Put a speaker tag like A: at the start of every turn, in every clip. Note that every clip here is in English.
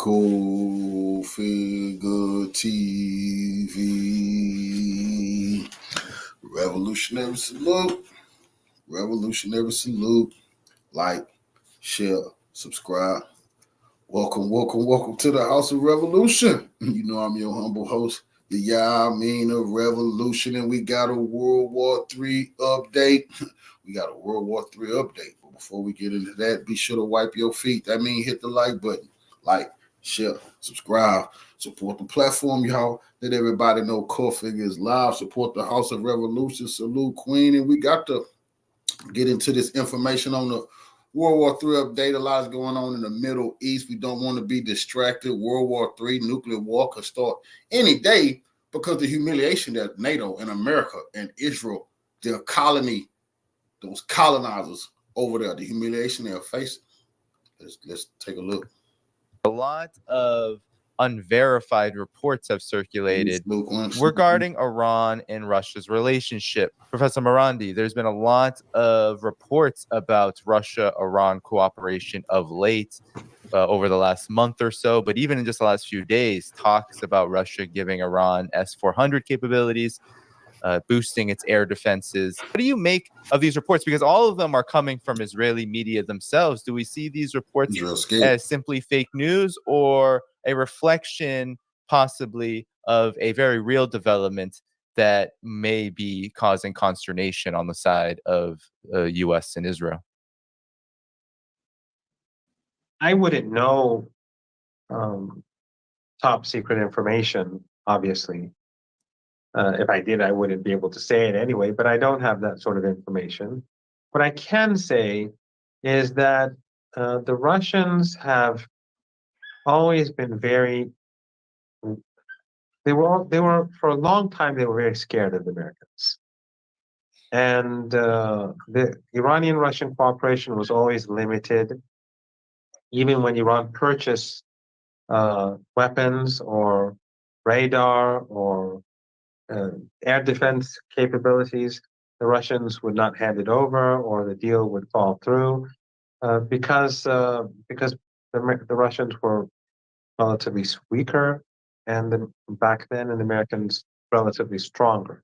A: Go Figure TV. Revolutionary salute. Revolutionary salute. Like, share, subscribe. Welcome to the House of Revolution. You know I'm your humble host, the Yamin of Revolution, and we got a World War III update. But before we get into that, be sure to wipe your feet. That means hit the like button. Like, share, subscribe, support the platform, y'all. Let everybody know Core Figures Live. Support the House of Revolution. Salute Queen. And we got to get into this information on the World War III update. A lot is going on in the Middle East. We don't want to be distracted. World War III, nuclear war could start any day because the humiliation that NATO and America and Israel, their colony, those colonizers over there, the humiliation they're facing. Let's take a look.
B: A lot of unverified reports have circulated regarding Iran and Russia's relationship. Professor Morandi, there's been a lot of reports about Russia-Iran cooperation of late over the last month or so, but even in just the last few days, talks about Russia giving Iran S-400 capabilities, boosting its air defenses. What do you make of these reports? Because all of them are coming from Israeli media themselves. Do we see these reports as simply fake news or a reflection possibly of a very real development that may be causing consternation on the side of U.S. and Israel?
C: I wouldn't know top secret information, obviously. If I did, I wouldn't be able to say it anyway, but I don't have that sort of information. What I can say is that the Russians have always been they were for a long time, they were very scared of the Americans. And the Iranian-Russian cooperation was always limited. Even when Iran purchased weapons or radar or air defense capabilities, the Russians would not hand it over, or the deal would fall through because the Russians were relatively weaker, and back then, and the Americans relatively stronger.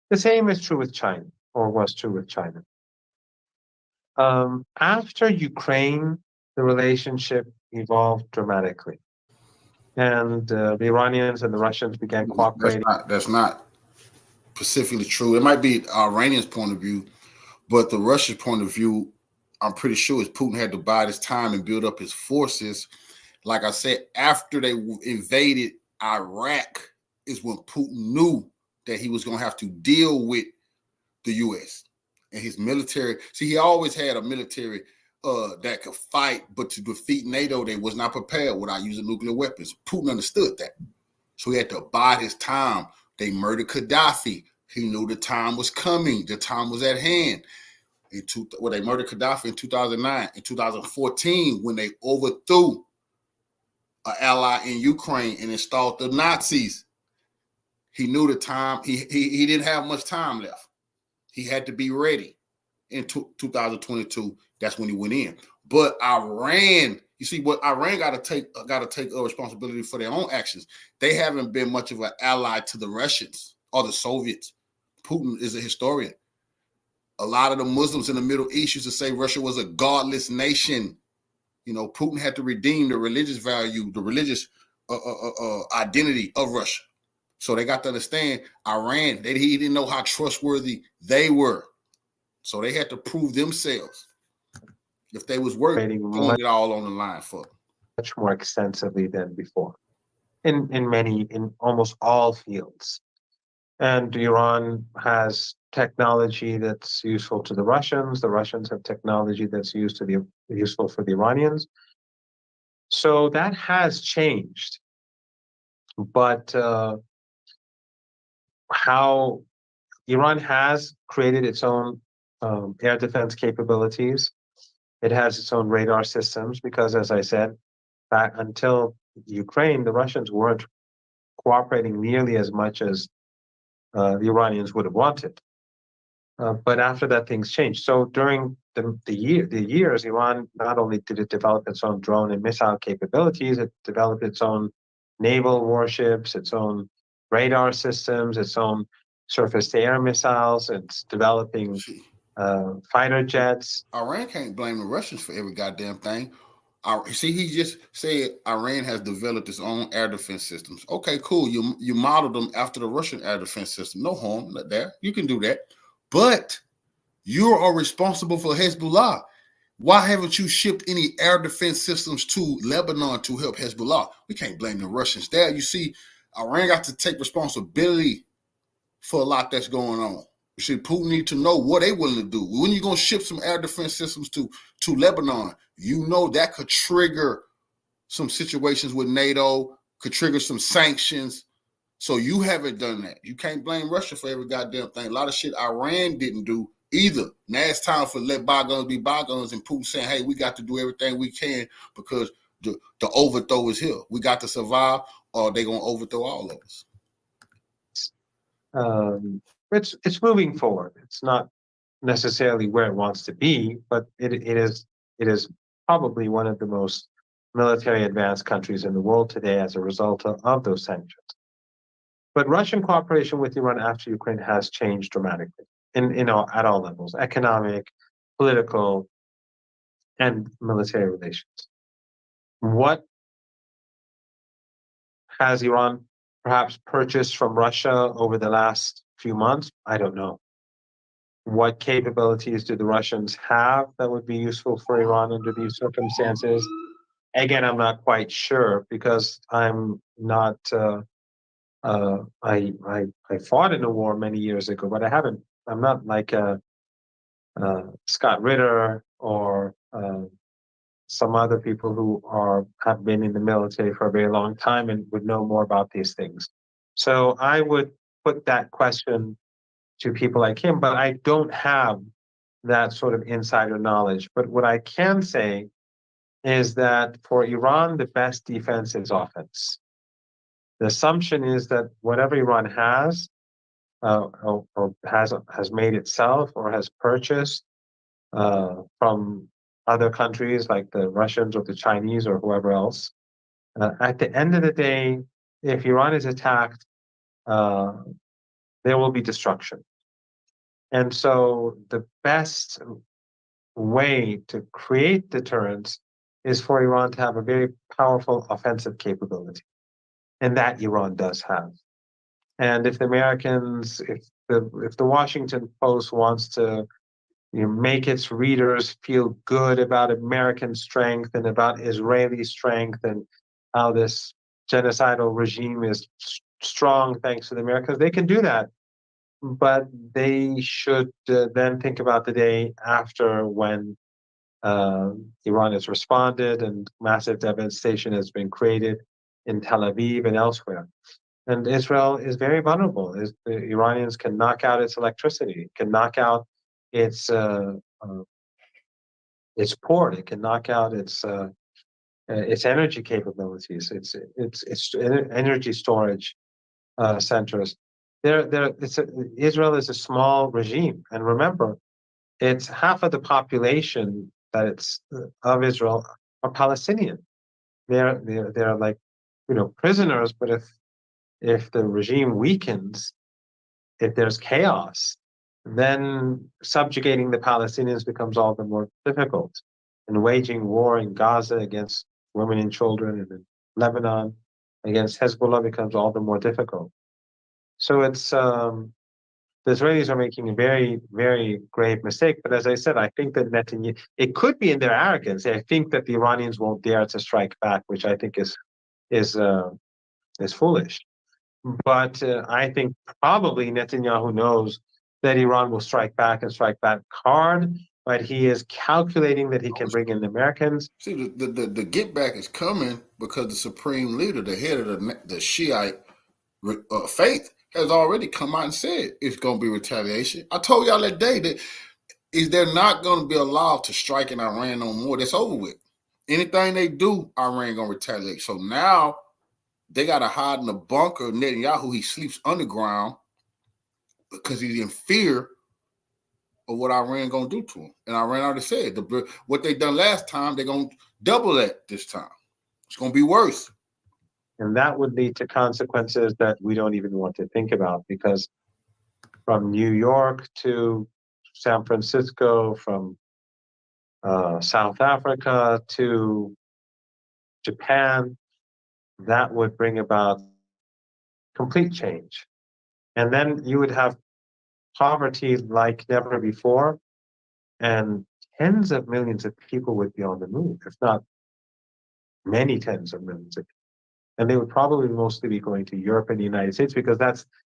C: The same is true with China, or was true with China. After Ukraine, the relationship evolved dramatically. And the Iranians and the Russians began cooperating.
A: That's not specifically true. It might be Iranians' point of view, but the Russian point of view, I'm pretty sure is Putin had to bide his time and build up his forces. Like I said, after they invaded Iraq is when Putin knew that he was going to have to deal with the U.S. and his military. See, he always had a military that could fight, but to defeat NATO, they was not prepared without using nuclear weapons. Putin understood that. So he had to bide his time. They murdered Gaddafi. He knew the time was coming. The time was at hand. They murdered Gaddafi in 2009. In 2014, when they overthrew an ally in Ukraine and installed the Nazis, he knew the time. He didn't have much time left. He had to be ready. In 2022, that's when he went in. But Iran, you see, what Iran got to take responsibility for their own actions. They haven't been much of an ally to the Russians or the Soviets. Putin is a historian. A lot of the Muslims in the Middle East used to say Russia was a godless nation. You know, Putin had to redeem the religious value, the religious identity of Russia. So they got to understand Iran. He didn't know how trustworthy they were. So they had to prove themselves if they was working, putting it all on the line for them.
C: Much more extensively than before in almost all fields. And Iran has technology that's useful to the Russians. The Russians have technology that's useful for the Iranians. So that has changed. But how Iran has created its own air defense capabilities. It has its own radar systems because, as I said, back until Ukraine, the Russians weren't cooperating nearly as much as the Iranians would have wanted. But after that, things changed. So during the years, Iran not only did it develop its own drone and missile capabilities, it developed its own naval warships, its own radar systems, its own surface-to-air missiles. It's developing fighter jets.
A: Iran can't blame the Russians for every goddamn thing. See, he just said Iran has developed its own air defense systems. Okay, cool. You modeled them after the Russian air defense system. No harm there. You can do that. But you are responsible for Hezbollah. Why haven't you shipped any air defense systems to Lebanon to help Hezbollah? We can't blame the Russians there. You see, Iran got to take responsibility for a lot that's going on. You see, Putin need to know what they willing to do. When you going to ship some air defense systems to Lebanon, you know that could trigger some situations with NATO, could trigger some sanctions. So you haven't done that. You can't blame Russia for every goddamn thing. A lot of shit Iran didn't do either. Now it's time for let bygones be bygones, and Putin saying, hey, we got to do everything we can because the overthrow is here. We got to survive or they're going to overthrow all of us.
C: It's moving forward. It's not necessarily where it wants to be, but it is probably one of the most military advanced countries in the world today as a result of those sanctions. But Russian cooperation with Iran after Ukraine has changed dramatically at all levels: economic, political, and military relations. What has Iran perhaps purchased from Russia over the last few months? I don't know. What capabilities do the Russians have that would be useful for Iran under these circumstances? Again, I'm not quite sure because I'm not. I fought in a war many years ago, but I haven't. I'm not like Scott Ritter or some other people who have been in the military for a very long time and would know more about these things. So I would put that question to people like him, but I don't have that sort of insider knowledge. But what I can say is that for Iran, the best defense is offense. The assumption is that whatever Iran has, or has made itself or has purchased from other countries like the Russians or the Chinese or whoever else, at the end of the day, if Iran is attacked, there will be destruction. And so the best way to create deterrence is for Iran to have a very powerful offensive capability. And that Iran does have. And if the Americans, if the Washington Post wants to make its readers feel good about American strength and about Israeli strength and how this genocidal regime is strong thanks to the Americans, they can do that. But they should then think about the day after when Iran has responded and massive devastation has been created in Tel Aviv and elsewhere. And Israel is very vulnerable. The Iranians can knock out its electricity, can knock out its port, it can knock out its energy capabilities, its energy storage centers. Israel is a small regime, and remember, it's half of the population of Israel are Palestinian. They're like prisoners, but if the regime weakens, if there's chaos, then subjugating the Palestinians becomes all the more difficult. And waging war in Gaza against women and children and in Lebanon against Hezbollah becomes all the more difficult. So it's the Israelis are making a very, very grave mistake. But as I said, I think that Netanyahu, it could be in their arrogance. I think that the Iranians won't dare to strike back, which I think is foolish. But I think probably Netanyahu knows that Iran will strike back and strike back hard, but he is calculating that he can bring in the Americans.
A: See, the get back is coming because the supreme leader, the head of the Shiite faith, has already come out and said it's going to be retaliation. I told y'all that day that they're not going to be allowed to strike in Iran no more. That's over with. Anything they do, Iran going to retaliate. So now they got to hide in a bunker. Netanyahu, he sleeps underground because he's in fear of what Iran gonna do to them. And Iran already said what they done last time, they're gonna double that this time. It's gonna be worse.
C: And that would lead to consequences that we don't even want to think about, because from New York to San Francisco, from South Africa to Japan, that would bring about complete change. And then you would have poverty like never before, and tens of millions of people would be on the move, if not many tens of millions of people. And they would probably mostly be going to Europe and the United States, because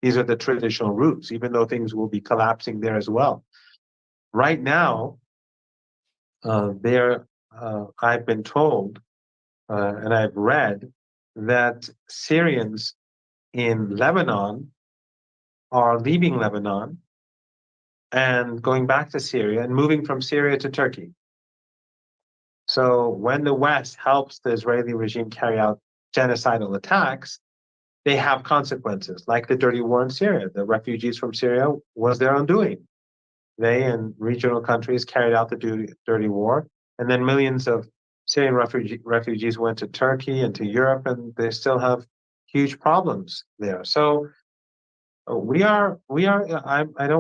C: these are the traditional routes, even though things will be collapsing there as well. Right now, I've been told, and I've read, that Syrians in Lebanon are leaving Lebanon and going back to Syria and moving from Syria to Turkey. So when the West helps the Israeli regime carry out genocidal attacks, they have consequences, like the dirty war in Syria. The refugees from Syria was their undoing. They and regional countries carried out the dirty war, and then millions of Syrian refugees went to Turkey and to Europe, and they still have huge problems there. So I don't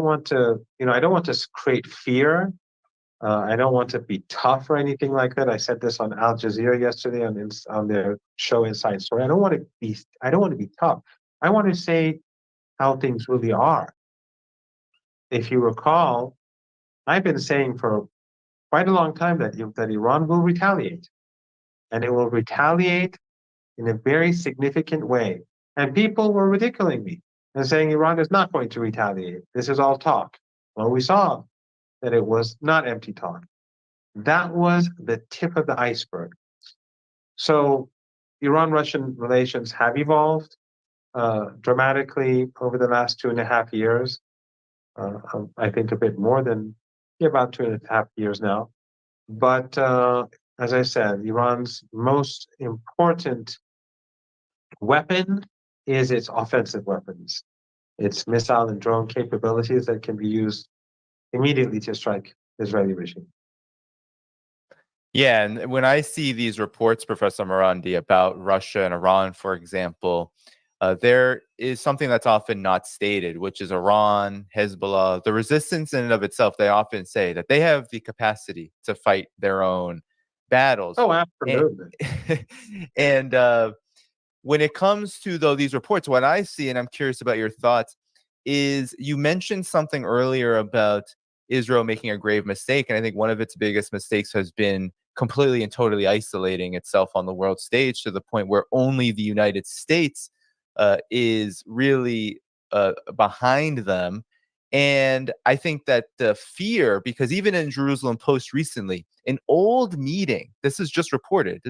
C: want to, I don't want to create fear. I don't want to be tough or anything like that. I said this on Al Jazeera yesterday on their show Inside Story. I don't want to be tough. I want to say how things really are. If you recall, I've been saying for quite a long time that Iran will retaliate, and it will retaliate in a very significant way. And people were ridiculing me and saying Iran is not going to retaliate. This is all talk. Well, we saw that it was not empty talk. That was the tip of the iceberg. So Iran-Russian relations have evolved dramatically over the last 2.5 years. I think a bit more than about 2.5 years now. But as I said, Iran's most important weapon is its offensive weapons, its missile and drone capabilities that can be used immediately to strike the Israeli regime.
B: Yeah, and when I see these reports, Professor Marandi, about Russia and Iran, for example, there is something that's often not stated, which is Iran, Hezbollah, the resistance in and of itself. They often say that they have the capacity to fight their own battles.
C: Oh, absolutely.
B: And when it comes to, though, these reports, what I see, and I'm curious about your thoughts, is you mentioned something earlier about Israel making a grave mistake. And I think one of its biggest mistakes has been completely and totally isolating itself on the world stage to the point where only the United States is really behind them. And I think that the fear, because even in Jerusalem Post recently, an old meeting, this is just reported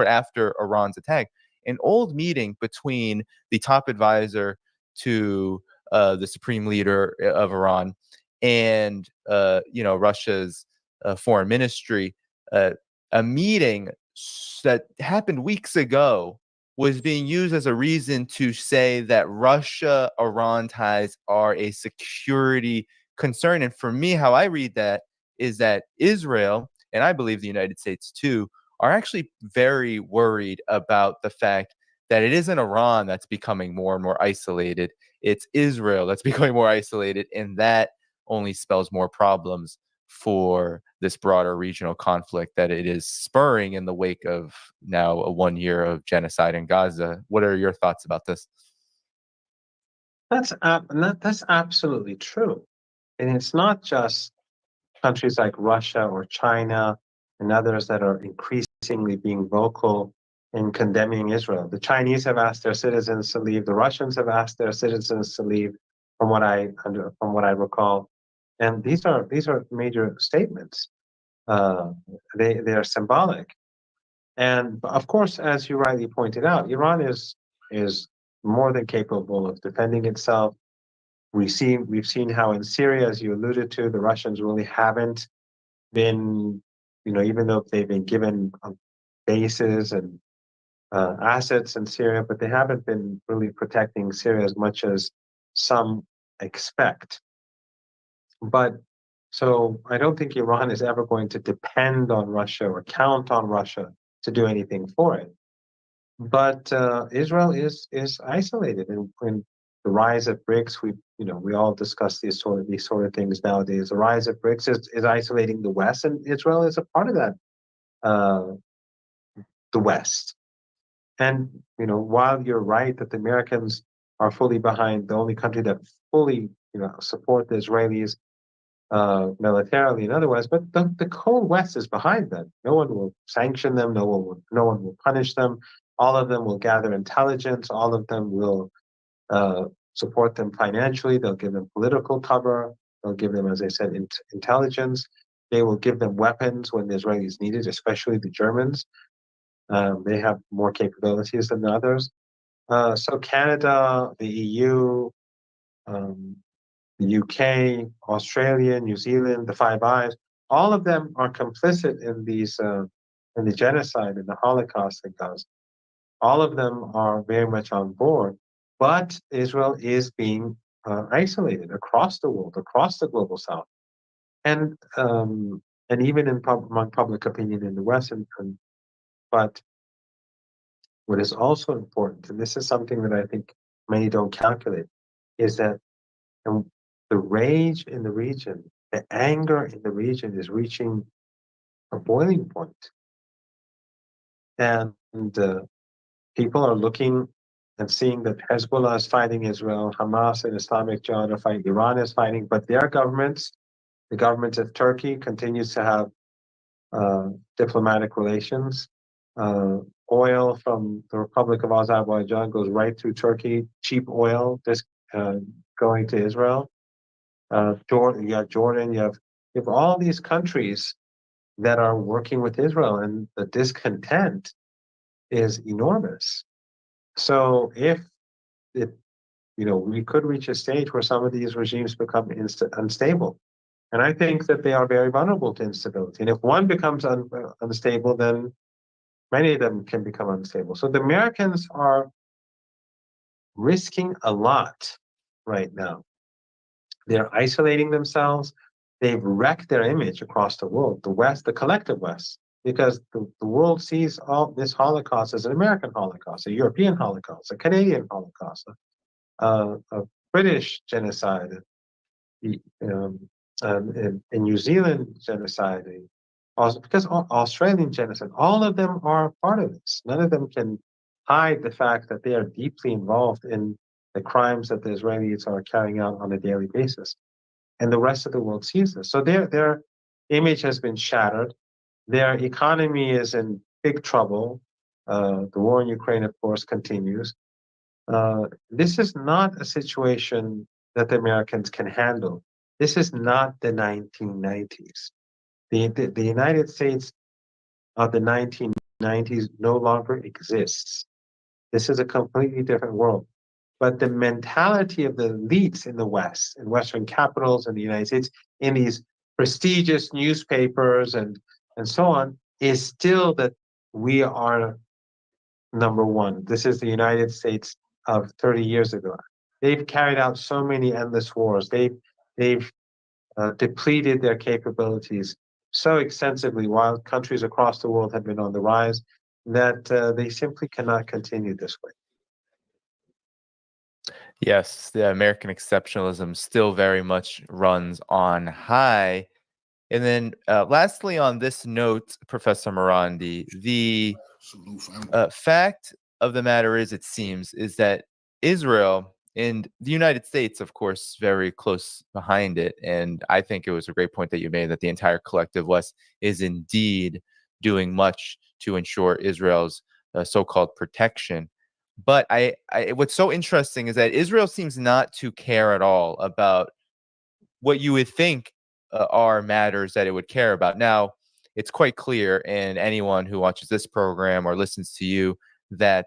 B: after Iran's attack, an old meeting between the top advisor to the supreme leader of Iran and Russia's foreign ministry, a meeting that happened weeks ago was being used as a reason to say that Russia-Iran ties are a security concern. And for me, how I read that is that Israel, and I believe the United States too, are actually very worried about the fact that it isn't Iran that's becoming more and more isolated. It's Israel that's becoming more isolated, and that only spells more problems for this broader regional conflict that it is spurring in the wake of now 1 year of genocide in Gaza. What are your thoughts about this?
C: That's absolutely true. And it's not just countries like Russia or China and others that are increasingly being vocal in condemning Israel. The Chinese have asked their citizens to leave. The Russians have asked their citizens to leave, from what I recall. And these are major statements. They are symbolic. And of course, as you rightly pointed out, Iran is more than capable of defending itself. We've seen how in Syria, as you alluded to, the Russians really haven't been, even though they've been given bases and assets in Syria, but they haven't been really protecting Syria as much as some expect. But So I don't think Iran is ever going to depend on Russia or count on Russia to do anything for it. But Israel is isolated, in the rise of Brics. We all discuss these sort of things nowadays. The rise of Brics is isolating the West, and Israel is a part of that, the West. And while you're right that the Americans are fully behind, the only country that fully support the Israelis militarily and otherwise, but the whole West is behind them. No one will sanction them. No one will punish them. All of them will gather intelligence. All of them will support them financially. They'll give them political cover. They'll give them, as I said, intelligence. They will give them weapons when the Israelis need it, especially the Germans. They have more capabilities than the others. So Canada, the EU, the UK, Australia, New Zealand, the Five Eyes, all of them are complicit in the genocide and the Holocaust in Gaza. All of them are very much on board, but Israel is being isolated across the world, across the global South, and even among public opinion in the West. But what is also important, and this is something that I think many don't calculate, is that the rage in the region, the anger in the region is reaching a boiling point. And people are looking and seeing that Hezbollah is fighting Israel, Hamas and Islamic Jihad are fighting, Iran is fighting, but their governments, the government of Turkey, continues to have diplomatic relations. Oil from the Republic of Azerbaijan goes right through Turkey, cheap oil going to Israel. You have Jordan, you have all these countries that are working with Israel, and the discontent is enormous. So if we could reach a stage where some of these regimes become unstable, and I think that they are very vulnerable to instability. And if one becomes unstable, then many of them can become unstable. So the Americans are risking a lot right now. They're isolating themselves. They've wrecked their image across the world, the West, the collective West, because the world sees all this Holocaust as an American Holocaust, a European Holocaust, a Canadian Holocaust, a British genocide, in New Zealand genocide, also because Australian genocide. All of them are part of this. None of them can hide the fact that they are deeply involved in the crimes that the Israelis are carrying out on a daily basis. And the rest of the world sees this. So their image has been shattered. Their economy is in big trouble. The war in Ukraine, of course, continues. This is not a situation that the Americans can handle. This is not the 1990s. The United States of the 1990s no longer exists. This is a completely different world. But the mentality of the elites in the West, in Western capitals in the United States, in these prestigious newspapers and so on, is still that we are number one. This is the United States of 30 years ago. They've carried out so many endless wars. They've depleted their capabilities so extensively while countries across the world have been on the rise that they simply cannot continue this way.
B: Yes, the American exceptionalism still very much runs on high. And then lastly, on this note, Professor Marandi, the fact of the matter is, it seems, is that Israel and the United States, of course, very close behind it. And I think it was a great point that you made that the entire collective West is indeed doing much to ensure Israel's so-called protection. But what's so interesting is that Israel seems not to care at all about what you would think are matters that it would care about. Now, it's quite clear, and anyone who watches this program or listens to you, that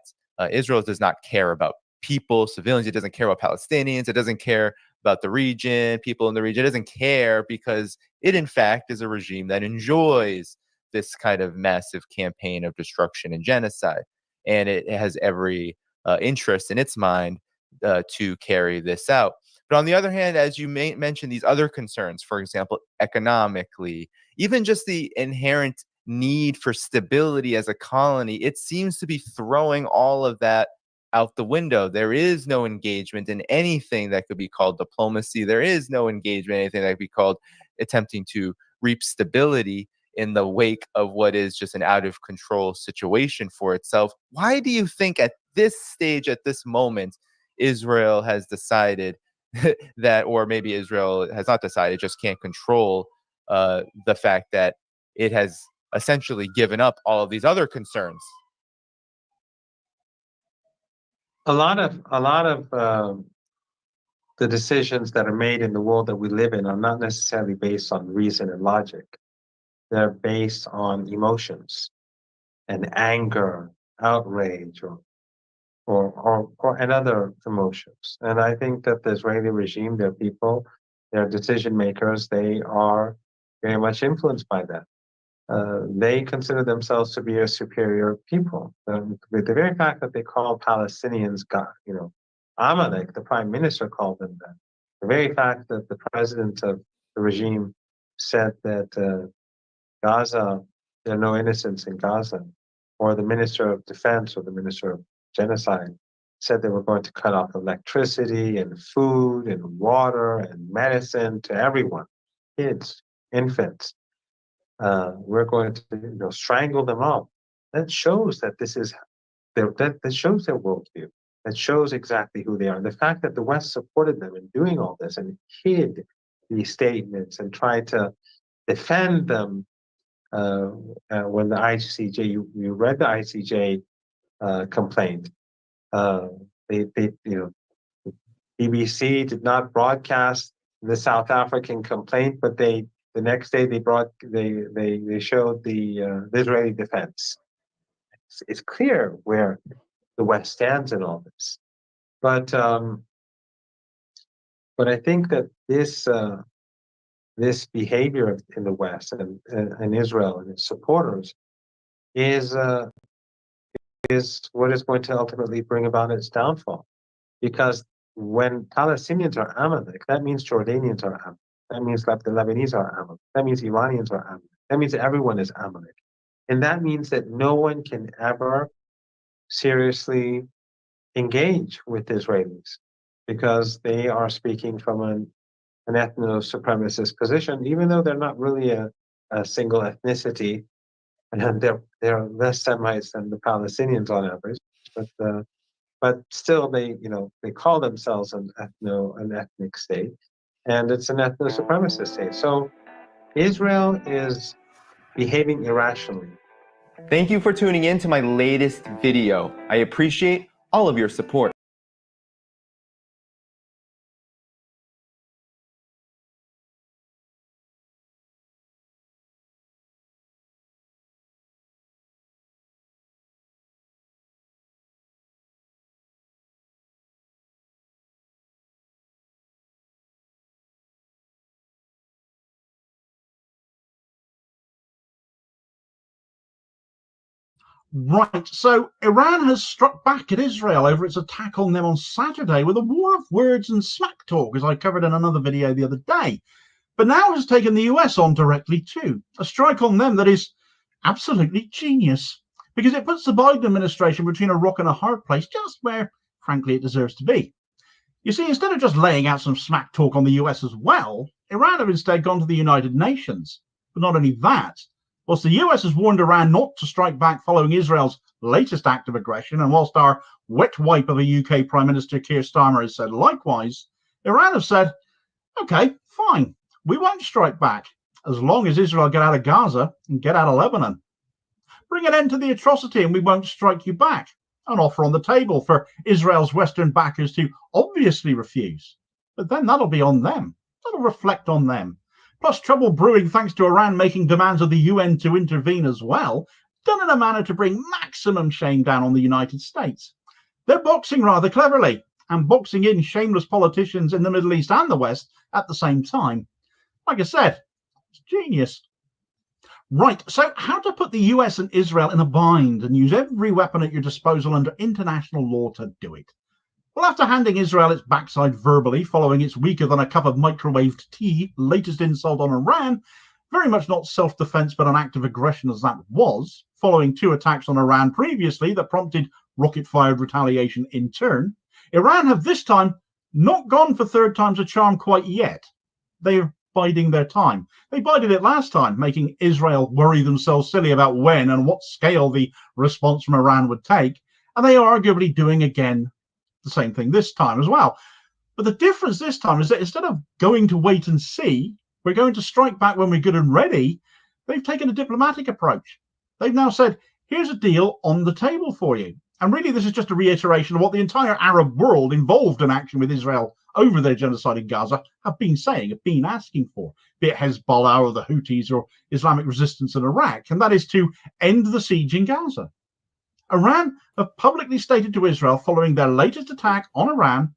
B: Israel does not care about people, civilians. It doesn't care about Palestinians. It doesn't care about the region, people in the region. It doesn't care because it, in fact, is a regime that enjoys this kind of massive campaign of destruction and genocide. And it has every interest in its mind to carry this out. But on the other hand, as you mentioned, these other concerns, for example, economically, even just the inherent need for stability as a colony, it seems to be throwing all of that out the window. There is no engagement in anything that could be called diplomacy. There is no engagement in anything that could be called attempting to reap stability in the wake of what is just an out of control situation for itself. Why do you think at this stage, at this moment, Israel has decided that, or maybe Israel has not decided, just can't control the fact that it has essentially given up all of these other concerns?
C: A lot of the decisions that are made in the world that we live in are not necessarily based on reason and logic. They're based on emotions and anger, outrage, and other emotions. And I think that the Israeli regime, their people, their decision makers, they are very much influenced by that. They consider themselves to be a superior people. The very fact that they call Palestinians God, Amalek, the prime minister called them that. The very fact that the president of the regime said that Gaza, there are no innocents in Gaza, or the minister of defense or the minister of genocide said they were going to cut off electricity and food and water and medicine to everyone, kids, infants. We're going to strangle them all. That shows that that shows their worldview. That shows exactly who they are. And the fact that the West supported them in doing all this and hid these statements and tried to defend them when the ICJ, you read the ICJ complaint. BBC did not broadcast the South African complaint, but the next day they showed the Israeli defense. It's clear where the West stands in all this, but I think that this behavior in the West and Israel and its supporters is what is going to ultimately bring about its downfall. Because when Palestinians are Amalek, that means Jordanians are Amalek. That means that the Lebanese are Amalek. That means Iranians are Amalek. That means everyone is Amalek. And that means that no one can ever seriously engage with Israelis because they are speaking from an ethno-supremacist position, even though they're not really a single ethnicity, and they're less Semites than the Palestinians on average, but still they call themselves an ethnic state, and it's an ethno-supremacist state. So Israel is behaving irrationally.
D: Thank you for tuning in to my latest video. I appreciate all of your support.
E: Right, so Iran has struck back at Israel over its attack on them on Saturday with a war of words and smack talk, as I covered in another video the other day. But now has taken the US on directly too. A strike on them that is absolutely genius, because it puts the Biden administration between a rock and a hard place, just where, frankly, it deserves to be. You see, instead of just laying out some smack talk on the US as well, Iran have instead gone to the United Nations. But not only that, whilst the US has warned Iran not to strike back following Israel's latest act of aggression, and whilst our wet wipe of a UK Prime Minister Keir Starmer has said likewise, Iran have said, okay, fine, we won't strike back as long as Israel get out of Gaza and get out of Lebanon. Bring an end to the atrocity and we won't strike you back. An offer on the table for Israel's Western backers to obviously refuse. But then that'll be on them. That'll reflect on them. Plus trouble brewing thanks to Iran making demands of the UN to intervene as well, done in a manner to bring maximum shame down on the United States. They're boxing rather cleverly, and boxing in shameless politicians in the Middle East and the West at the same time. Like I said, it's genius. Right, so how to put the US and Israel in a bind and use every weapon at your disposal under international law to do it? Well, after handing Israel its backside verbally, following its weaker than a cup of microwaved tea latest insult on Iran, very much not self-defense but an act of aggression as that was, following 2 attacks on Iran previously that prompted rocket-fired retaliation in turn, Iran have this time not gone for third time's a charm quite yet. They're biding their time. They bided it last time, making Israel worry themselves silly about when and what scale the response from Iran would take, and they are arguably doing again the same thing this time as well. But the difference this time is that instead of going to wait and see, we're going to strike back when we're good and ready, they've taken a diplomatic approach. They've now said, here's a deal on the table for you. And really, this is just a reiteration of what the entire Arab world involved in action with Israel over their genocide in Gaza have been saying, have been asking for, be it Hezbollah or the Houthis or Islamic resistance in Iraq, and that is to end the siege in Gaza. Iran have publicly stated to Israel following their latest attack on Iran,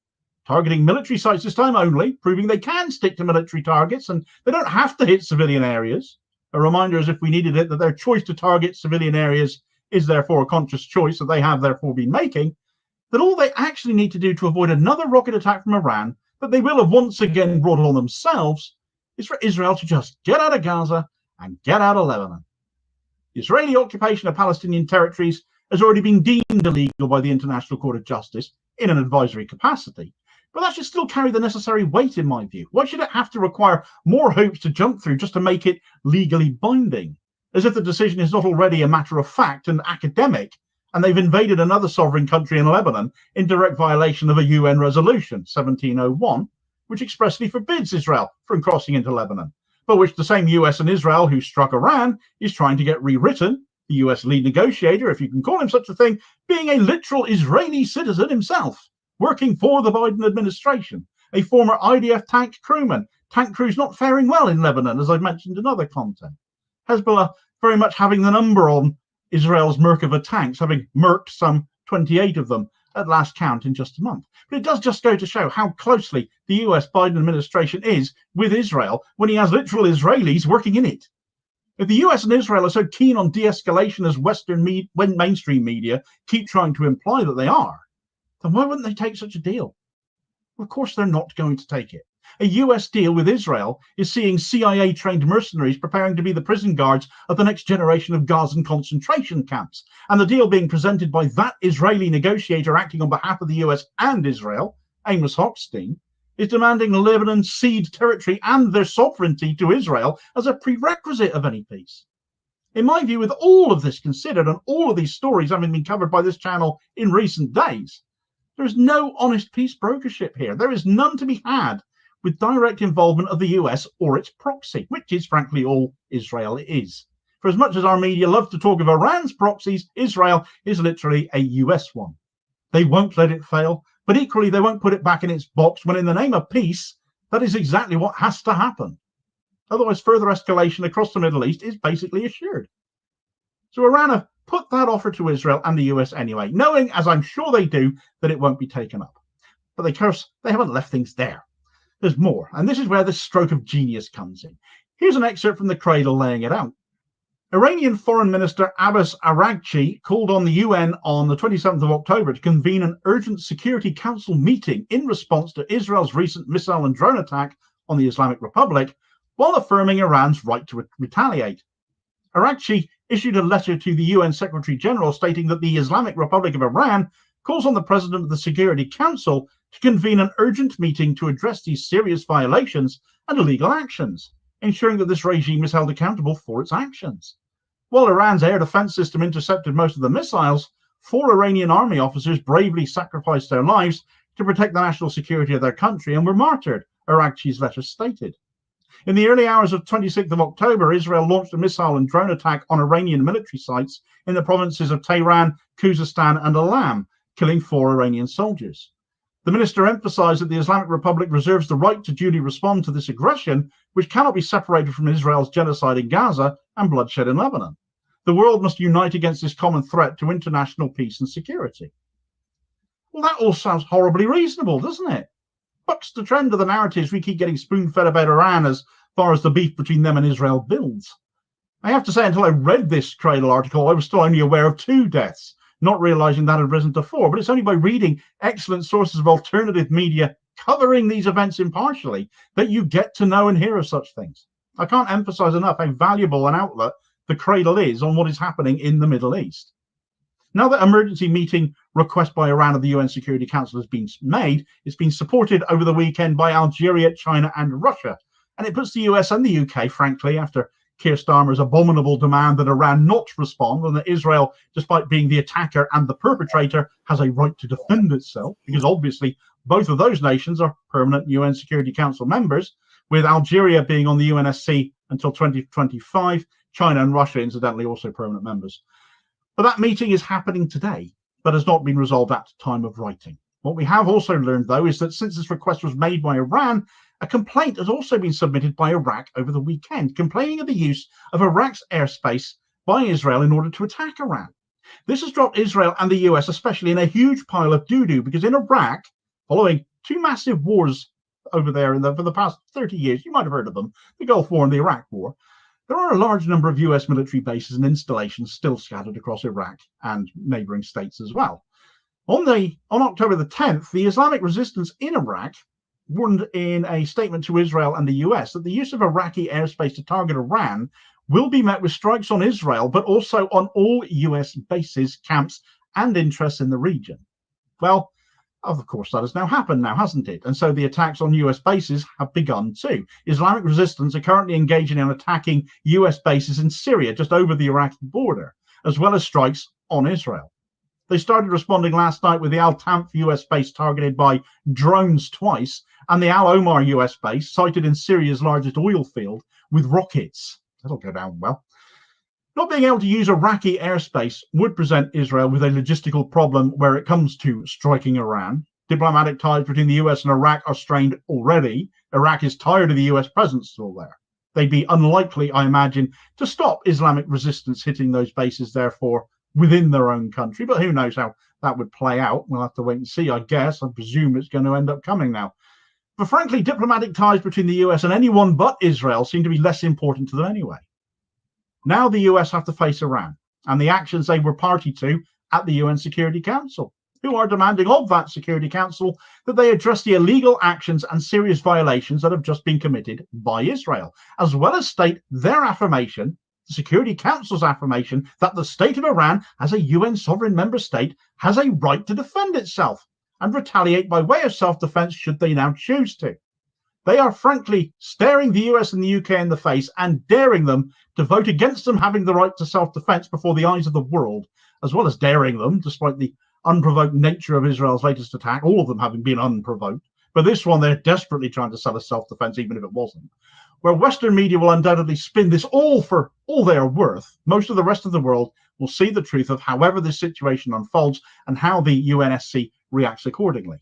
E: targeting military sites this time only, proving they can stick to military targets and they don't have to hit civilian areas. A reminder, as if we needed it, that their choice to target civilian areas is therefore a conscious choice that they have therefore been making, that all they actually need to do to avoid another rocket attack from Iran, that they will have once again brought on themselves, is for Israel to just get out of Gaza and get out of Lebanon. The Israeli occupation of Palestinian territories has already been deemed illegal by the International Court of Justice in an advisory capacity, but that should still carry the necessary weight in my view. Why should it have to require more hoops to jump through just to make it legally binding? As if the decision is not already a matter of fact and academic, and they've invaded another sovereign country in Lebanon in direct violation of a UN resolution, 1701, which expressly forbids Israel from crossing into Lebanon, but which the same US and Israel who struck Iran is trying to get rewritten, the US lead negotiator, if you can call him such a thing, being a literal Israeli citizen himself, working for the Biden administration, a former IDF tank crewman. Tank crews not faring well in Lebanon, as I've mentioned in other content. Hezbollah very much having the number on Israel's Merkava tanks, having murked some 28 of them at last count in just a month. But it does just go to show how closely the US Biden administration is with Israel when he has literal Israelis working in it. If the US and Israel are so keen on de-escalation as Western mainstream media keep trying to imply that they are, then why wouldn't they take such a deal? Well, of course they're not going to take it. A US deal with Israel is seeing CIA-trained mercenaries preparing to be the prison guards of the next generation of Gazan concentration camps. And the deal being presented by that Israeli negotiator acting on behalf of the US and Israel, Amos Hochstein, is demanding Lebanon cede territory and their sovereignty to Israel as a prerequisite of any peace. In my view, with all of this considered and all of these stories having been covered by this channel in recent days, there is no honest peace brokership here. There is none to be had with direct involvement of the US or its proxy, which is frankly all Israel is. For as much as our media love to talk of Iran's proxies, Israel is literally a US one. They won't let it fail, but equally they won't put it back in its box when in the name of peace, that is exactly what has to happen. Otherwise, further escalation across the Middle East is basically assured. So Iran have put that offer to Israel and the US anyway, knowing, as I'm sure they do, that it won't be taken up. But they haven't left things there. There's more, and this is where the stroke of genius comes in. Here's an excerpt from the Cradle laying it out. Iranian Foreign Minister Abbas Araghchi called on the UN on the 27th of October to convene an urgent Security Council meeting in response to Israel's recent missile and drone attack on the Islamic Republic, while affirming Iran's right to retaliate. Araghchi issued a letter to the UN Secretary General stating that the Islamic Republic of Iran calls on the President of the Security Council to convene an urgent meeting to address these serious violations and illegal actions, ensuring that this regime is held accountable for its actions. While Iran's air defense system intercepted most of the missiles, 4 Iranian army officers bravely sacrificed their lives to protect the national security of their country and were martyred, Araghchi's letter stated. In the early hours of 26th of October, Israel launched a missile and drone attack on Iranian military sites in the provinces of Tehran, Khuzestan, and Alam, killing 4 Iranian soldiers. The minister emphasized that the Islamic Republic reserves the right to duly respond to this aggression, which cannot be separated from Israel's genocide in Gaza and bloodshed in Lebanon. The world must unite against this common threat to international peace and security. Well, that all sounds horribly reasonable, doesn't it? Bucks the trend of the narratives we keep getting spoon-fed about Iran as far as the beef between them and Israel builds. I have to say, until I read this Cradle article, I was still only aware of 2 deaths, not realizing that had risen to 4. But it's only by reading excellent sources of alternative media covering these events impartially that you get to know and hear of such things. I can't emphasize enough how valuable an outlet the Cradle is on what is happening in the Middle East. Now that emergency meeting request by Iran of the UN Security Council has been made, it's been supported over the weekend by Algeria, China, and Russia. And it puts the US and the UK, frankly, after Keir Starmer's abominable demand that Iran not respond, and that Israel, despite being the attacker and the perpetrator, has a right to defend itself, because obviously both of those nations are permanent UN Security Council members, with Algeria being on the UNSC until 2025, China and Russia, incidentally, also permanent members. But that meeting is happening today, but has not been resolved at the time of writing. What we have also learned, though, is that since this request was made by Iran, a complaint has also been submitted by Iraq over the weekend, complaining of the use of Iraq's airspace by Israel in order to attack Iran. This has dropped Israel and the US especially in a huge pile of doo-doo, because in Iraq, following two massive wars over there for the past 30 years, you might have heard of them, the Gulf War and the Iraq War, there are a large number of US military bases and installations still scattered across Iraq and neighboring states as well. On October the 10th, the Islamic resistance in Iraq warned in a statement to Israel and the US that the use of Iraqi airspace to target Iran will be met with strikes on Israel, but also on all US bases, camps, and interests in the region. Well, of course, that has now happened now, hasn't it? And so the attacks on US bases have begun too. Islamic resistance are currently engaging in attacking US bases in Syria, just over the Iraqi border, as well as strikes on Israel. They started responding last night with the Al-Tanf US base targeted by drones twice, and the Al-Omar US base, sited in Syria's largest oil field, with rockets. That'll go down well. Not being able to use Iraqi airspace would present Israel with a logistical problem where it comes to striking Iran. Diplomatic ties between the US and Iraq are strained already. Iraq is tired of the US presence still there. They'd be unlikely, I imagine, to stop Islamic resistance hitting those bases, therefore, within their own country. But who knows how that would play out. We'll have to wait and see, I guess. I presume it's going to end up coming now. But frankly, diplomatic ties between the US and anyone but Israel seem to be less important to them anyway. Now the US have to face Iran and the actions they were party to at the UN Security Council, who are demanding of that Security Council that they address the illegal actions and serious violations that have just been committed by Israel, as well as state their affirmation, the Security Council's affirmation, that the state of Iran, as a UN sovereign member state, has a right to defend itself and retaliate by way of self-defense should they now choose to. They are frankly staring the US and the UK in the face and daring them to vote against them having the right to self-defense before the eyes of the world, as well as daring them, despite the unprovoked nature of Israel's latest attack, all of them having been unprovoked. But this one, they're desperately trying to sell as self-defense, even if it wasn't. Where Western media will undoubtedly spin this all for all they are worth, most of the rest of the world will see the truth of however this situation unfolds and how the UNSC reacts accordingly.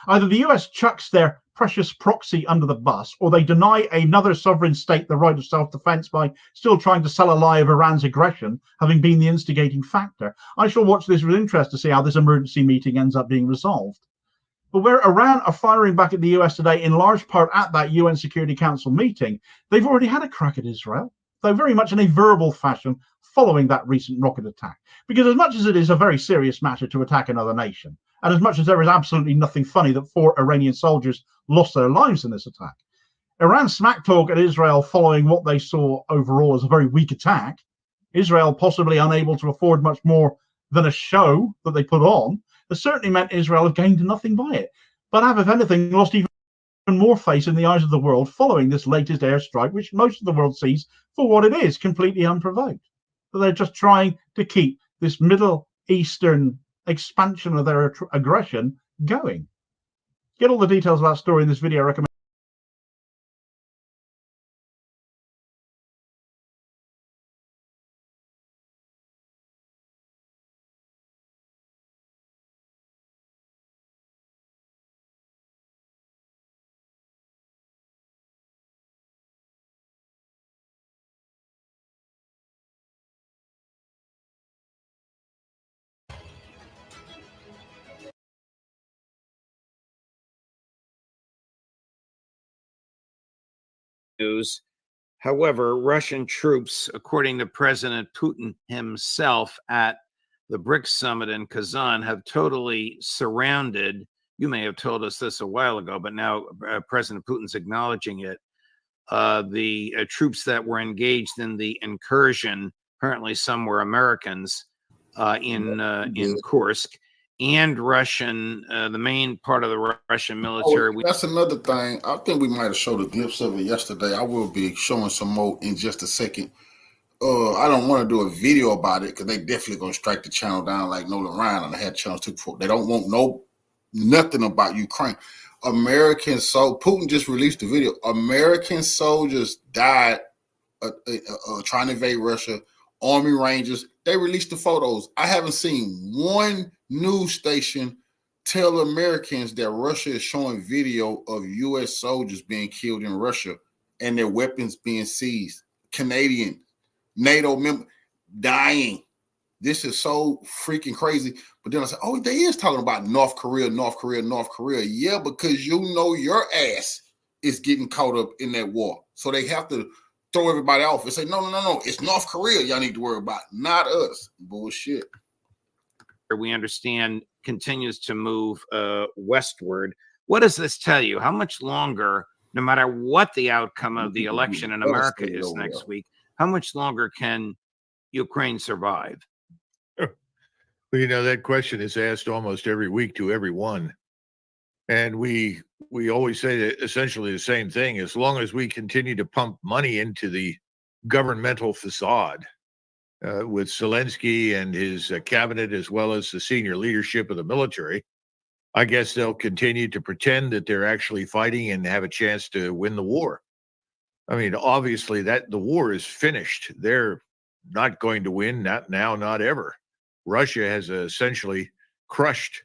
E: Either the US chucks their precious proxy under the bus, or they deny another sovereign state the right of self-defense by still trying to sell a lie of Iran's aggression having been the instigating factor. I shall watch this with interest to see how this emergency meeting ends up being resolved. But where Iran are firing back at the US today, in large part at that UN Security Council meeting, they've already had a crack at Israel, though very much in a verbal fashion following that recent rocket attack. Because as much as it is a very serious matter to attack another nation, and as much as there is absolutely nothing funny that 4 Iranian soldiers lost their lives in this attack, Iran's smack talk at Israel following what they saw overall as a very weak attack, Israel possibly unable to afford much more than a show that they put on, has certainly meant Israel have gained nothing by it, but have, if anything, lost even more face in the eyes of the world following this latest airstrike, which most of the world sees for what it is, completely unprovoked. But they're just trying to keep this Middle Eastern expansion of their aggression going. Get all the details of that story in this video. I recommend.
F: News. However, Russian troops, according to President Putin himself at the Brics summit in Kazan have totally surrounded, you may have told us this a while ago, but now President Putin's acknowledging it, the troops that were engaged in the incursion, apparently some were Americans, in Kursk, and Russian, the main part of the Russian military.
A: That's another thing. I think we might have showed a glimpse of it yesterday. I will be showing some more in just a second. I don't want to do a video about it because they definitely gonna strike the channel down like Nolan Ryan and I had channels too before. They don't want nothing about Ukraine. Putin just released the video. American soldiers died trying to invade Russia. Army Rangers. They released the photos. I haven't seen one news station tell Americans that Russia is showing video of U.S. soldiers being killed in Russia and their weapons being seized. Canadian, NATO member dying. This is so freaking crazy. But then I said, oh, they is talking about North Korea. Yeah, because you know your ass is getting caught up in that war. So they have to throw everybody off and say, no. It's North Korea y'all need to worry about, not us. Bullshit.
F: We understand continues to move westward. What does this tell you? How much longer, no matter what the outcome of the election in America is next week, how much longer can Ukraine survive?
G: Well, you know, that question is asked almost every week to everyone. And we always say that essentially the same thing. As long as we continue to pump money into the governmental facade with Zelensky and his cabinet, as well as the senior leadership of the military, I guess they'll continue to pretend that they're actually fighting and have a chance to win the war. I mean, obviously that the war is finished. They're not going to win, not now, not ever. Russia has essentially crushed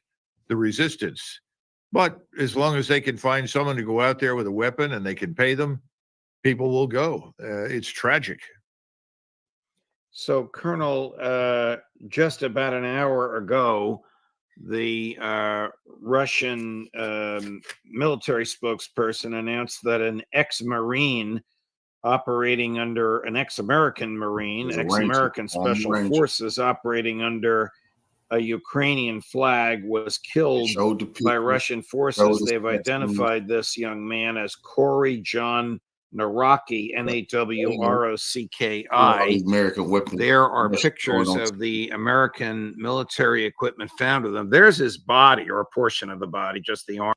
G: the resistance. But as long as they can find someone to go out there with a weapon and they can pay them, people will go. It's tragic.
F: So, Colonel, just about an hour ago, the Russian military spokesperson announced that an ex-Marine operating under an ex-American Marine, ex-American Special Forces operating under a Ukrainian flag was killed by Russian forces. They've identified this young man as Corey John Narocki, N-A-W-R-O-C-K-I. There are pictures of the American military equipment found with him. There's his body, or a portion of the body, just the arm.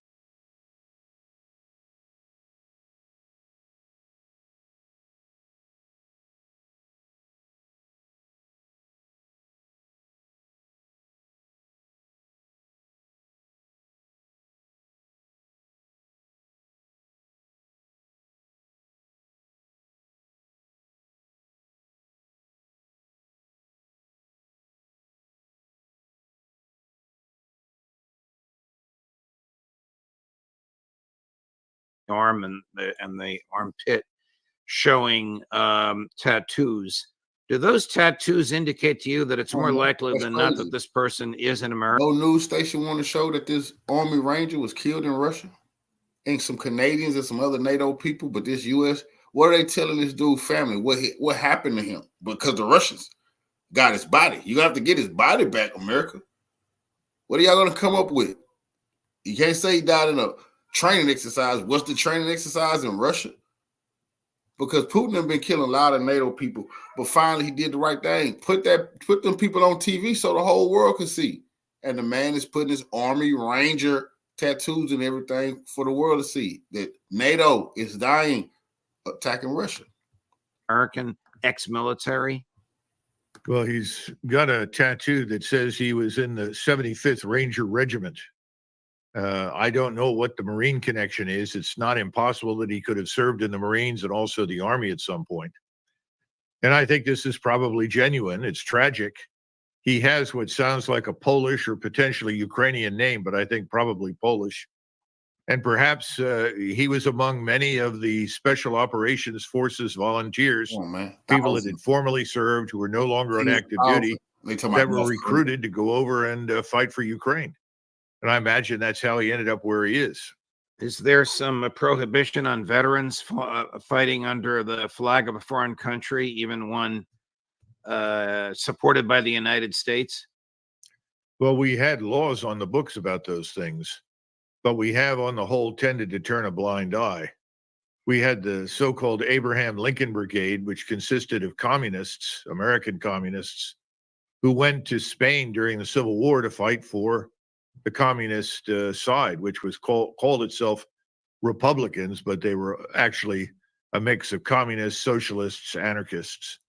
F: Arm and the armpit showing tattoos. Do those tattoos indicate to you that it's more likely than not that this person is an American?
A: No news station want to show that this Army Ranger was killed in Russia, and some Canadians and some other NATO people, but this U.S. What are they telling this dude's family? What happened to him? Because the Russians got his body. You have to get his body back, America. What are y'all going to come up with? You can't say he died in a training exercise. What's the training exercise in Russia? Because Putin has been killing a lot of NATO people, but finally he did the right thing. Put them people on TV so the whole world can see. And the man is putting his Army Ranger tattoos and everything for the world to see that NATO is dying, attacking Russia.
F: American ex-military.
G: Well, he's got a tattoo that says he was in the 75th Ranger Regiment. I don't know what the Marine connection is. It's not impossible that he could have served in the Marines and also the Army at some point. And I think this is probably genuine. It's tragic. He has what sounds like a Polish or potentially Ukrainian name, but I think probably Polish. And perhaps he was among many of the Special Operations Forces volunteers, people that had formerly served who were no longer on active duty, that were recruited to go over and fight for Ukraine. And I imagine that's how he ended up where he is.
F: Is there some prohibition on veterans fighting under the flag of a foreign country, even one supported by the United States?
G: Well, we had laws on the books about those things, but we have on the whole tended to turn a blind eye. We had the so-called Abraham Lincoln Brigade, which consisted of communists, American communists, who went to Spain during the Civil War to fight for the communist side, which was called itself Republicans, but they were actually a mix of communists, socialists, anarchists.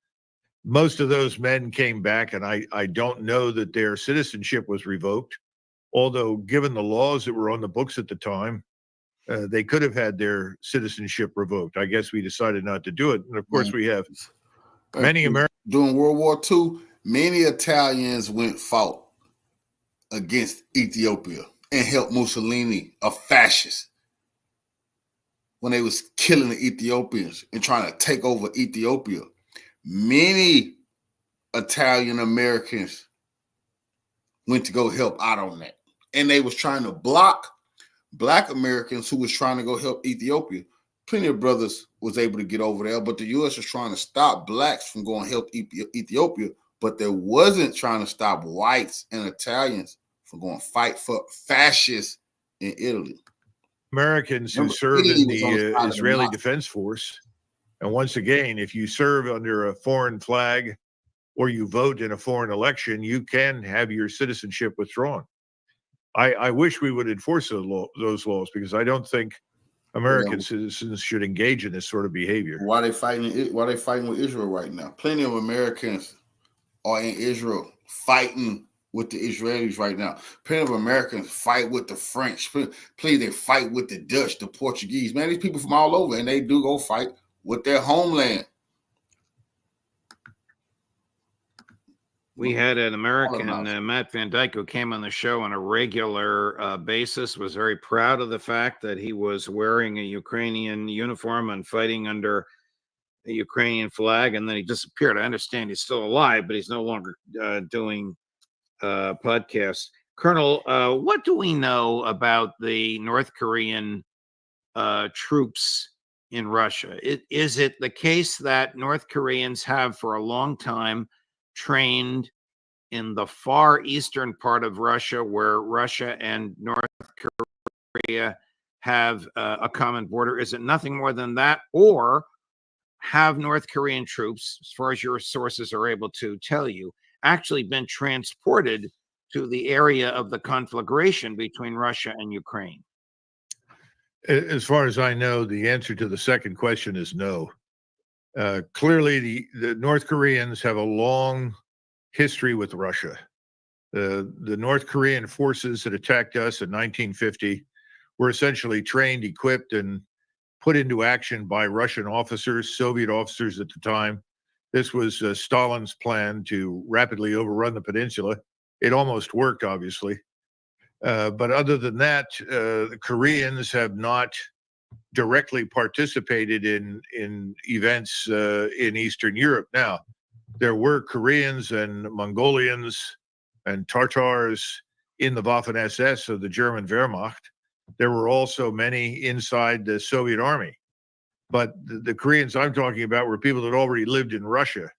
G: Most of those men came back, and I don't know that their citizenship was revoked, although given the laws that were on the books at the time, they could have had their citizenship revoked. I guess we decided not to do it. And of course, we have many Americans.
A: During World War II, many Italians fought against Ethiopia and helped Mussolini, a fascist, when they was killing the Ethiopians and trying to take over Ethiopia. Many Italian Americans went to go help out on that. And they was trying to block Black Americans who was trying to go help Ethiopia. Plenty of brothers was able to get over there, but the U.S. was trying to stop Blacks from going to help Ethiopia, but there wasn't trying to stop whites and Italians from going to fight for fascists in Italy.
G: Americans who serve in the Israeli Defense Force. And once again, if you serve under a foreign flag or you vote in a foreign election, you can have your citizenship withdrawn. I wish we would enforce those laws, because I don't think American citizens should engage in this sort of behavior.
A: Why they fighting with Israel right now? Plenty of Americans are in Israel fighting with the Israelis right now. Plenty of Americans fight with the French. Plenty they fight with the Dutch, the Portuguese. Man, these people from all over, and they do go fight with their homeland.
F: We had an American, Matt Van Dyke, who came on the show on a regular basis, was very proud of the fact that he was wearing a Ukrainian uniform and fighting under a Ukrainian flag, and then he disappeared. I understand he's still alive, but he's no longer doing podcasts. Colonel, what do we know about the North Korean troops in Russia? Is it the case that North Koreans have for a long time trained in the far eastern part of Russia, where Russia and North Korea have a common border? Is it nothing more than that? Or have North Korean troops, as far as your sources are able to tell you, actually been transported to the area of the conflagration between Russia and Ukraine?
G: As far as I know, the answer to the second question is no. Clearly, the North Koreans have a long history with Russia. The North Korean forces that attacked us in 1950 were essentially trained, equipped, and put into action by Russian officers, Soviet officers at the time. This was Stalin's plan to rapidly overrun the peninsula. It almost worked, obviously. But other than that, the Koreans have not directly participated in events in Eastern Europe. Now, there were Koreans and Mongolians and Tatars in the Waffen-SS of the German Wehrmacht. There were also many inside the Soviet army. But the Koreans I'm talking about were people that already lived in Russia.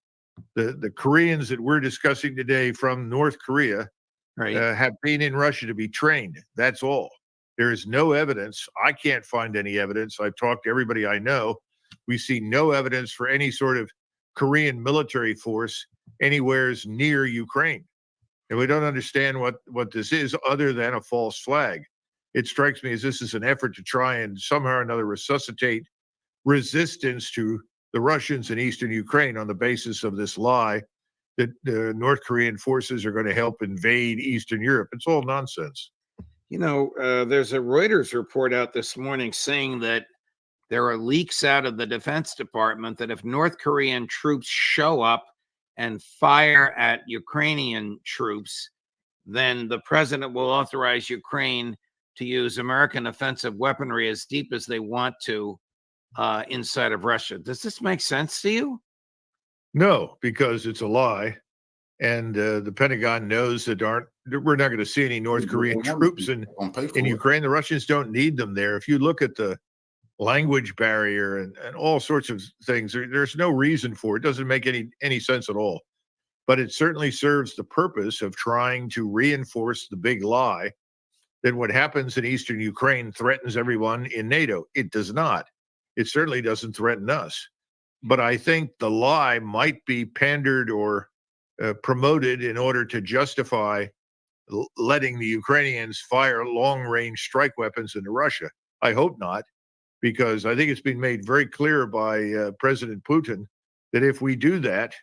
G: The Koreans that we're discussing today from North Korea have been in Russia to be trained. That's all. There is no evidence. I can't find any evidence. I've talked to everybody I know. We see no evidence for any sort of Korean military force anywhere near Ukraine. And we don't understand what this is other than a false flag. It strikes me as this is an effort to try and somehow or another resuscitate resistance to the Russians in eastern Ukraine on the basis of this lie that the North Korean forces are going to help invade Eastern Europe. It's all nonsense.
F: You know, there's a Reuters report out this morning saying that there are leaks out of the Defense Department that if North Korean troops show up and fire at Ukrainian troops, then the president will authorize Ukraine to use American offensive weaponry as deep as they want to inside of Russia. Does this make sense to you?
G: No, because it's a lie. And the Pentagon knows that we're not going to see any North Korean troops in Ukraine. The Russians don't need them there. If you look at the language barrier and all sorts of things, there's no reason for it. It doesn't make any sense at all. but it certainly serves the purpose of trying to reinforce the big lie that what happens in eastern Ukraine threatens everyone in NATO. It does not. It certainly doesn't threaten us. But I think the lie might be pandered or promoted in order to justify letting the Ukrainians fire long-range strike weapons into Russia. I hope not, because I think it's been made very clear by President Putin that if we do that,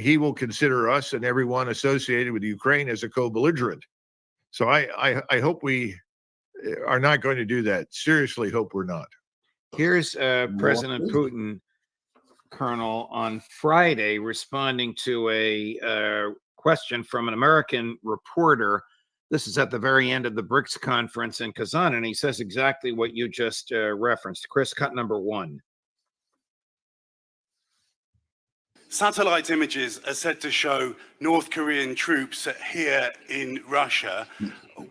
G: he will consider us and everyone associated with Ukraine as a co-belligerent. So I hope we are not going to do that. Seriously, hope we're not.
F: Here's President Putin, Colonel, on Friday responding to a question from an American reporter. This is at the very end of the Brics conference in Kazan, and he says exactly what you just referenced. Chris, cut number 1.
H: Satellite images are said to show North Korean troops here in Russia.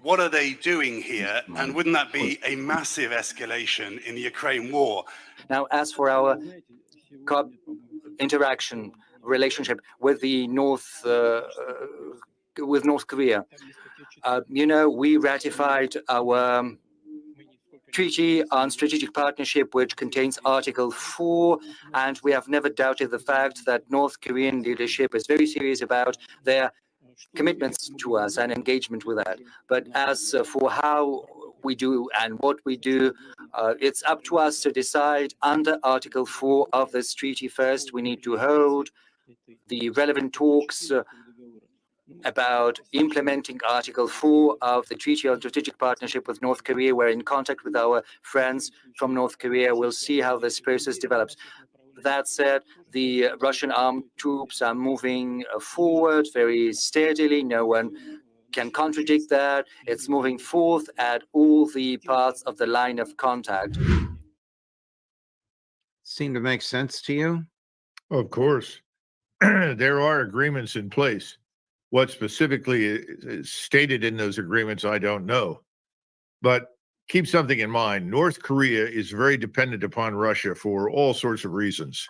H: What are they doing here? And wouldn't that be a massive escalation in the Ukraine war?
I: Now, as for our relationship with the North Korea, we ratified our treaty on strategic partnership, which contains Article 4, and we have never doubted the fact that North Korean leadership is very serious about their commitments to us and engagement with that. But as for how we do and what we do, it's up to us to decide under Article 4 of this treaty. First, we need to hold the relevant talks about implementing Article 4 of the Treaty on Strategic Partnership with North Korea. We're in contact with our friends from North Korea. We'll see how this process develops. That said, the Russian armed troops are moving forward very steadily. No one can contradict that. It's moving forth at all the parts of the line of contact.
F: Seem to make sense to you?
G: Of course. There are agreements in place. What specifically is stated in those agreements, I don't know. But keep something in mind. North Korea is very dependent upon Russia for all sorts of reasons.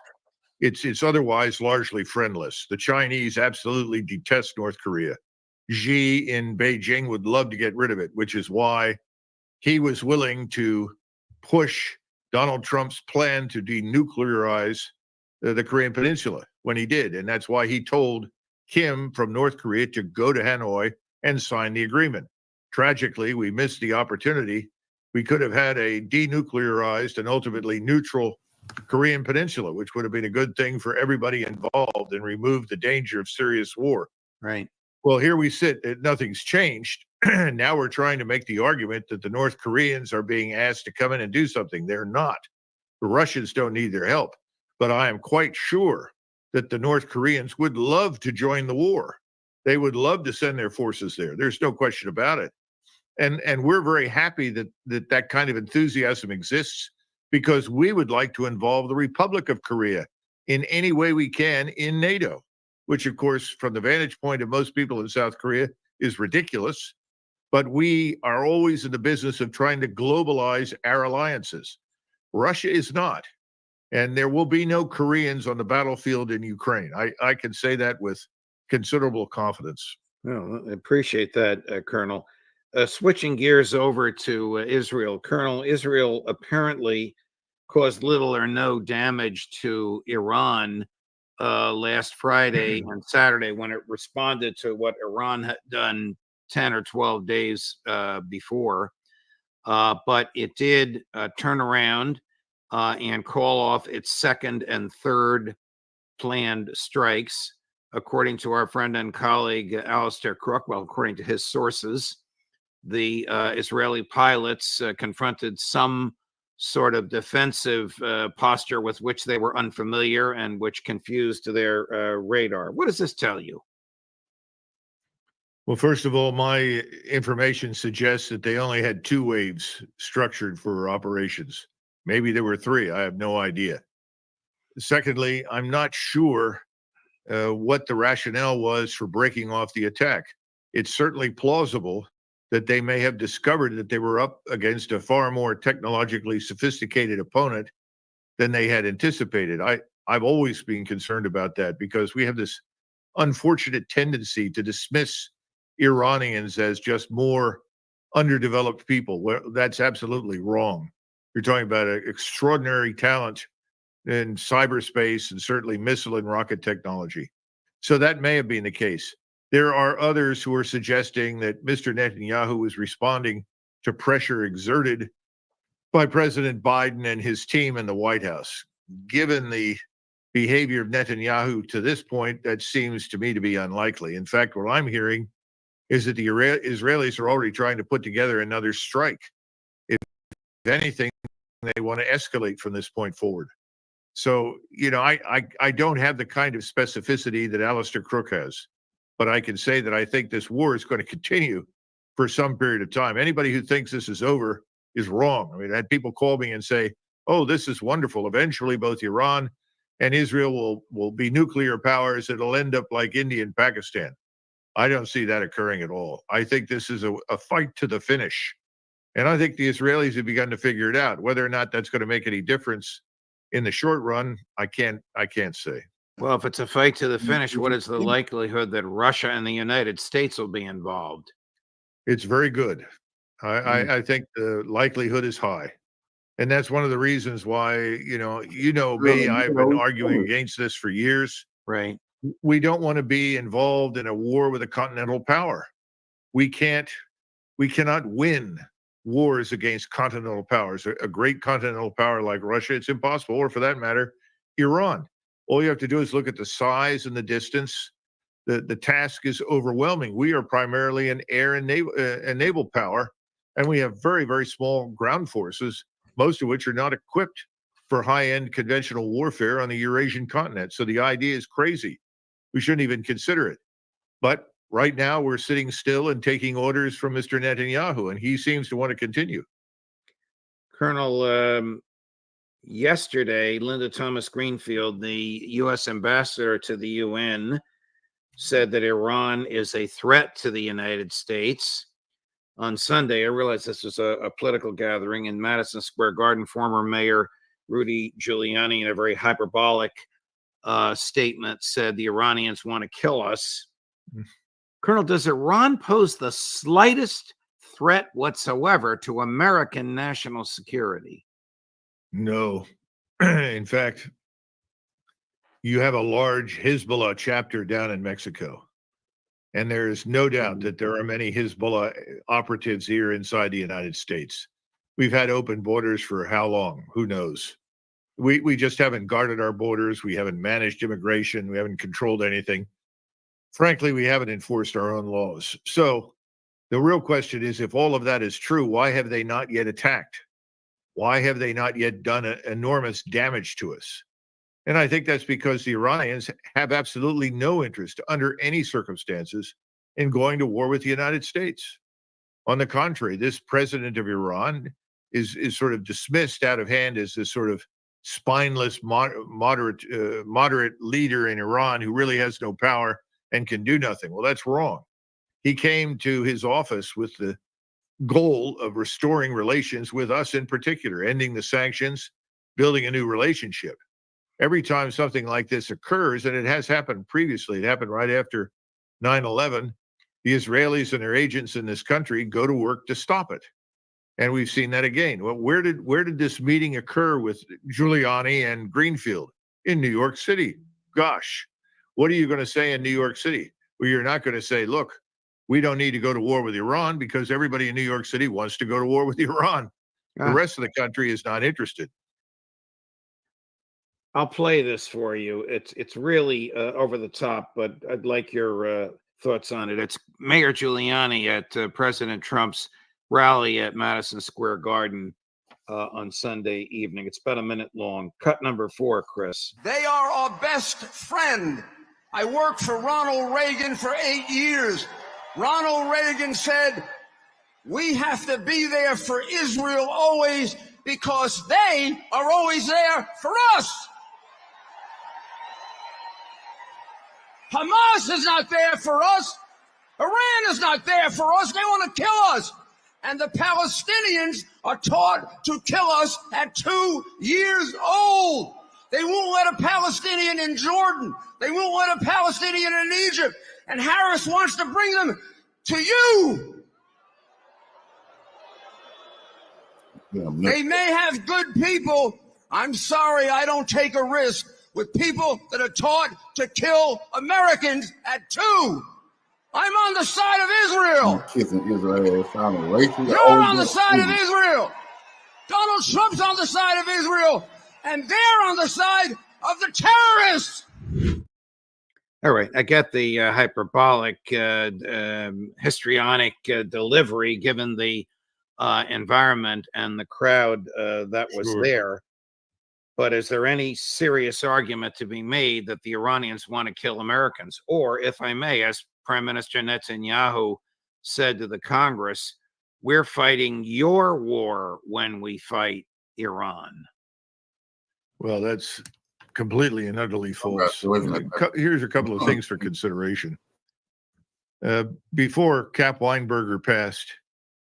G: It's otherwise largely friendless. The Chinese absolutely detest North Korea. Xi in Beijing would love to get rid of it, which is why he was willing to push Donald Trump's plan to denuclearize the Korean Peninsula when he did. And that's why he told Kim from North Korea to go to Hanoi and sign the agreement. Tragically, we missed the opportunity. We could have had a denuclearized and ultimately neutral Korean Peninsula, which would have been a good thing for everybody involved and removed the danger of serious war.
F: Right.
G: Well, here we sit. Nothing's changed. Now we're trying to make the argument that the North Koreans are being asked to come in and do something. They're not. The Russians don't need their help. But I am quite sure that the North Koreans would love to join the war. They would love to send their forces there. There's no question about it. And we're very happy that kind of enthusiasm exists, because we would like to involve the Republic of Korea in any way we can in NATO, which, of course, from the vantage point of most people in South Korea, is ridiculous. But we are always in the business of trying to globalize our alliances. Russia is not. And there will be no Koreans on the battlefield in Ukraine. I can say that with considerable confidence.
F: Well, I appreciate that, Colonel. Switching gears over to Israel. Colonel, Israel apparently caused little or no damage to Iran last Friday and Saturday when it responded to what Iran had done 10 or 12 days before. But it did turn around and call off its second and third planned strikes, according to our friend and colleague Alistair Crook. Well, according to his sources, the Israeli pilots confronted some sort of defensive posture with which they were unfamiliar and which confused their radar. What does this tell you?
G: Well, first of all, my information suggests that they only had 2 waves structured for operations. Maybe there were 3. I have no idea. Secondly, I'm not sure what the rationale was for breaking off the attack. It's certainly plausible that they may have discovered that they were up against a far more technologically sophisticated opponent than they had anticipated. I've always been concerned about that, because we have this unfortunate tendency to dismiss Iranians as just more underdeveloped people. Well, that's absolutely wrong. You're talking about an extraordinary talent in cyberspace and certainly missile and rocket technology. So that may have been the case. There are others who are suggesting that Mr. Netanyahu was responding to pressure exerted by President Biden and his team in the White House. Given the behavior of Netanyahu to this point, that seems to me to be unlikely. In fact, what I'm hearing is that the Israelis are already trying to put together another strike. If anything, they want to escalate from this point forward. So, you know, I don't have the kind of specificity that Alistair Crook has, but I can say that I think this war is going to continue for some period of time. Anybody who thinks this is over is wrong. I mean, I had people call me and say, oh, this is wonderful. Eventually, both Iran and Israel will be nuclear powers. It'll end up like India and Pakistan. I don't see that occurring at all. I think this is a fight to the finish. And I think the Israelis have begun to figure it out. Whether or not that's going to make any difference in the short run, I can't say.
F: Well, if it's a fight to the finish, what is the likelihood that Russia and the United States will be involved?
G: It's very good. I think the likelihood is high. And that's one of the reasons why, you know me, I've been arguing against this for years.
F: Right.
G: We don't want to be involved in a war with a continental power. We cannot win wars against continental powers. A great continental power like Russia, it's impossible, or for that matter, Iran. All you have to do is look at the size and the distance. The task is overwhelming. We are primarily an air and naval power, and we have very, very small ground forces, most of which are not equipped for high-end conventional warfare on the Eurasian continent. So the idea is crazy. We shouldn't even consider it. But right now, we're sitting still and taking orders from Mr. Netanyahu, and he seems to want to continue.
F: Colonel, yesterday, Linda Thomas Greenfield, the U.S. ambassador to the UN, said that Iran is a threat to the United States. On Sunday, I realized this was a political gathering in Madison Square Garden. Former Mayor Rudy Giuliani, in a very hyperbolic statement, said the Iranians want to kill us. Colonel, does Iran pose the slightest threat whatsoever to American national security?
G: No. In fact, you have a large Hezbollah chapter down in Mexico. And there is no doubt that there are many Hezbollah operatives here inside the United States. We've had open borders for how long? Who knows? We just haven't guarded our borders. We haven't managed immigration. We haven't controlled anything. Frankly, we haven't enforced our own laws. So the real question is, if all of that is true, why have they not yet attacked? Why have they not yet done enormous damage to us? And I think that's because the Iranians have absolutely no interest under any circumstances in going to war with the United States. On the contrary, this president of Iran is sort of dismissed out of hand as this sort of spineless, moderate leader in Iran who really has no power and can do nothing. Well, that's wrong. He came to his office with the goal of restoring relations with us in particular, ending the sanctions, building a new relationship. Every time something like this occurs, and it has happened previously, it happened right after 9/11, the Israelis and their agents in this country go to work to stop it. And we've seen that again. Well, where did this meeting occur with Giuliani and Greenfield? In New York City. Gosh, what are you going to say in New York City? Well, you're not going to say, look, we don't need to go to war with Iran because everybody in New York City wants to go to war with Iran. The rest of the country is not interested.
F: I'll play this for you. It's really over the top, but I'd like your thoughts on it. It's Mayor Giuliani at President Trump's rally at Madison Square Garden on Sunday evening. It's about a minute long. Cut number 4, Chris.
J: They are our best friend. I worked for Ronald Reagan for 8 years. Ronald Reagan said, we have to be there for Israel always because they are always there for us. Hamas is not there for us. Iran is not there for us. They want to kill us. And the Palestinians are taught to kill us at 2 years old. They won't let a Palestinian in Jordan. They won't let a Palestinian in Egypt. And Harris wants to bring them to you. They may have good people. I'm sorry, I don't take a risk with people that are taught to kill Americans at 2. I'm on the side of Israel. You're on the side of Israel. Donald Trump's on the side of Israel. And they're on the side of the terrorists.
F: All right, I get the hyperbolic, histrionic delivery given the environment and the crowd that was there. But is there any serious argument to be made that the Iranians want to kill Americans? Or, if I may, as Prime Minister Netanyahu said to the Congress, we're fighting your war when we fight Iran.
G: Well, that's completely and utterly false. Here's a couple of things for consideration. Before Cap Weinberger passed,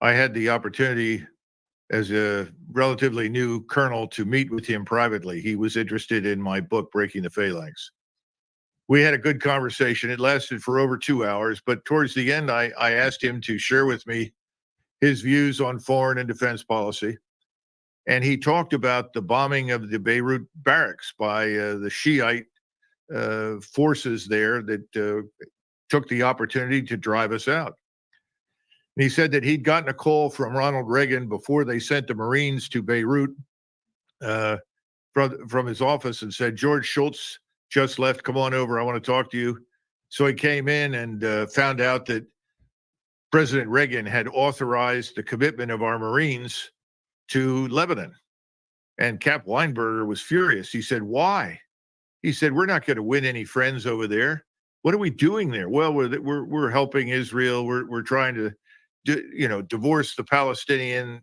G: I had the opportunity as a relatively new colonel to meet with him privately. He was interested in my book, Breaking the Phalanx. We had a good conversation. It lasted for over 2 hours, but towards the end, I asked him to share with me his views on foreign and defense policy. And he talked about the bombing of the Beirut barracks by the Shiite forces there that took the opportunity to drive us out. And he said that he'd gotten a call from Ronald Reagan before they sent the Marines to Beirut from his office and said, George Shultz just left. Come on over. I want to talk to you. So he came in and found out that President Reagan had authorized the commitment of our Marines to Lebanon. And Cap Weinberger was furious. He said, why? He said, we're not going to win any friends over there. What are we doing there? Well, we're helping Israel. We're trying to divorce the Palestinian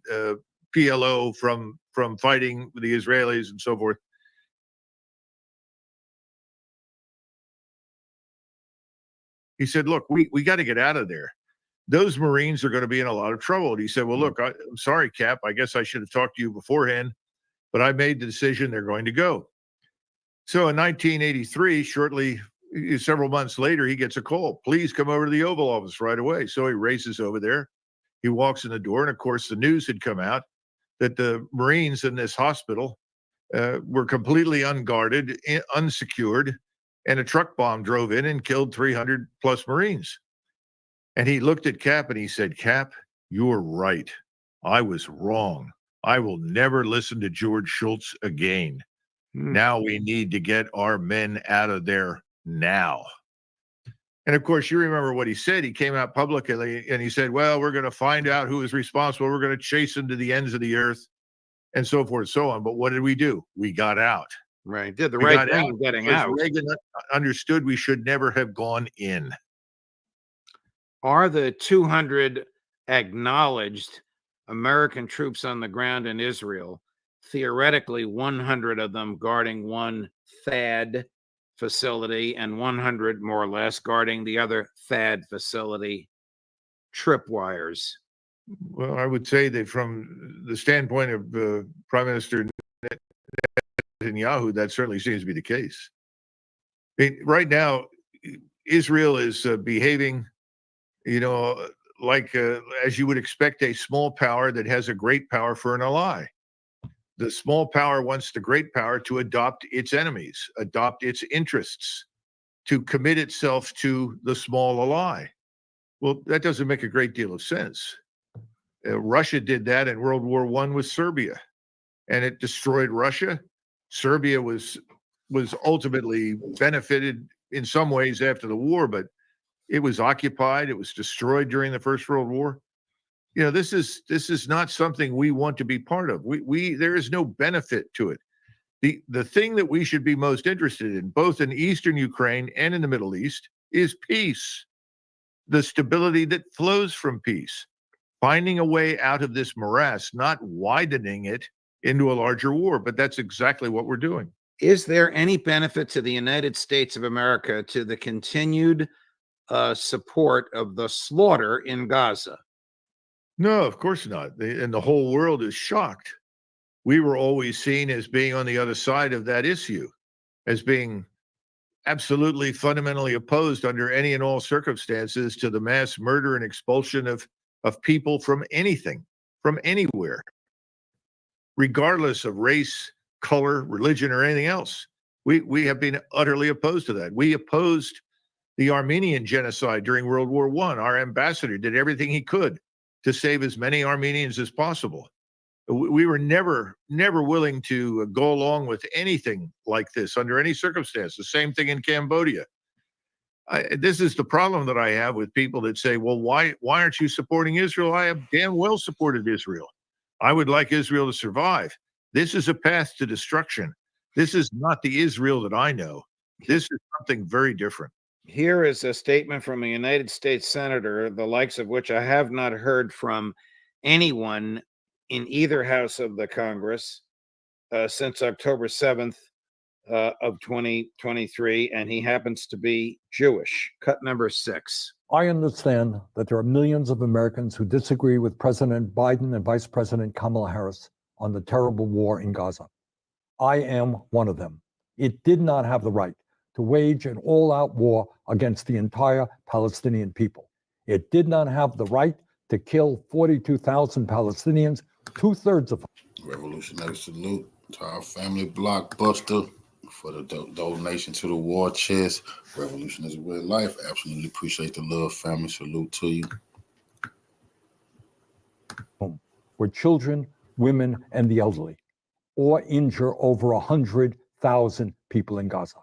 G: PLO from fighting with the Israelis and so forth. He said, look, we got to get out of there. Those Marines are going to be in a lot of trouble. And he said, well, look, I'm sorry, Cap. I guess I should have talked to you beforehand, but I made the decision they're going to go. So in 1983, several months later, he gets a call. Please come over to the Oval Office right away. So he races over there. He walks in the door. And of course, the news had come out that the Marines in this hospital were completely unguarded, unsecured, and a truck bomb drove in and killed 300 plus Marines. And he looked at Cap and he said, Cap, you're right. I was wrong. I will never listen to George Shultz again. Now we need to get our men out of there now. And of course, you remember what he said. He came out publicly and he said, well, we're going to find out who is responsible. We're going to chase them to the ends of the earth and so forth and so on. But what did we do? We got out.
F: Right. Did the right thing getting out.
G: Reagan understood we should never have gone in.
F: Are the 200 acknowledged American troops on the ground in Israel, theoretically 100 of them guarding one THAAD facility and 100 more or less guarding the other THAAD facility tripwires?
G: Well, I would say that from the standpoint of Prime Minister Netanyahu, that certainly seems to be the case. I mean, right now, Israel is behaving, like as you would expect a small power that has a great power for an ally. The small power wants the great power to adopt its enemies, adopt its interests, to commit itself to the small ally. Well, that doesn't make a great deal of sense. Russia did that in World War I with Serbia, and it destroyed Russia. Serbia was ultimately benefited in some ways after the war, but it was occupied. It was destroyed during the First World War. This is not something we want to be part of. There is no benefit to it. The thing that we should be most interested in, both in Eastern Ukraine and in the Middle East, is peace. The stability that flows from peace. Finding a way out of this morass, not widening it into a larger war. But that's exactly what we're doing.
F: Is there any benefit to the United States of America to the continued support of the slaughter in Gaza?
G: No, of course not. And the whole world is shocked. we were always seen as being on the other side of that issue, as being absolutely fundamentally opposed under any and all circumstances to the mass murder and expulsion of people from anything, from anywhere, regardless of race, color, religion, or anything else. We have been utterly opposed to that. We opposed the Armenian genocide during World War I. Our ambassador did everything he could to save as many Armenians as possible. We were never willing to go along with anything like this under any circumstance. The same thing in Cambodia. This is the problem that I have with people that say, well, why aren't you supporting Israel? I have damn well supported Israel. I would like Israel to survive. This is a path to destruction. This is not the Israel that I know. This is something very different.
F: Here is a statement from a United States senator, the likes of which I have not heard from anyone in either house of the Congress since October 7th of 2023, and he happens to be Jewish. Cut number 6.
K: I understand that there are millions of Americans who disagree with President Biden and Vice President Kamala Harris on the terrible war in Gaza. I am one of them. It did not have the right to wage an all-out war against the entire Palestinian people. It did not have the right to kill 42,000 Palestinians, 2/3 of them.
A: Revolutionary salute to our family blockbuster for the donation to the war chest. Revolution is a way of life. Absolutely appreciate the love, family. Salute to you.
K: For children, women, and the elderly, or injure over 100,000 people in Gaza.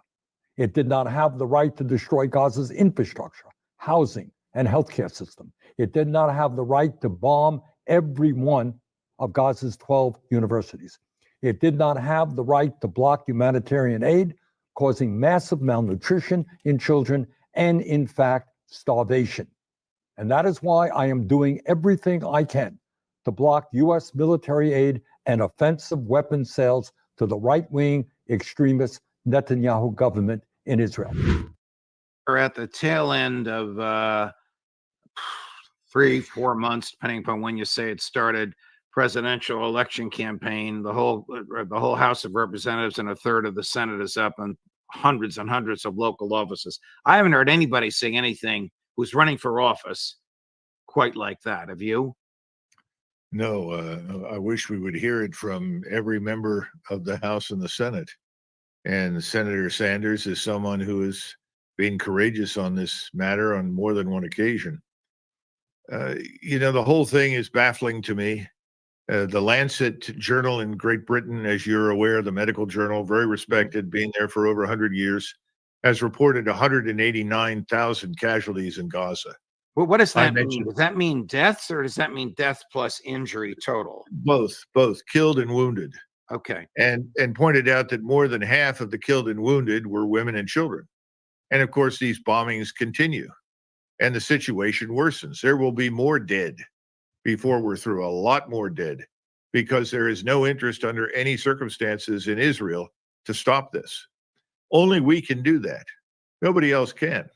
K: It did not have the right to destroy Gaza's infrastructure, housing, and healthcare system. It did not have the right to bomb every one of Gaza's 12 universities. It did not have the right to block humanitarian aid, causing massive malnutrition in children and, in fact, starvation. And that is why I am doing everything I can to block U.S. military aid and offensive weapons sales to the right-wing extremist Netanyahu government in Israel.
F: We're at the tail end of 3-4 months, depending upon when you say it started, presidential election campaign. The whole House of Representatives and a third of the Senate is up, and hundreds of local offices. I haven't heard anybody saying anything who's running for office quite like that. Have you?
G: No, I wish we would hear it from every member of the House and the Senate. And Senator Sanders is someone who has been courageous on this matter on more than one occasion. The whole thing is baffling to me. The Lancet journal in Great Britain, as you're aware, the medical journal, very respected, being there for over 100 years, has reported 189,000 casualties in Gaza.
F: Well, what does that mean? Does that mean deaths, or does that mean death plus injury total?
G: Both killed and wounded.
F: Okay.
G: And pointed out that more than half of the killed and wounded were women and children. And of course, these bombings continue and the situation worsens. There will be more dead before we're through, a lot more dead, because there is no interest under any circumstances in Israel to stop this. Only we can do that. Nobody else can.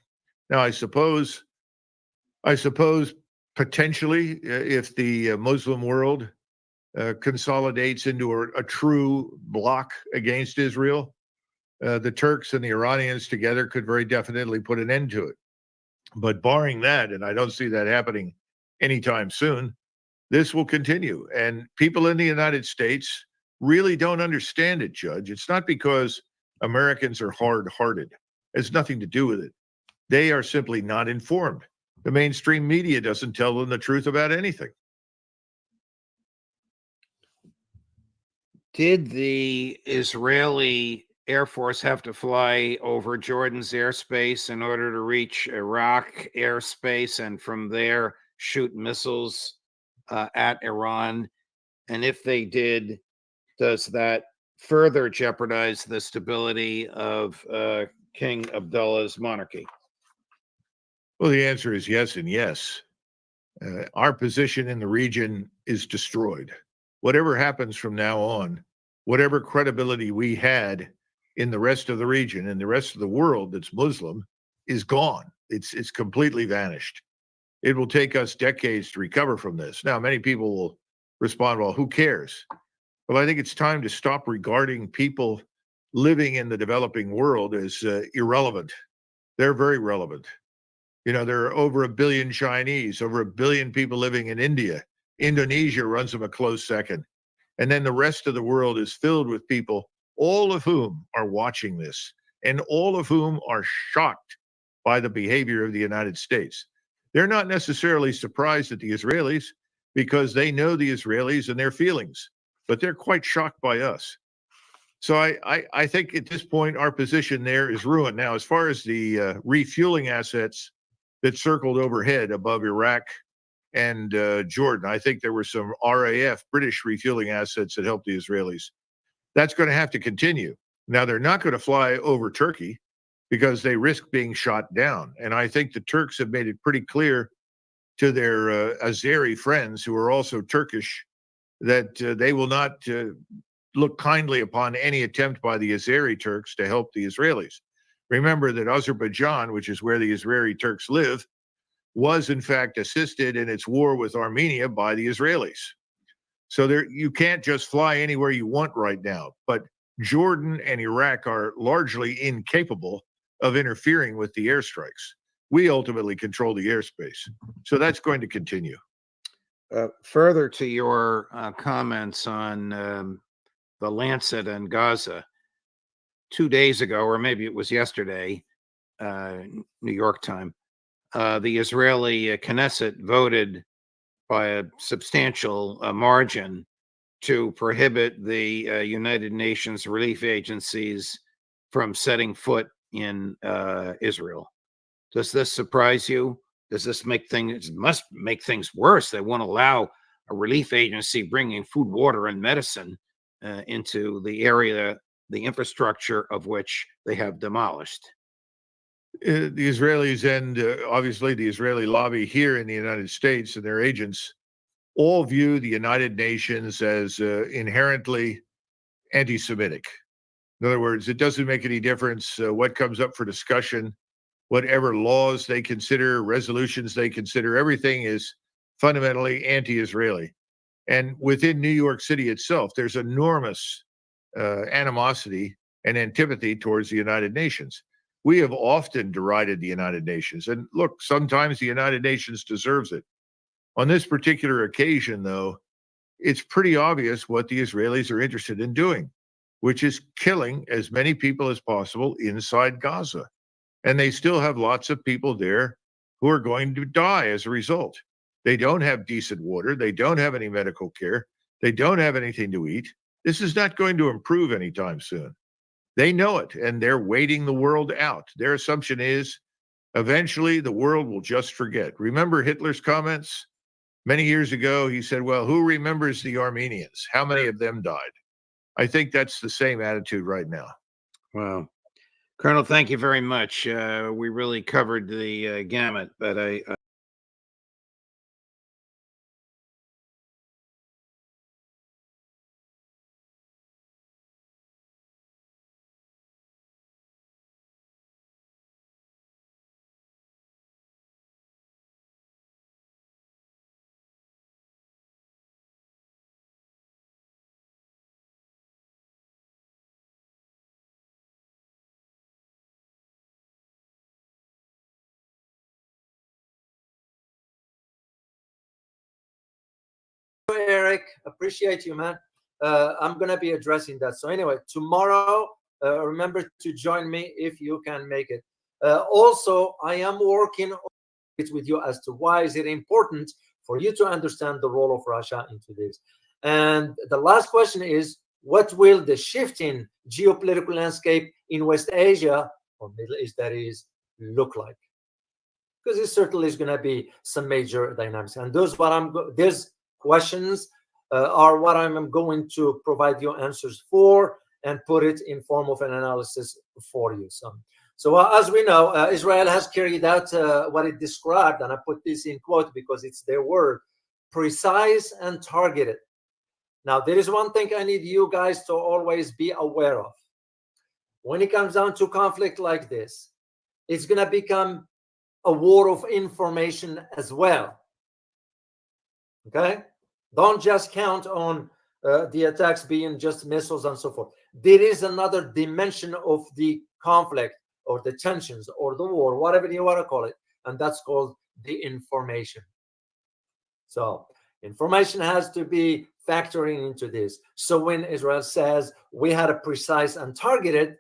G: Now, I suppose potentially, if the Muslim world consolidates into a true bloc against Israel, the Turks and the Iranians together could very definitely put an end to it. But barring that, and I don't see that happening anytime soon, this will continue. And people in the United States really don't understand it, Judge. It's not because Americans are hard-hearted. It has nothing to do with it. They are simply not informed. The mainstream media doesn't tell them the truth about anything.
F: Did the Israeli Air Force have to fly over Jordan's airspace in order to reach Iraq airspace and from there shoot missiles at Iran? And if they did, does that further jeopardize the stability of King Abdullah's monarchy?
G: Well, the answer is yes and yes. Our position in the region is destroyed. Whatever happens from now on, whatever credibility we had in the rest of the region and the rest of the world that's Muslim is gone. It's completely vanished. It will take us decades to recover from this. Now, many people will respond, well, who cares? Well, I think it's time to stop regarding people living in the developing world as irrelevant. They're very relevant. You know, there are over 1 billion Chinese, over 1 billion people living in India. Indonesia runs them a close second. And then the rest of the world is filled with people, all of whom are watching this, and all of whom are shocked by the behavior of the United States. They're not necessarily surprised at the Israelis because they know the Israelis and their feelings, but they're quite shocked by us. So I think at this point, our position there is ruined. Now, as far as the refueling assets that circled overhead above Iraq and Jordan, I think there were some RAF, British refueling assets that helped the Israelis. That's going to have to continue. Now, they're not going to fly over Turkey because they risk being shot down. And I think the Turks have made it pretty clear to their Azeri friends, who are also Turkish, that they will not look kindly upon any attempt by the Azeri Turks to help the Israelis. Remember that Azerbaijan, which is where the Israeli Turks live, was in fact assisted in its war with Armenia by the Israelis. So there, you can't just fly anywhere you want right now. But Jordan and Iraq are largely incapable of interfering with the airstrikes. We ultimately control the airspace. So that's going to continue.
F: Further to your comments on the Lancet and Gaza, 2 days ago, or maybe it was yesterday, New York time, the Israeli Knesset voted by a substantial margin to prohibit the United Nations relief agencies from setting foot in Israel. Does this surprise you? Does this make things, it must make things worse? They won't allow a relief agency bringing food, water, and medicine into the area, the infrastructure of which they have demolished.
G: The Israelis and obviously the Israeli lobby here in the United States and their agents all view the United Nations as inherently anti-Semitic. In other words, it doesn't make any difference what comes up for discussion, whatever laws they consider, resolutions they consider, everything is fundamentally anti-Israeli. And within New York City itself, there's enormous animosity and antipathy towards the United Nations. We have often derided the United Nations. And look, sometimes the United Nations deserves it. On this particular occasion, though, it's pretty obvious what the Israelis are interested in doing, which is killing as many people as possible inside Gaza. And they still have lots of people there who are going to die as a result. They don't have decent water. They don't have any medical care. They don't have anything to eat. This is not going to improve anytime soon. They know it, and they're waiting the world out. Their assumption is eventually the world will just forget. Remember Hitler's comments? Many years ago, he said, well, who remembers the Armenians? How many of them died? I think that's the same attitude right now.
F: Wow. Colonel, thank you very much. We really covered the gamut, but
L: Eric, appreciate you, man. I'm gonna be addressing that. So anyway, tomorrow, remember to join me if you can make it. Also, I am working with you as to why is it important for you to understand the role of Russia into this. And the last question is, what will the shifting geopolitical landscape in West Asia or Middle East, that is, look like? Because it certainly is going to be some major dynamics. And those there's questions are what I'm going to provide you answers for and put it in form of an analysis for you. So as we know, Israel has carried out what it described, and I put this in quote because it's their word, precise and targeted. Now, there is one thing I need you guys to always be aware of. When it comes down to conflict like this, it's going to become a war of information as well. Okay? Don't just count on the attacks being just missiles and so forth. There is another dimension of the conflict or the tensions or the war, whatever you want to call it, and that's called the information. So information has to be factoring into this. So when Israel says we had a precise and targeted,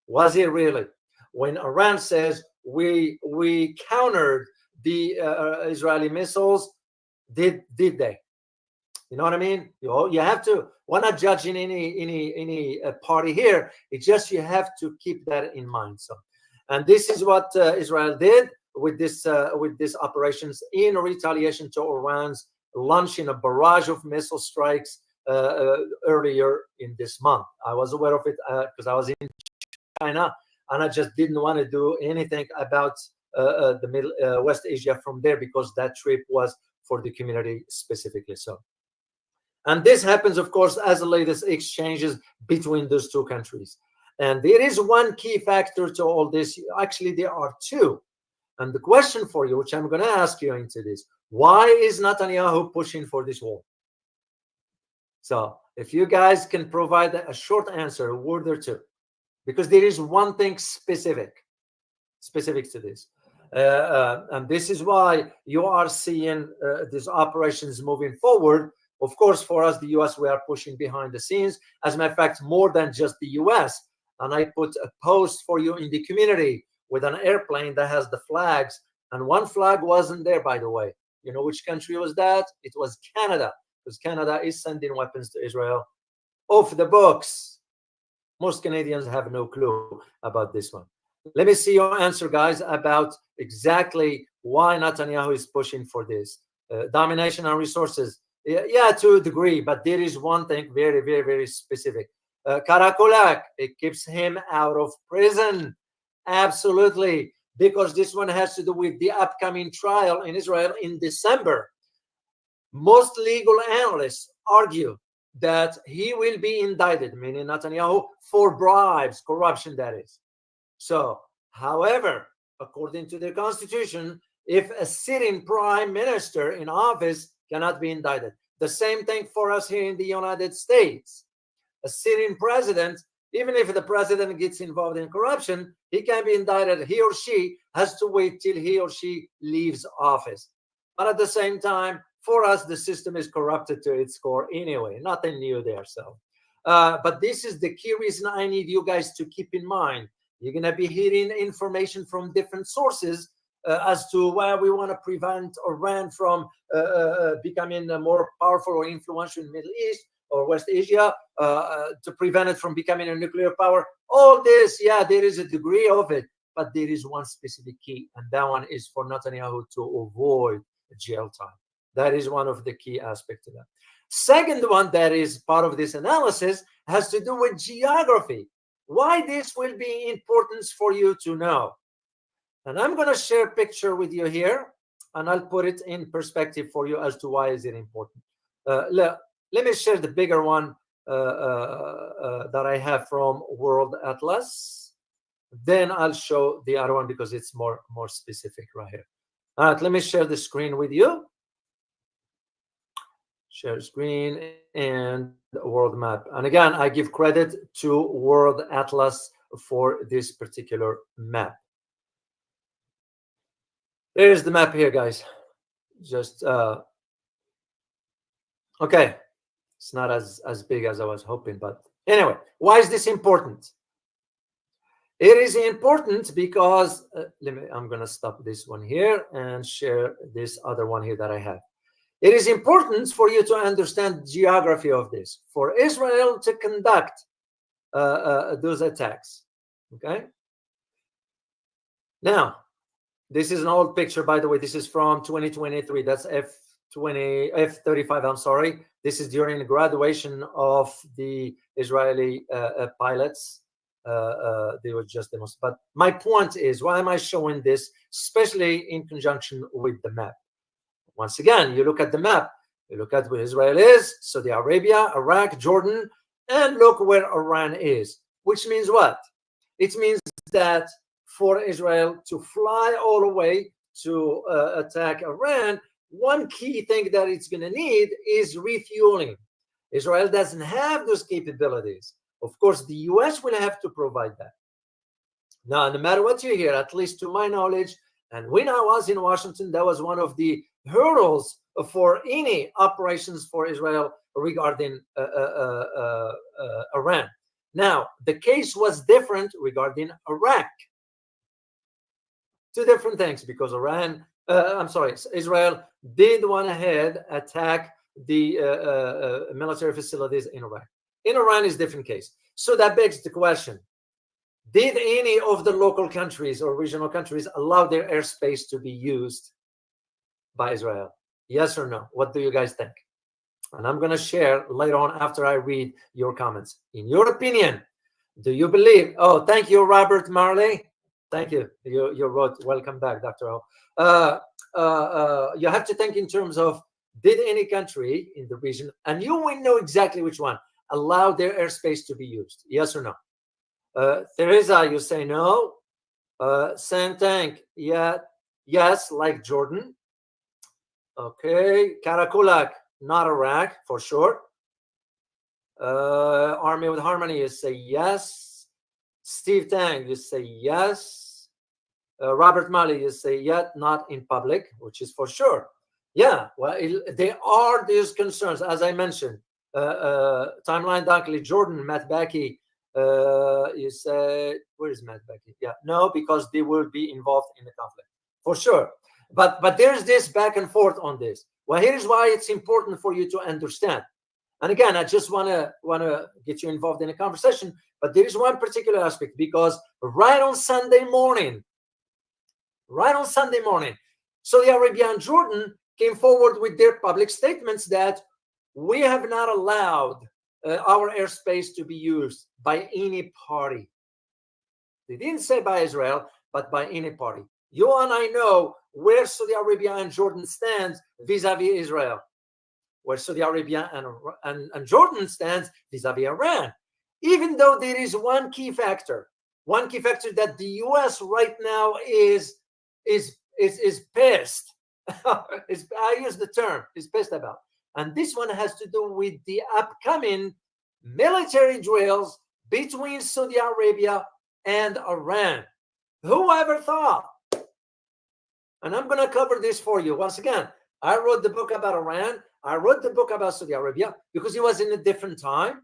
L: was it really? When Iran says we countered the Israeli missiles, did they? You know what I mean? You have to. We're not judging any party here. It's just you have to keep that in mind. So, and this is what Israel did with this operations in retaliation to Iran's launching a barrage of missile strikes earlier in this month. I was aware of it because I was in China, and I just didn't want to do anything about the Middle West Asia from there because that trip was for the community specifically. So. And this happens, of course, as the latest exchanges between those two countries. And there is one key factor to all this. Actually, there are two. And the question for you, which I'm going to ask you into this, why is Netanyahu pushing for this war? So if you guys can provide a short answer, a word or two, because there is one thing specific to this. And this is why you are seeing these operations moving forward. Of course, for us, the U.S., we are pushing behind the scenes. As a matter of fact, more than just the U.S. And I put a post for you in the community with an airplane that has the flags. And one flag wasn't there, by the way. You know which country was that? It was Canada, because Canada is sending weapons to Israel. Off the books. Most Canadians have no clue about this one. Let me see your answer, guys, about exactly why Netanyahu is pushing for this. Domination and resources. Yeah, to a degree, but there is one thing very, very, very specific. Karakulak, it keeps him out of prison. Absolutely, because this one has to do with the upcoming trial in Israel in December. Most legal analysts argue that he will be indicted, meaning Netanyahu, for bribes, corruption, that is. So, however, according to the Constitution, if a sitting prime minister in office cannot be indicted. The same thing for us here in the United States. A sitting president, even if the president gets involved in corruption, he can be indicted. He or she has to wait till he or she leaves office. But at the same time, for us, the system is corrupted to its core anyway. Nothing new there. So, but this is the key reason I need you guys to keep in mind. You're going to be hearing information from different sources as to why we want to prevent Iran from becoming more powerful or influential in the Middle East or West Asia, to prevent it from becoming a nuclear power. All this, yeah, there is a degree of it, but there is one specific key, and that one is for Netanyahu to avoid jail time. That is one of the key aspects of that. Second one that is part of this analysis has to do with geography. Why this will be important for you to know. And I'm going to share a picture with you here, and I'll put it in perspective for you as to why is it important. Let me share the bigger one that I have from World Atlas. Then I'll show the other one because it's more specific right here. All right, let me share the screen with you. Share screen and world map. And again, I give credit to World Atlas for this particular map. There's the map here, guys. Just okay. It's not as big as I was hoping, but anyway, why is this important? It is important because I'm going to stop this one here and share this other one here that I have. It is important for you to understand the geography of this, for Israel to conduct those attacks. Okay. Now, this is an old picture, by the way. This is from 2023. That's F-35. I'm sorry. This is during the graduation of the Israeli pilots. They were just demonstrating. But my point is, why am I showing this, especially in conjunction with the map? Once again, you look at the map. You look at where Israel is, Saudi Arabia, Iraq, Jordan, and look where Iran is. Which means what? It means that for Israel to fly all the way to attack Iran, one key thing that it's going to need is refueling. Israel doesn't have those capabilities. Of course, the US will have to provide that. Now, no matter what you hear, at least to my knowledge, and when I was in Washington, that was one of the hurdles for any operations for Israel regarding Iran. Now, the case was different regarding Iraq. Two different things, because Israel did went ahead attack the military facilities in Iraq. In Iran is a different case. So that begs the question, did any of the local countries or regional countries allow their airspace to be used by Israel? Yes or no? What do you guys think? And I'm going to share later on after I read your comments. In your opinion, do you believe? Oh, thank you, Robert Marley. Thank you. You wrote, welcome back, Dr. O. You have to think in terms of, did any country in the region, and you will know exactly which one, allow their airspace to be used? Yes or no? Teresa, you say no. Same thing. Yeah. Yes, like Jordan. Okay. Karakulak, not Iraq, for sure. Army with Harmony, you say yes. Steve Tang, you say yes. Robert Malley, you say yet not in public, which is for sure. Yeah, well, there are these concerns, as I mentioned. Timeline Dunkley, Jordan, Matt Becky, you say, where is Matt Becky? Yeah, no, because they will be involved in the conflict, for sure. But there's this back and forth on this. Well, here's why it's important for you to understand. And again, I just want to get you involved in a conversation, but there is one particular aspect, because right on Sunday morning, Saudi Arabia and Jordan came forward with their public statements that we have not allowed our airspace to be used by any party. They didn't say by Israel, but by any party. You and I know where Saudi Arabia and Jordan stands vis-a-vis Israel, where Saudi Arabia and Jordan stands vis-a-vis Iran. Even though there is one key factor that the US right now is pissed. I use the term, is pissed about. And this one has to do with the upcoming military drills between Saudi Arabia and Iran. Whoever thought? And I'm going to cover this for you. Once again, I wrote the book about Iran. I wrote the book about Saudi Arabia because it was in a different time.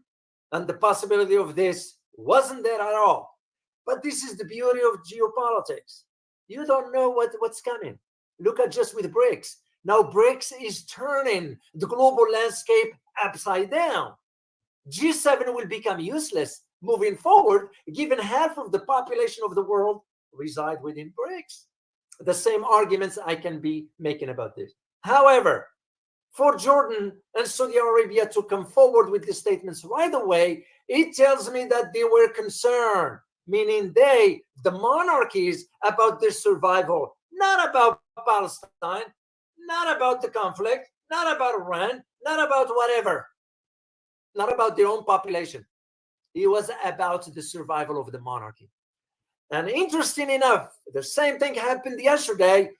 L: And the possibility of this wasn't there at all. But this is the beauty of geopolitics. You don't know what's coming. Look at just with Brics. Now Brics is turning the global landscape upside down. G7 will become useless moving forward, given half of the population of the world reside within Brics. The same arguments I can be making about this. However, for Jordan and Saudi Arabia to come forward with the statements right away, it tells me that they were concerned, meaning the monarchies, about their survival, not about Palestine, not about the conflict, not about Iran, not about whatever, not about their own population. It was about the survival of the monarchy. And interesting enough, the same thing happened yesterday.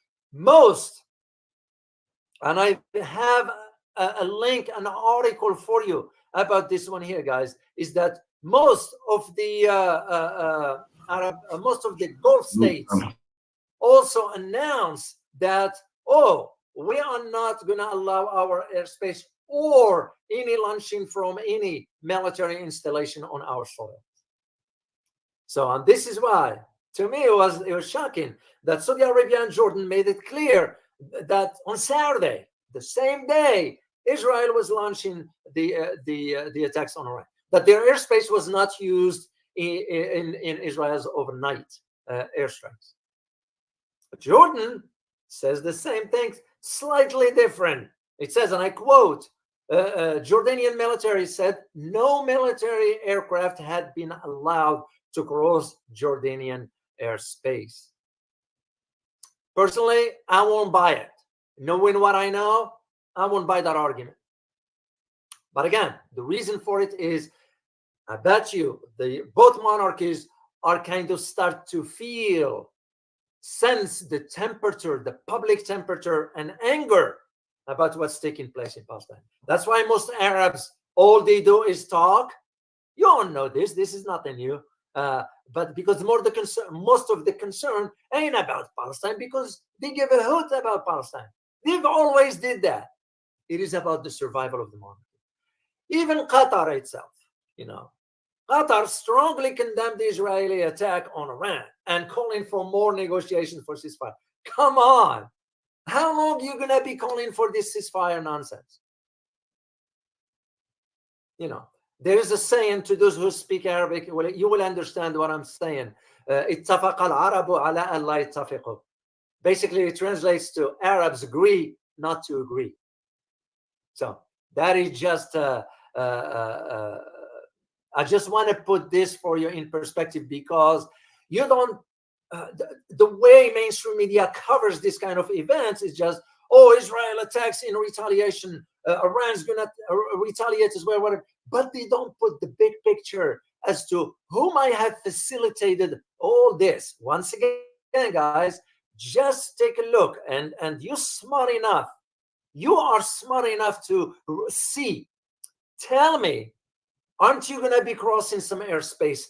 L: And I have a link, an article for you about this one here, guys, is that most of the Gulf states also announced that, we are not going to allow our airspace or any launching from any military installation on our soil. So, and this is why, to me, it was shocking that Saudi Arabia and Jordan made it clear that on Saturday, the same day, Israel was launching the attacks on Iran, that their airspace was not used in Israel's overnight airstrikes. But Jordan says the same thing, slightly different. It says, and I quote, Jordanian military said no military aircraft had been allowed to cross Jordanian airspace. Personally, I won't buy it. Knowing what I know, I won't buy that argument. But again, the reason for it is, I bet you both monarchies are kind of start to sense the temperature, the public temperature and anger about what's taking place in Palestine. That's why most Arabs All they do is talk. You all know this. This is nothing new. But because most of the concern ain't about Palestine, because they give a hoot about Palestine. They've always did that. It is about the survival of the monarchy. Even Qatar itself, Qatar strongly condemned the Israeli attack on Iran and calling for more negotiations for ceasefire. Come on. How long are you going to be calling for this ceasefire nonsense? There is a saying, to those who speak Arabic, you will understand what I'm saying. اتفق العرب على ألا يتفقوا. Basically, it translates to Arabs agree not to agree. So that is just, I just want to put this for you in perspective, because you don't, the way mainstream media covers this kind of events is just, oh, Israel attacks in retaliation, Iran's going to retaliate as well, whatever. But they don't put the big picture as to who might have facilitated all this. Once again, guys, just take a look, and you're smart enough. You are smart enough to see. Tell me, aren't you going to be crossing some airspace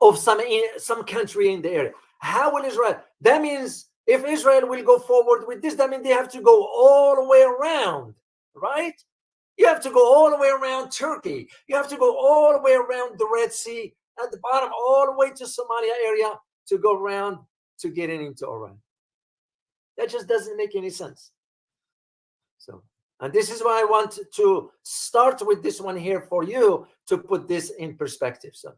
L: of some country in the area? How will Israel? That means if Israel will go forward with this, that means they have to go all the way around, right? You have to go all the way around Turkey. You have to go all the way around the Red Sea at the bottom, all the way to Somalia area to go around to get into Iran. That just doesn't make any sense. So, and this is why I want to start with this one here for you to put this in perspective. So,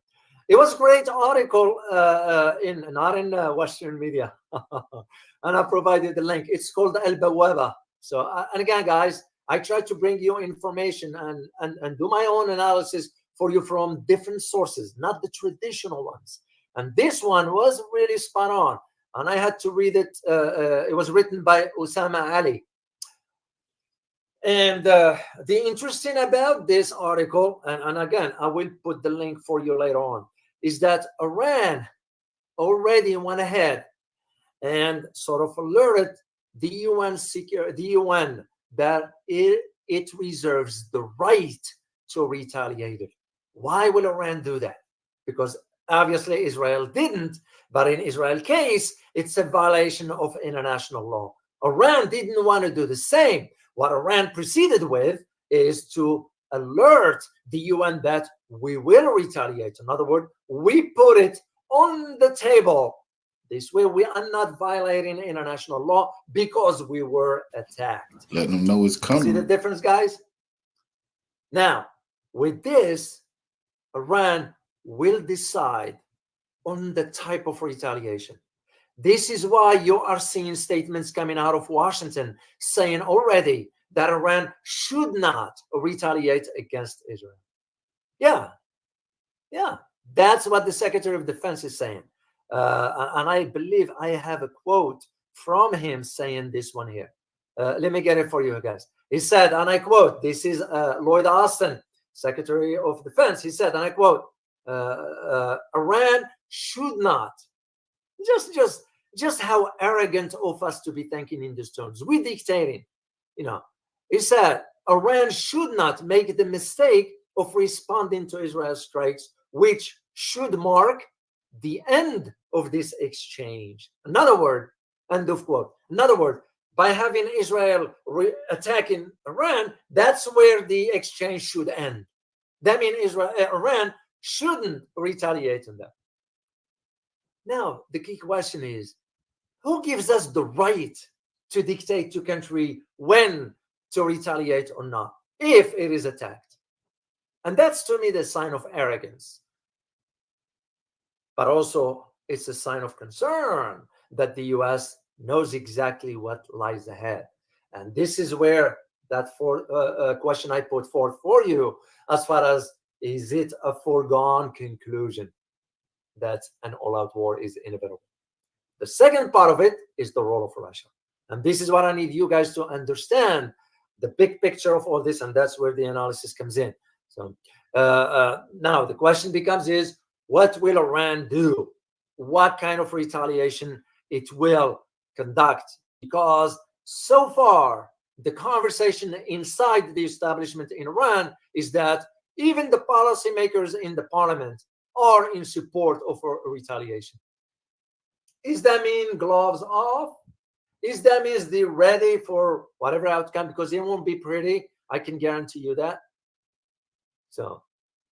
L: it was a great article not in Western media, and I provided the link. It's called Al Bawaba. So, and again, guys, I try to bring you information and do my own analysis for you from different sources, not the traditional ones. And this one was really spot on, and I had to read it. It was written by Osama Ali. And the interesting about this article, and again, I will put the link for you later on, is that Iran already went ahead and sort of alerted the UN that it reserves the right to retaliate. Why will Iran do that? Because obviously Israel didn't, but in Israel's case, it's a violation of international law. Iran didn't want to do the same. What Iran proceeded with is to alert the UN that we will retaliate. In other words, we put it on the table. This way, we are not violating international law because we were attacked.
A: Letting them know it's coming.
L: See the difference, guys? Now, with this, Iran will decide on the type of retaliation. This is why you are seeing statements coming out of Washington saying already that Iran should not retaliate against Israel. Yeah. That's what the Secretary of Defense is saying. And I believe I have a quote from him saying this one here. Let me get it for you guys. He said, and I quote, this is Lloyd Austin, Secretary of Defense. He said, and I quote, Iran should not, just how arrogant of us to be thinking in these terms. We're dictating, He said, Iran should not make the mistake of responding to Israel's strikes, which should mark the end of this exchange. Another word, end of quote. Another word, by having Israel attacking Iran, that's where the exchange should end. That means Iran shouldn't retaliate on that. Now, the key question is, who gives us the right to dictate to country when to retaliate or not, if it is attacked? And that's, to me, the sign of arrogance. But also, it's a sign of concern that the U.S. knows exactly what lies ahead. And this is where that question I put forth for you, as far as, is it a foregone conclusion that an all-out war is inevitable? The second part of it is the role of Russia. And this is what I need you guys to understand, the big picture of all this, and that's where the analysis comes in. So now the question becomes is, what will Iran do? What kind of retaliation it will conduct? Because so far, the conversation inside the establishment in Iran is that even the policymakers in the parliament are in support of a retaliation. Is that mean gloves off? Is that means they're ready for whatever outcome? Because it won't be pretty. I can guarantee you that. So,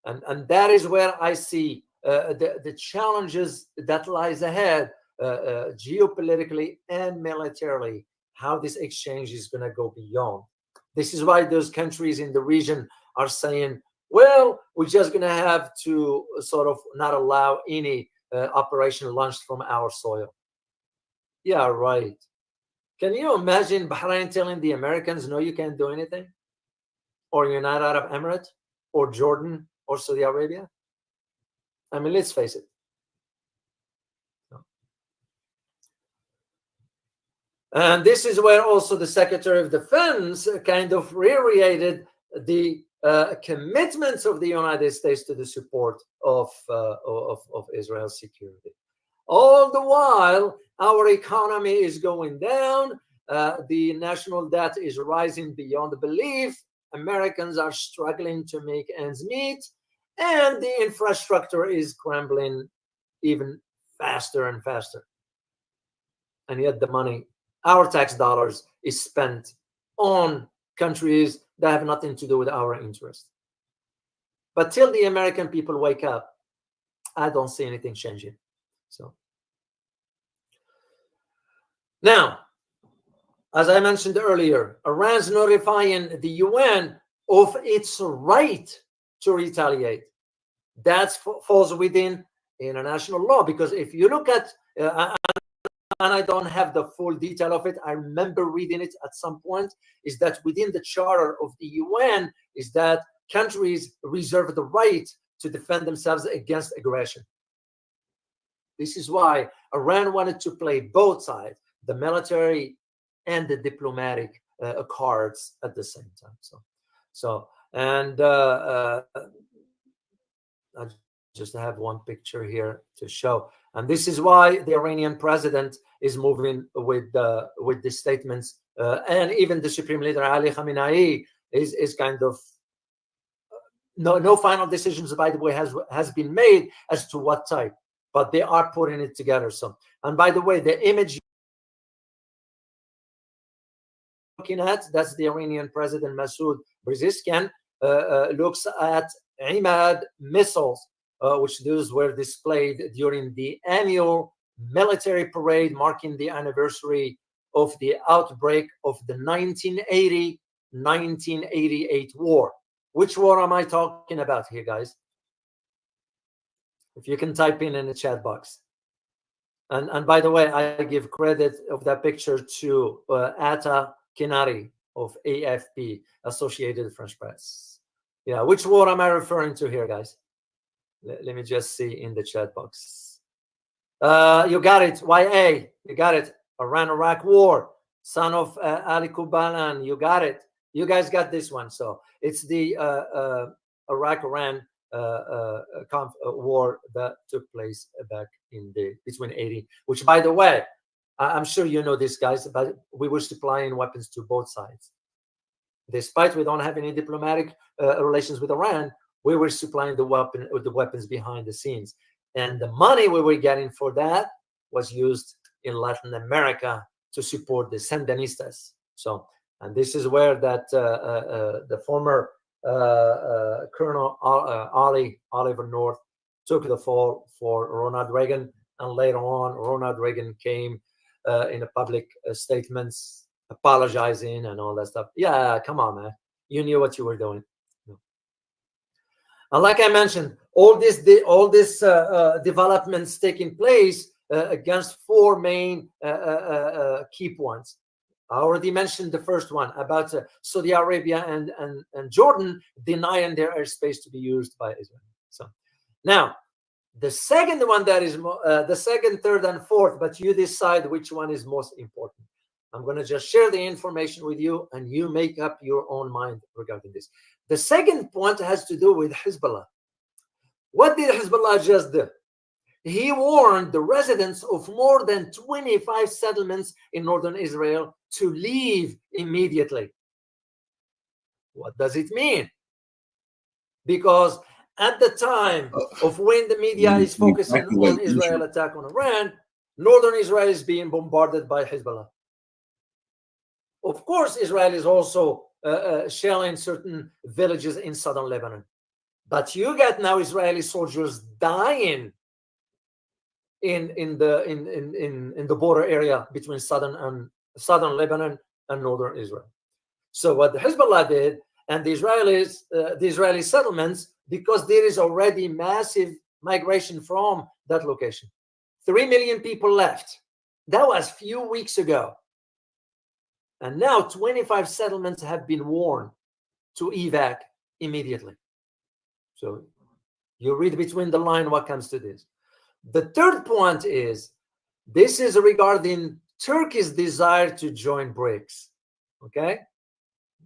L: and that is where I see the challenges that lies ahead, geopolitically and militarily, how this exchange is going to go beyond. This is why those countries in the region are saying, well, we're just going to have to sort of not allow any operation launched from our soil. Yeah, right. Can you imagine Bahrain telling the Americans, no, you can't do anything? Or United Arab Emirates, or Jordan, or Saudi Arabia? I mean, let's face it. And this is where also the Secretary of Defense kind of reiterated the commitments of the United States to the support of Israel's security. All the while, our economy is going down. The national debt is rising beyond belief. Americans are struggling to make ends meet. And the infrastructure is crumbling even faster and faster. And yet the money, our tax dollars, is spent on countries that have nothing to do with our interest. But till the American people wake up, I don't see anything changing. So now, as I mentioned earlier, Iran's notifying the UN of its right to retaliate. That falls within international law, because if you look at, and I don't have the full detail of it, I remember reading it at some point, is that within the charter of the UN is that countries reserve the right to defend themselves against aggression. This is why Iran wanted to play both sides, the military and the diplomatic cards at the same time. I just have one picture here to show, and this is why the Iranian president is moving with the statements, and even the Supreme Leader Ali Khamenei is kind of no final decisions, by the way, has been made as to what type, but they are putting it together. So, and by the way, the image looking at, that's the Iranian President Masoud Pezeshkian, looks at Imad missiles, which those were displayed during the annual military parade marking the anniversary of the outbreak of the 1980-1988 war. Which war am I talking about here, guys? If you can type in the chat box. And by the way, I give credit of that picture to Atta Kinari of AFP, Associated French Press. Yeah, which war am I referring to here, guys? Let me just see in the chat box. You got it, YA. You got it. Iran-Iraq war. Son of Ali Kubalan. You got it. You guys got this one. So it's the Iraq-Iran war that took place back in between 80. Which, by the way, I'm sure you know this, guys, but we were supplying weapons to both sides. Despite we don't have any diplomatic relations with Iran, we were supplying the weapons behind the scenes, and the money we were getting for that was used in Latin America to support the Sandinistas. So, and this is where that the former Colonel Oliver North took the fall for Ronald Reagan, and later on, Ronald Reagan came in a public statements apologizing and all that stuff. Yeah, come on, man. You knew what you were doing. And like I mentioned, all this developments taking place against four main key points. I already mentioned the first one about Saudi Arabia and Jordan denying their airspace to be used by Israel. So now, the second one that is the second, third, and fourth, but you decide which one is most important. I'm going to just share the information with you, and you make up your own mind regarding this. The second point has to do with Hezbollah. What did Hezbollah just do? he warned the residents of more than 25 settlements in northern Israel to leave immediately. What does it mean? Because at the time of when the media is focusing on Israel attack on Iran, northern Israel is being bombarded by Hezbollah. Of course, Israel is also shelling certain villages in southern Lebanon. But you get now Israeli soldiers dying in the border area between southern Lebanon and northern Israel. So what the Hezbollah did, and the Israeli settlements, because there is already massive migration from that location. 3 million people left. That was a few weeks ago. And now 25 settlements have been warned to evac immediately. So you read between the line what comes to this. The third point is, this is regarding Turkey's desire to join Brics. Okay?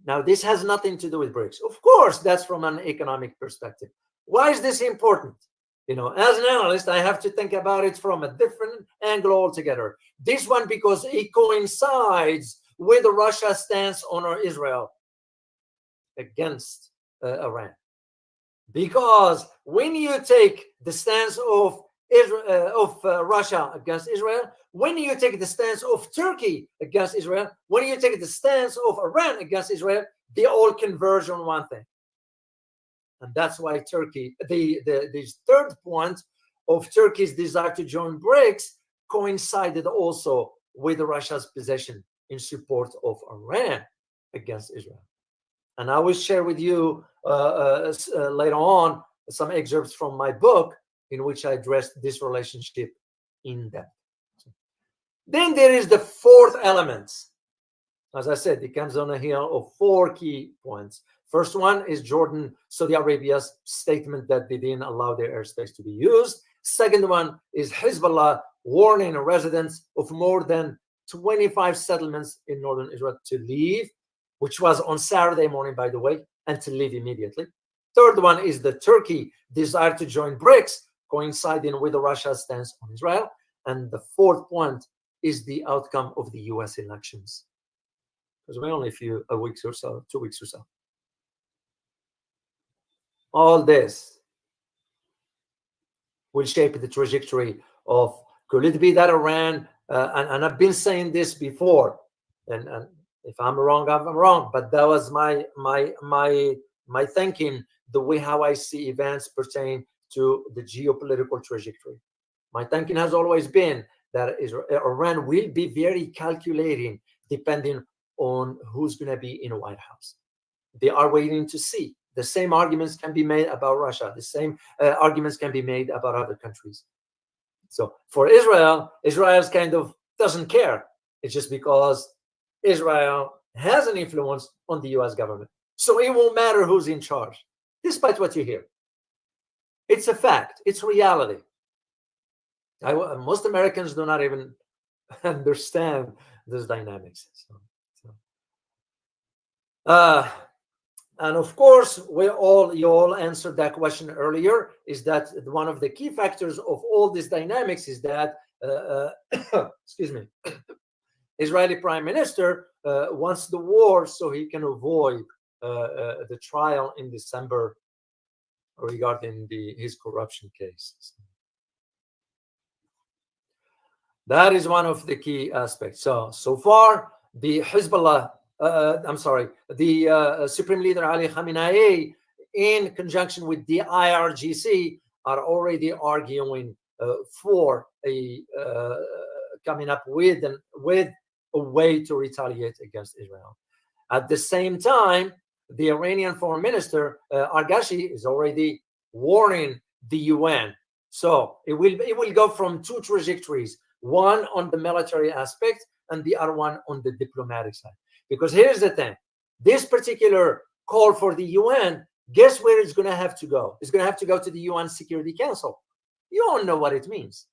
L: Now, this has nothing to do with Brics. Of course, that's from an economic perspective. Why is this important? You know, as an analyst, I have to think about it from a different angle altogether. This one, because it coincides with Russia's stance on Israel against Iran. Because when you take the stance of Russia against Israel, when you take the stance of Turkey against Israel, when you take the stance of Iran against Israel, they all converge on one thing. And that's why Turkey, the third point of Turkey's desire to join Brics coincided also with Russia's position in support of Iran against Israel. And I will share with you later on some excerpts from my book in which I addressed this relationship in depth. Then there is the fourth element. As I said, it comes on a hill of 4 key points. First one is Jordan, Saudi Arabia's statement that they didn't allow their airspace to be used. Second one is Hezbollah warning residents of more than 25 settlements in northern Israel to leave, which was on Saturday morning, by the way, and to leave immediately. Third one is the Turkey desire to join Brics, coinciding with Russia's stance on Israel. And the fourth point is the outcome of the US elections. Because we're only a few weeks or so, 2 weeks or so. All this will shape the trajectory of, could it be that Iran, and I've been saying this before, and if I'm wrong, I'm wrong, but that was my thinking, the way how I see events pertain to the geopolitical trajectory. My thinking has always been that Iran will be very calculating depending on who's going to be in the White House. They are waiting to see. The same arguments can be made about Russia. The same arguments can be made about other countries. So for Israel's kind of doesn't care. It's just because Israel has an influence on the US government. So it won't matter who's in charge, despite what you hear. It's a fact. It's reality. Most Americans do not even understand these dynamics. And of course, you all answered that question earlier, is that one of the key factors of all these dynamics is that, excuse me, Israeli Prime Minister wants the war so he can avoid the trial in December regarding his corruption cases. That is one of the key aspects. So far, the Hezbollah, the Supreme Leader Ali Khamenei, in conjunction with the IRGC, are already arguing for coming up with a way to retaliate against Israel. At the same time, the Iranian Foreign Minister Argashi is already warning the UN. So it will go from 2 trajectories: one on the military aspect and the other one on the diplomatic side. Because here's the thing: this particular call for the UN, guess where it's going to have to go? It's going to have to go to the UN Security Council. You all know what it means.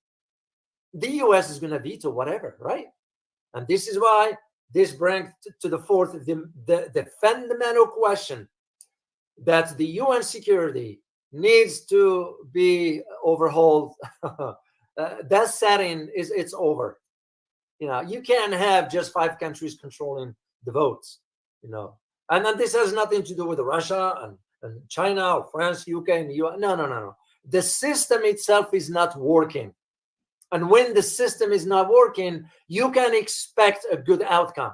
L: The US is going to veto whatever, right? And this is why this brings to the fourth the fundamental question that the UN security needs to be overhauled that setting it's over. You know, you can't have just 5 countries controlling the votes. You know, and then this has nothing to do with Russia and China or France, UK, and the US. No. The system itself is not working. And when the system is not working, you can expect a good outcome.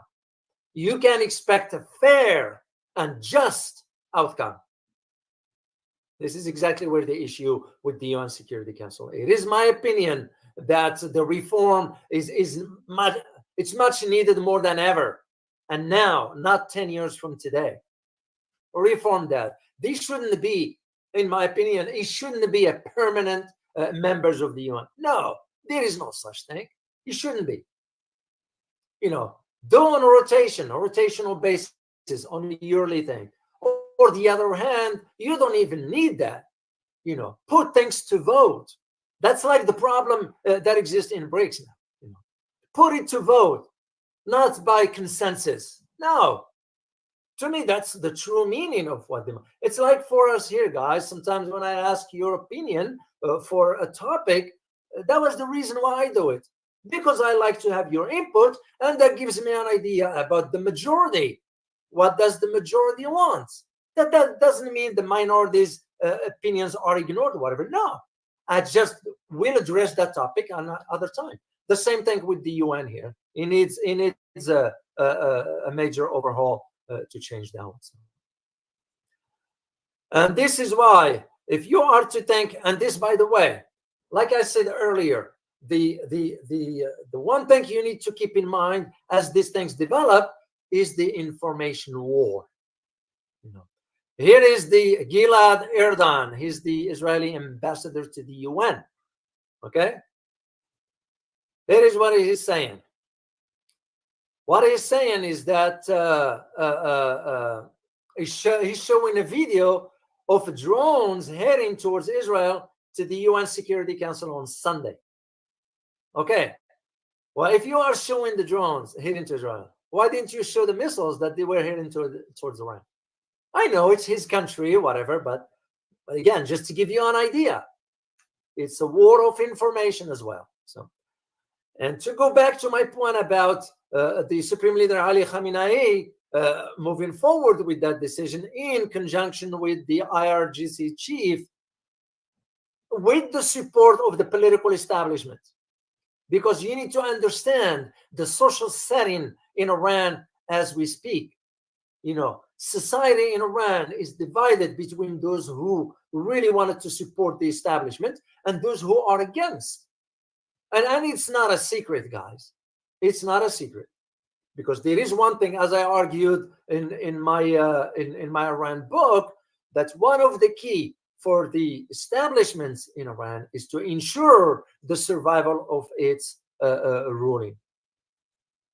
L: You can expect a fair and just outcome. This is exactly where the issue with the UN Security Council. It is my opinion that the reform is much needed more than ever. And now, not 10 years from today. Reform that. These shouldn't be, in my opinion, it shouldn't be a permanent members of the UN. No, there is no such thing. It shouldn't be. You know, do on a rotational basis, on a yearly thing. Or the other hand, you don't even need that. You know, put things to vote. That's like the problem that exists in Brics now. You know, put it to vote, not by consensus. No. To me, that's the true meaning of what they. It's like for us here, guys. Sometimes when I ask your opinion for a topic, that was the reason why I do it. Because I like to have your input, and that gives me an idea about the majority. What does the majority want? That doesn't mean the minorities' opinions are ignored or whatever. No, I just will address that topic another time. The same thing with the UN here. It needs a major overhaul to change that. And this is why, if you are to think, and this, by the way, like I said earlier, the one thing you need to keep in mind as these things develop is the information war. You know, here is the Gilad Erdan. He's the Israeli ambassador to the UN. Okay, here is what he's saying. What he's saying is that he's showing a video of drones heading towards Israel to the UN Security Council on Sunday. Okay, well, if you are showing the drones heading to Israel, why didn't you show the missiles that they were heading towards Iran? I know it's his country, whatever, but again, just to give you an idea, it's a war of information as well. So, and to go back to my point about the Supreme Leader Ali Khamenei moving forward with that decision in conjunction with the IRGC chief, with the support of the political establishment. Because you need to understand the social setting in Iran as we speak. You know, society in Iran is divided between those who really wanted to support the establishment and those who are against. And it's not a secret, guys. It's not a secret. Because there is one thing, as I argued in my Iran book, that's one of the key for the establishments in Iran is to ensure the survival of its ruling.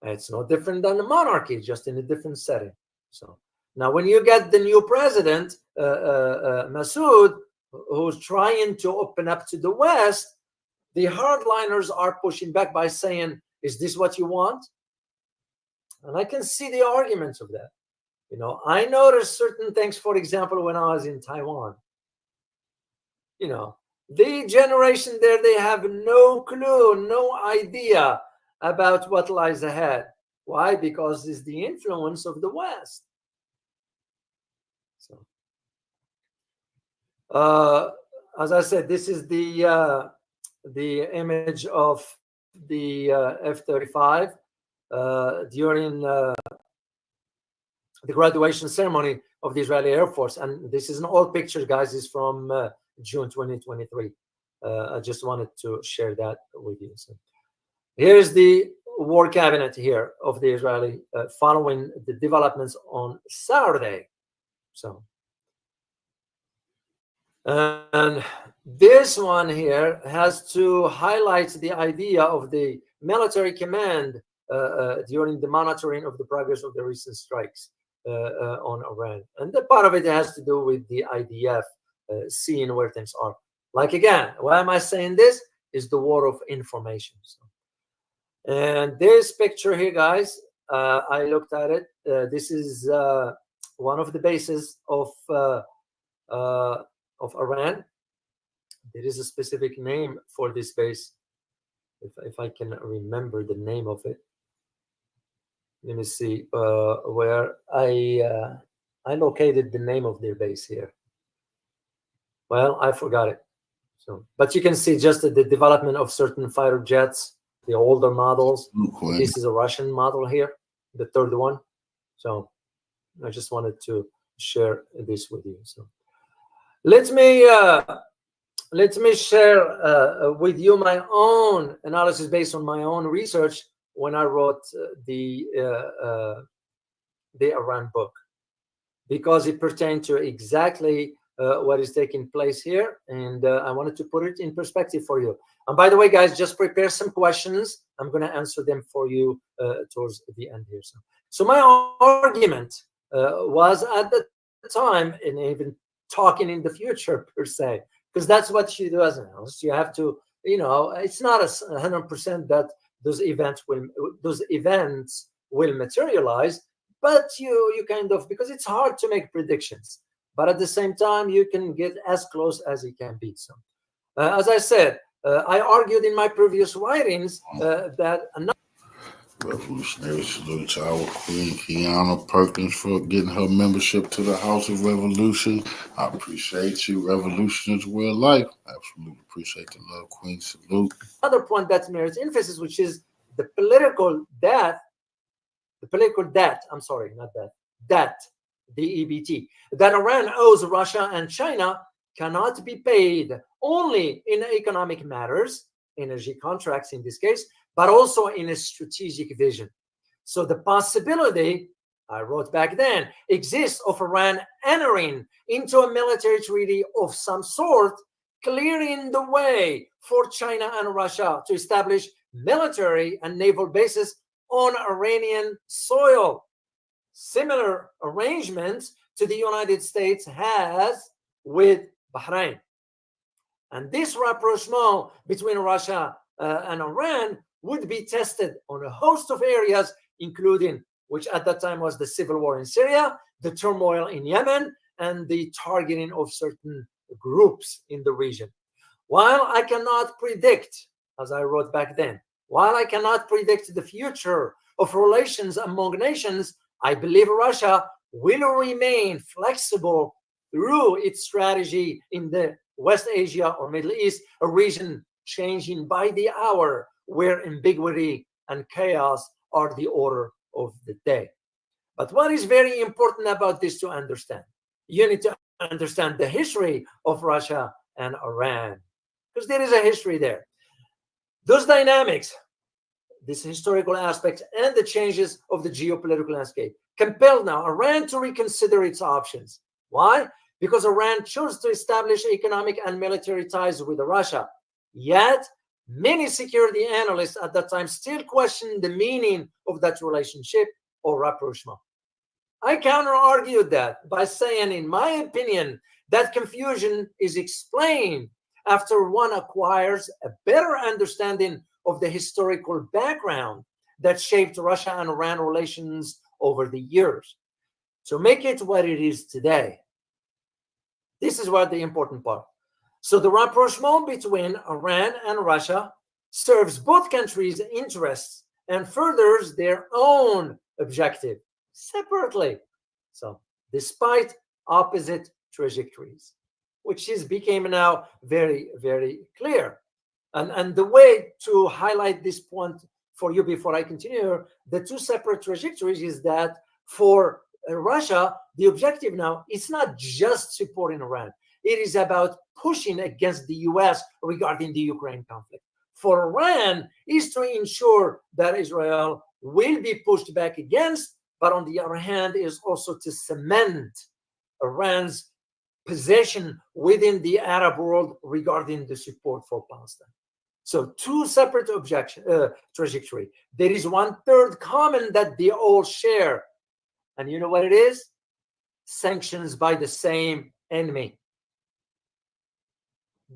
L: It's no different than the monarchy, just in a different setting. So now when you get the new president, Massoud, who's trying to open up to the West, the hardliners are pushing back by saying, is this what you want? And I can see the arguments of that. You know, I noticed certain things, for example, when I was in Taiwan. You know, the generation there, they have no clue, no idea about what lies ahead. Why? Because it's the influence of the West. So, as I said, this is the image of the F-35 during the graduation ceremony of the Israeli Air Force. And this is an old picture, guys. It's from June 2023. I just wanted to share that with you. So here's the war cabinet here of the Israeli following the developments on Saturday. So, and this one here has to highlight the idea of the military command during the monitoring of the progress of the recent strikes on Iran. And the part of it has to do with the IDF seeing where things are. Like, again, why am I saying this? Is the war of information. So, and this picture here, guys, I looked at it. This is one of the bases of Iran. There is a specific name for this base if I can remember the name of it. Let me see where I located the name of their base here. Well, I forgot it. So, but you can see just the development of certain fighter jets, the older models.
A: Okay.
L: This is a Russian model here, the third one. So I just wanted to share this with you. So let me share with you my own analysis based on my own research when I wrote the Iran book, because it pertained to exactly what is taking place here, and I wanted to put it in perspective for you. And by the way, guys, just prepare some questions. I'm going to answer them for you towards the end here. So my argument was at the time, and even talking in the future per se, because that's what you do as an analyst. You have to, it's not 100% that those events will materialize, but you kind of, because it's hard to make predictions, but at the same time you can get as close as you can be. So as I said, I argued in my previous writings that
A: Revolutionary salute to our Queen Kiana Perkins for getting her membership to the House of Revolution. I appreciate you. Revolution is real life. Absolutely appreciate the love, Queen. Salute.
L: Another point that merits emphasis, which is the political debt. I'm sorry, not that. Debt, DEBT, that Iran owes Russia and China cannot be paid only in economic matters, energy contracts in this case, but also in a strategic vision. So the possibility, I wrote back then, exists of Iran entering into a military treaty of some sort, clearing the way for China and Russia to establish military and naval bases on Iranian soil. Similar arrangements to the United States has with Bahrain. And this rapprochement between Russia and Iran would be tested on a host of areas, including, which at that time was the civil war in Syria, the turmoil in Yemen, and the targeting of certain groups in the region. While I cannot predict, as I wrote back then, while I cannot predict the future of relations among nations, I believe Russia will remain flexible through its strategy in the West Asia or Middle East, a region changing by the hour, where ambiguity and chaos are the order of the day. But what is very important about this to understand? You need to understand the history of Russia and Iran, because there is a history there. Those dynamics, this historical aspect, and the changes of the geopolitical landscape compelled now Iran to reconsider its options. Why? Because Iran chose to establish economic and military ties with Russia. Yet, many security analysts at that time still questioned the meaning of that relationship or rapprochement. I counter-argued that by saying, in my opinion, that confusion is explained after one acquires a better understanding of the historical background that shaped Russia and Iran relations over the years, to make it what it is today. This is what the important part. So the rapprochement between Iran and Russia serves both countries' interests and furthers their own objective separately. So despite opposite trajectories, which became now very, very clear. And the way to highlight this point for you before I continue, the two separate trajectories is that for Russia, the objective now is not just supporting Iran. It is about pushing against the US regarding the Ukraine conflict. For Iran is to ensure that Israel will be pushed back against, but on the other hand is also to cement Iran's position within the Arab world regarding the support for Palestine. So two separate trajectory. There is one third common that they all share. And you know what it is? Sanctions by the same enemy.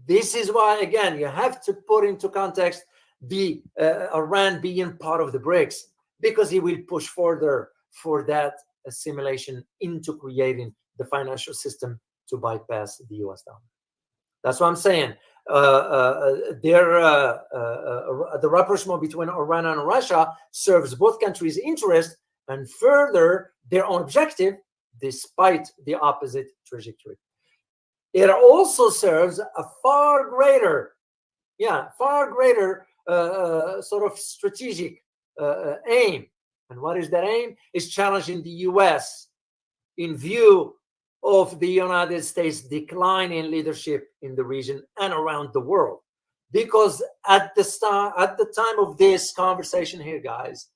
L: This is why, again, you have to put into context the Iran being part of the Brics, because he will push further for that assimilation into creating the financial system to bypass the US dollar. That's what I'm saying. The rapprochement between Iran and Russia serves both countries' interest and further their own objective, despite the opposite trajectory. It also serves a far greater sort of strategic aim. And what is that aim? It's challenging the U.S. in view of the United States' decline in leadership in the region and around the world. Because at the time of this conversation here, guys,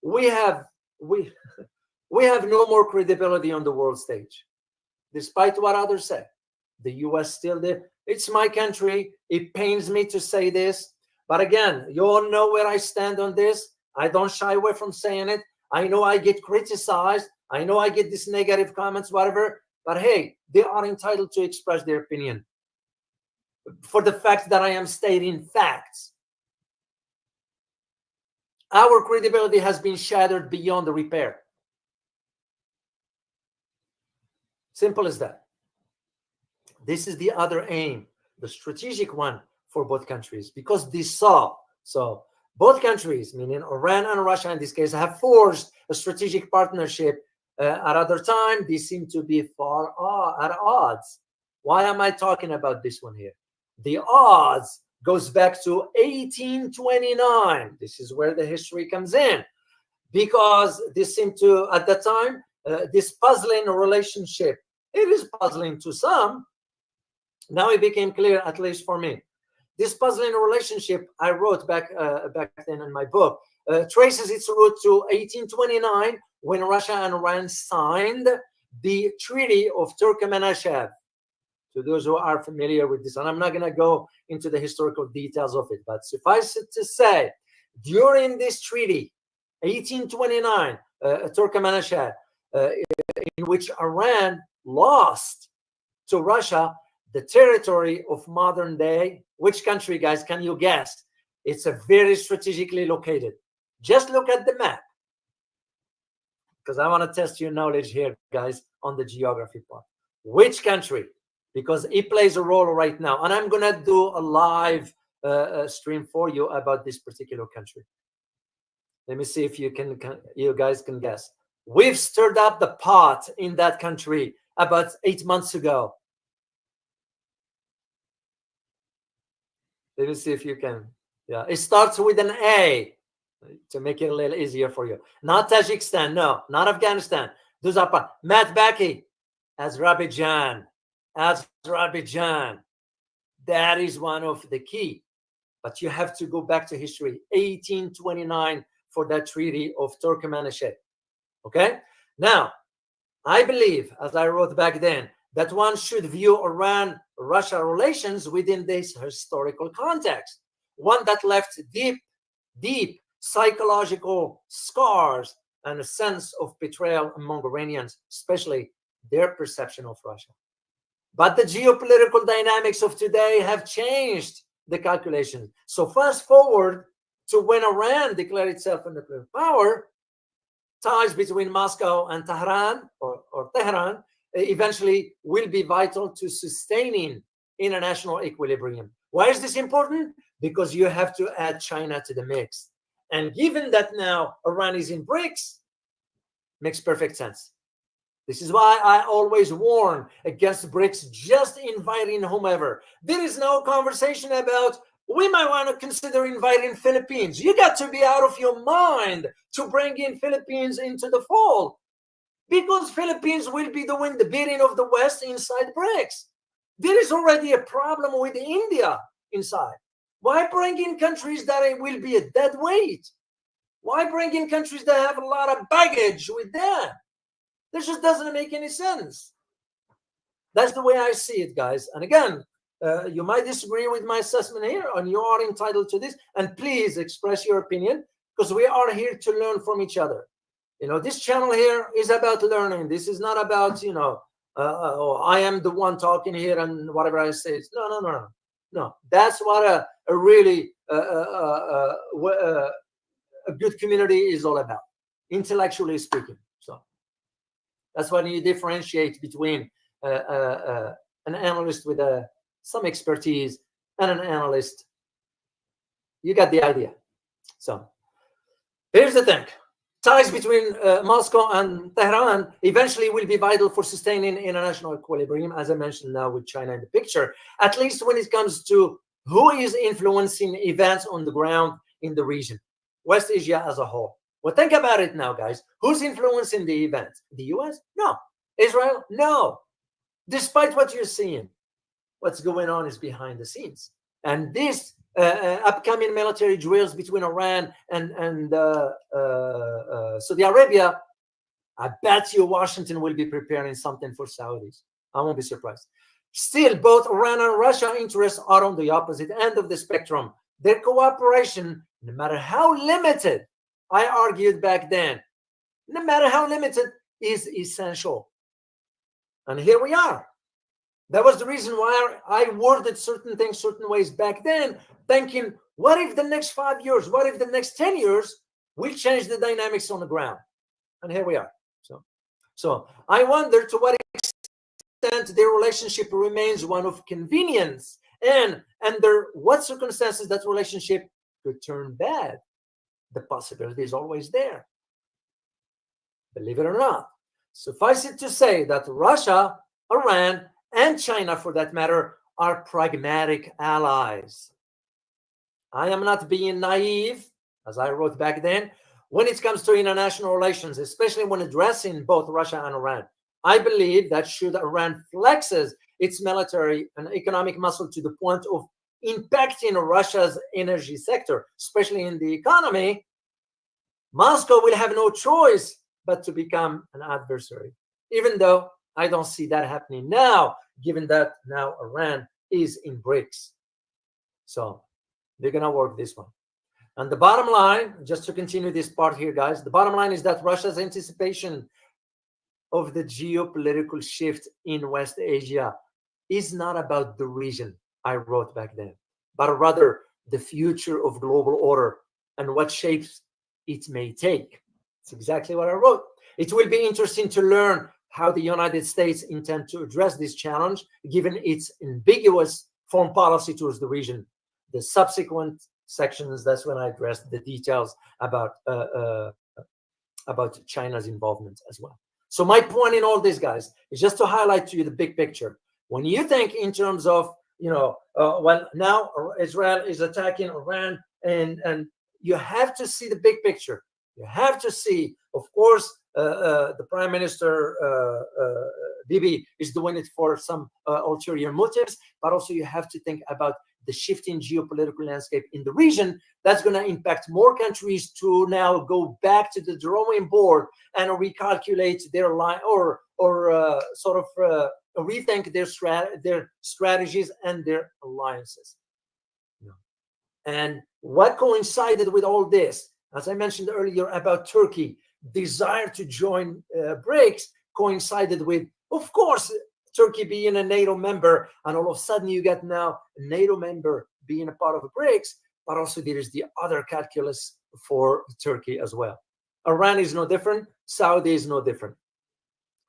L: we have no more credibility on the world stage, despite what others say. The U.S. still there. It's my country. It pains me to say this, but again, you all know where I stand on this. I don't shy away from saying it. I know I get criticized. I know I get these negative comments, whatever, but hey, they are entitled to express their opinion for the fact that I am stating facts. Our credibility has been shattered beyond the repair. Simple as that. This is the other aim, the strategic one for both countries, because they saw. So both countries, meaning Iran and Russia in this case, have forged a strategic partnership. At other time, they seem to be far at odds. Why am I talking about this one here? The odds goes back to 1829. This is where the history comes in, because this seemed to, at that time, this puzzling relationship. It is puzzling to some. Now it became clear, at least for me. This puzzling relationship, I wrote back then in my book, traces its root to 1829, when Russia and Iran signed the Treaty of Turkmenistan. To those who are familiar with this, and I'm not going to go into the historical details of it, but suffice it to say, during this treaty, 1829, Turkmenistan, in which Iran lost to Russia the territory of modern day, which country, guys, can you guess? It's a very strategically located. Just look at the map, because I want to test your knowledge here, guys, on the geography part. Which country? Because it plays a role right now. And I'm going to do a live stream for you about this particular country. Let me see if you guys can guess. We've stirred up the pot in that country about 8 months ago. Let me see if you can. Yeah, it starts with an A to make it a little easier for you. Not Tajikistan, no, not Afghanistan. Those are Matt Baki, Azerbaijan. Azerbaijan. That is one of the key. But you have to go back to history, 1829, for that Treaty of Turkmenistan. Okay? Now, I believe, as I wrote back then, that one should view Iran-Russia relations within this historical context, one that left deep psychological scars and a sense of betrayal among Iranians, especially their perception of Russia. But the geopolitical dynamics of today have changed the calculation. So fast forward to when Iran declared itself a nuclear power, ties between Moscow and Tehran, or Tehran, eventually will be vital to sustaining international equilibrium. Why is this important? Because you have to add China to the mix. And given that now Iran is in Brics, makes perfect sense. This is why I always warn against Brics just inviting whomever. There is no conversation about, we might want to consider inviting Philippines. You got to be out of your mind to bring in Philippines into the fold, because Philippines will be doing the bidding of the West inside Brics. There is already a problem with India inside. Why bring in countries that it will be a dead weight? Why bring in countries that have a lot of baggage with them? This just doesn't make any sense. That's the way I see it, guys. And again, you might disagree with my assessment here, and you are entitled to this. And please express your opinion, because we are here to learn from each other. You know, this channel here is about learning. This is not about, you know, I am the one talking here and whatever I say. No. That's what a really a good community is all about, intellectually speaking. So that's when you differentiate between an analyst with a some expertise, and an analyst. You got the idea. So here's the thing. Ties between Moscow and Tehran eventually will be vital for sustaining international equilibrium, as I mentioned now with China in the picture, at least when it comes to who is influencing events on the ground in the region, West Asia as a whole. Well, think about it now, guys. Who's influencing the events? The US? No. Israel? No. Despite what you're seeing, what's going on is behind the scenes. And this upcoming military drills between Iran and Saudi Arabia, I bet you Washington will be preparing something for Saudis. I won't be surprised. Still, both Iran and Russia interests are on the opposite end of the spectrum. Their cooperation, no matter how limited, I argued back then, no matter how limited, is essential. And here we are. That was the reason why I worded certain things certain ways back then, thinking, what if the next 5 years, what if the next 10 years will change the dynamics on the ground? And here we are. So I wonder to what extent their relationship remains one of convenience, and under what circumstances that relationship could turn bad. The possibility is always there. Believe it or not. Suffice it to say that Russia, Iran, and China, for that matter, are pragmatic allies. I am not being naive, as I wrote back then, when it comes to international relations, especially when addressing both Russia and Iran. I believe that should Iran flexes its military and economic muscle to the point of impacting Russia's energy sector, especially in the economy, Moscow will have no choice but to become an adversary, even though I don't see that happening now, given that now Iran is in Brics. So they're going to work this one. And the bottom line, just to continue this part here, guys, the bottom line is that Russia's anticipation of the geopolitical shift in West Asia is not about the region, I wrote back then, but rather the future of global order and what shapes it may take. It's exactly what I wrote. It will be interesting to learn how the United States intend to address this challenge, given its ambiguous foreign policy towards the region. The subsequent sections, that's when I addressed the details about China's involvement as well. So my point in all this, guys, is just to highlight to you the big picture. When you think in terms of, well, now Israel is attacking Iran, and you have to see the big picture. You have to see, of course, the Prime Minister Bibi is doing it for some ulterior motives, but also you have to think about the shifting geopolitical landscape in the region. That's going to impact more countries to now go back to the drawing board and recalculate their line or sort of rethink their strategies and their alliances. And what coincided with all this, as I mentioned earlier about Turkey, desire to join Brics coincided with, of course, Turkey being a NATO member, and all of a sudden you get now a NATO member being a part of the Brics, but also there is the other calculus for Turkey as well. Iran is no different, Saudi is no different.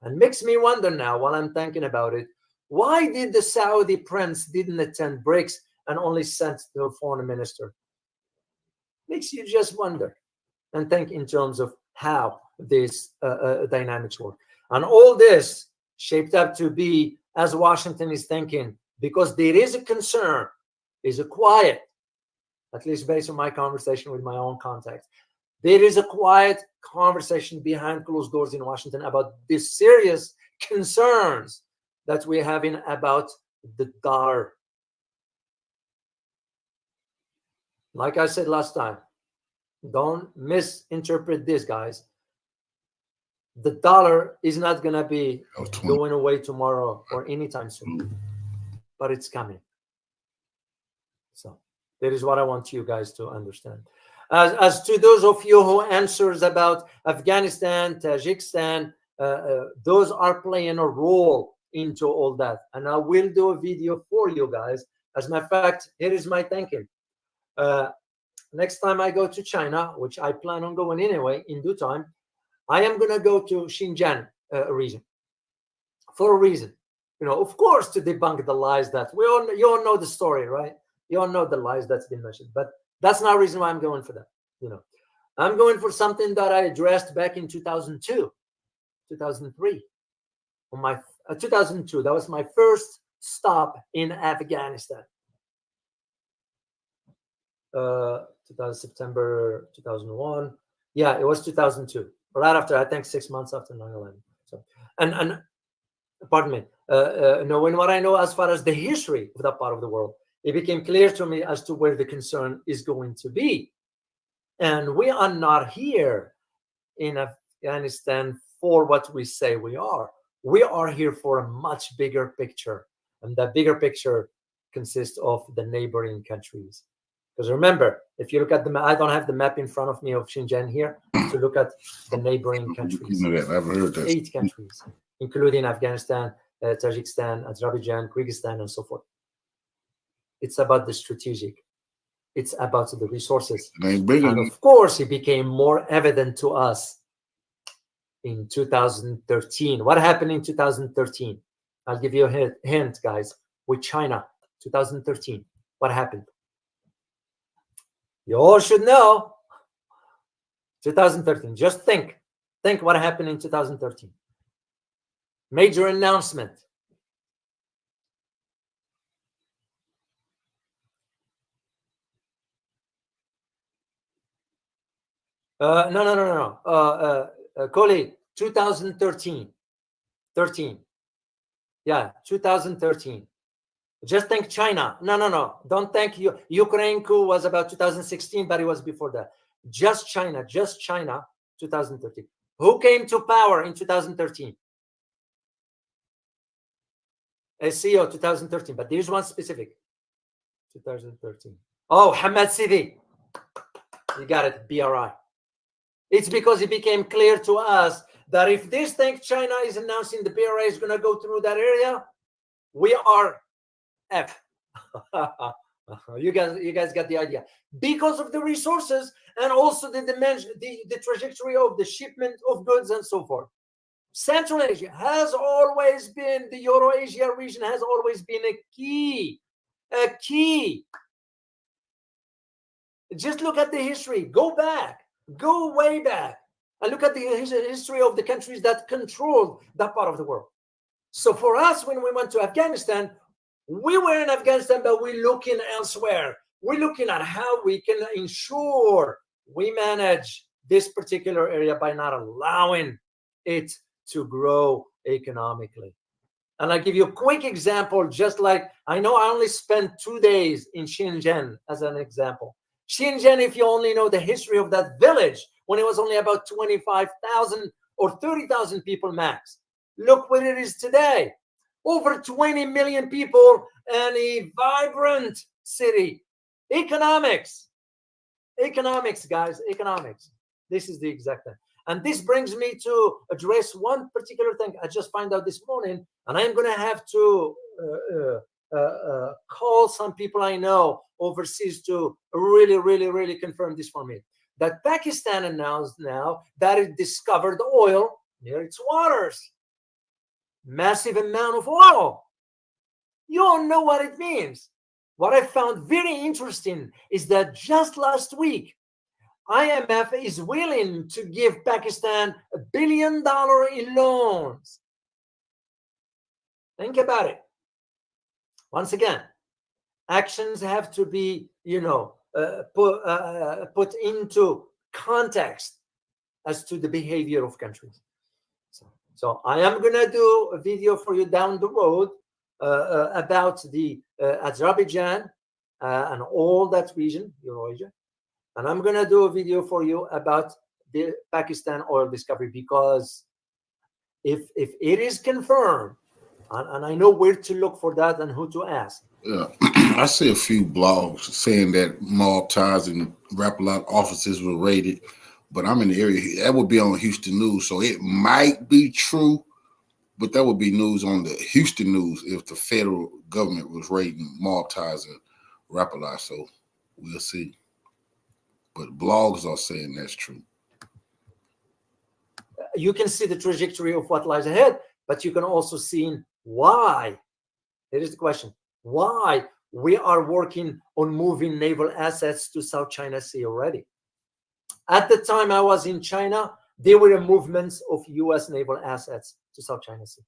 L: And makes me wonder now, while I'm thinking about it, why did the Saudi prince didn't attend Brics and only sent the foreign minister? Makes you just wonder and think in terms of how these dynamics work. And all this shaped up to be as Washington is thinking, because there is a concern, is a quiet, at least based on my conversation with my own contacts, there is a quiet conversation behind closed doors in Washington about the serious concerns that we're having about the dollar. Like I said last time, don't misinterpret this, guys. The dollar is not going to be going away tomorrow or anytime soon, but it's coming. So that is what I want you guys to understand. As to those of you who answers about Afghanistan, Tajikistan, those are playing a role into all that. And I will do a video for you guys. As a matter of fact, here is my thinking. Next time I go to China, which I plan on going anyway in due time, I am going to go to Xinjiang region for a reason. of course, to debunk the lies that you all know the story, right? You all know the lies that's been mentioned, but that's not the reason why I'm going for that. I'm going for something that I addressed back in 2002, 2003. On my 2002, that was my first stop in Afghanistan. September 2001. Yeah, it was 2002. Right after, I think 6 months after 9/11. So, and pardon me. Knowing what I know as far as the history of that part of the world, it became clear to me as to where the concern is going to be. And we are not here in Afghanistan for what we say we are. We are here for a much bigger picture. And that bigger picture consists of the neighboring countries. Because remember, if you look at the map, I don't have the map in front of me of Xinjiang here, to look at the neighboring countries.
A: I've heard that.
L: 8 countries, including Afghanistan, Tajikistan, Azerbaijan, Kyrgyzstan, and so forth. It's about the strategic. It's about the resources. And of course, it became more evident to us in 2013. What happened in 2013? I'll give you a hint, guys. With China, 2013. What happened? You all should know. 2013. Just think. Think what happened in 2013. Major announcement. No. Colleague, 2013. 13. Yeah, 2013. Just think China. No. Don't think Ukraine coup was about 2016, but it was before that. Just China, 2013. Who came to power in 2013? SEO 2013, but there's one specific. 2013. Oh, Hamad Sidi. You got it, BRI. It's because it became clear to us that if this thing China is announcing the BRI is going to go through that area, we are F. You guys got the idea. Because of the resources and also the dimension, the trajectory of the shipment of goods and so forth. Central Asia has always been, the Euro-Asia region has always been a key. Just look at the history. Go way back, and look at the history of the countries that controlled that part of the world. So for us, when we went to Afghanistan, we were in Afghanistan, but we're looking elsewhere. We're looking at how we can ensure we manage this particular area by not allowing it to grow economically. And I'll give you a quick example, just like I know I only spent 2 days in Xinjiang as an example. Xinjiang, if you only know the history of that village, when it was only about 25,000 or 30,000 people max. Look what it is today. Over 20 million people and a vibrant city. Economics, guys, economics. This is the exact thing. And this brings me to address one particular thing I just found out this morning, and I'm going to have to call some people I know overseas to really confirm this for me. That Pakistan announced now that it discovered oil near its waters. Massive amount of oil. You all know what it means. What I found very interesting is that just last week, IMF is willing to give Pakistan $1 billion in loans. Think about it. Once again, actions have to be, put into context as to the behavior of countries. So I am going to do a video for you down the road about the Azerbaijan and all that region, Eurasia. And I'm going to do a video for you about the Pakistan oil discovery, because if it is confirmed, and I know where to look for that and who to ask.
A: Yeah, I see a few blogs saying that mob ties and Rapalot offices were raided, but I'm in the area. That would be on Houston News, so it might be true, but that would be news on the Houston News if the federal government was raiding mob ties and Rapalot. So we'll see. But blogs are saying that's true.
L: You can see the trajectory of what lies ahead, but you can also see Why? Here is the question. Why we are working on moving naval assets to South China Sea already? At the time I was in China, there were movements of US naval assets to South China Sea.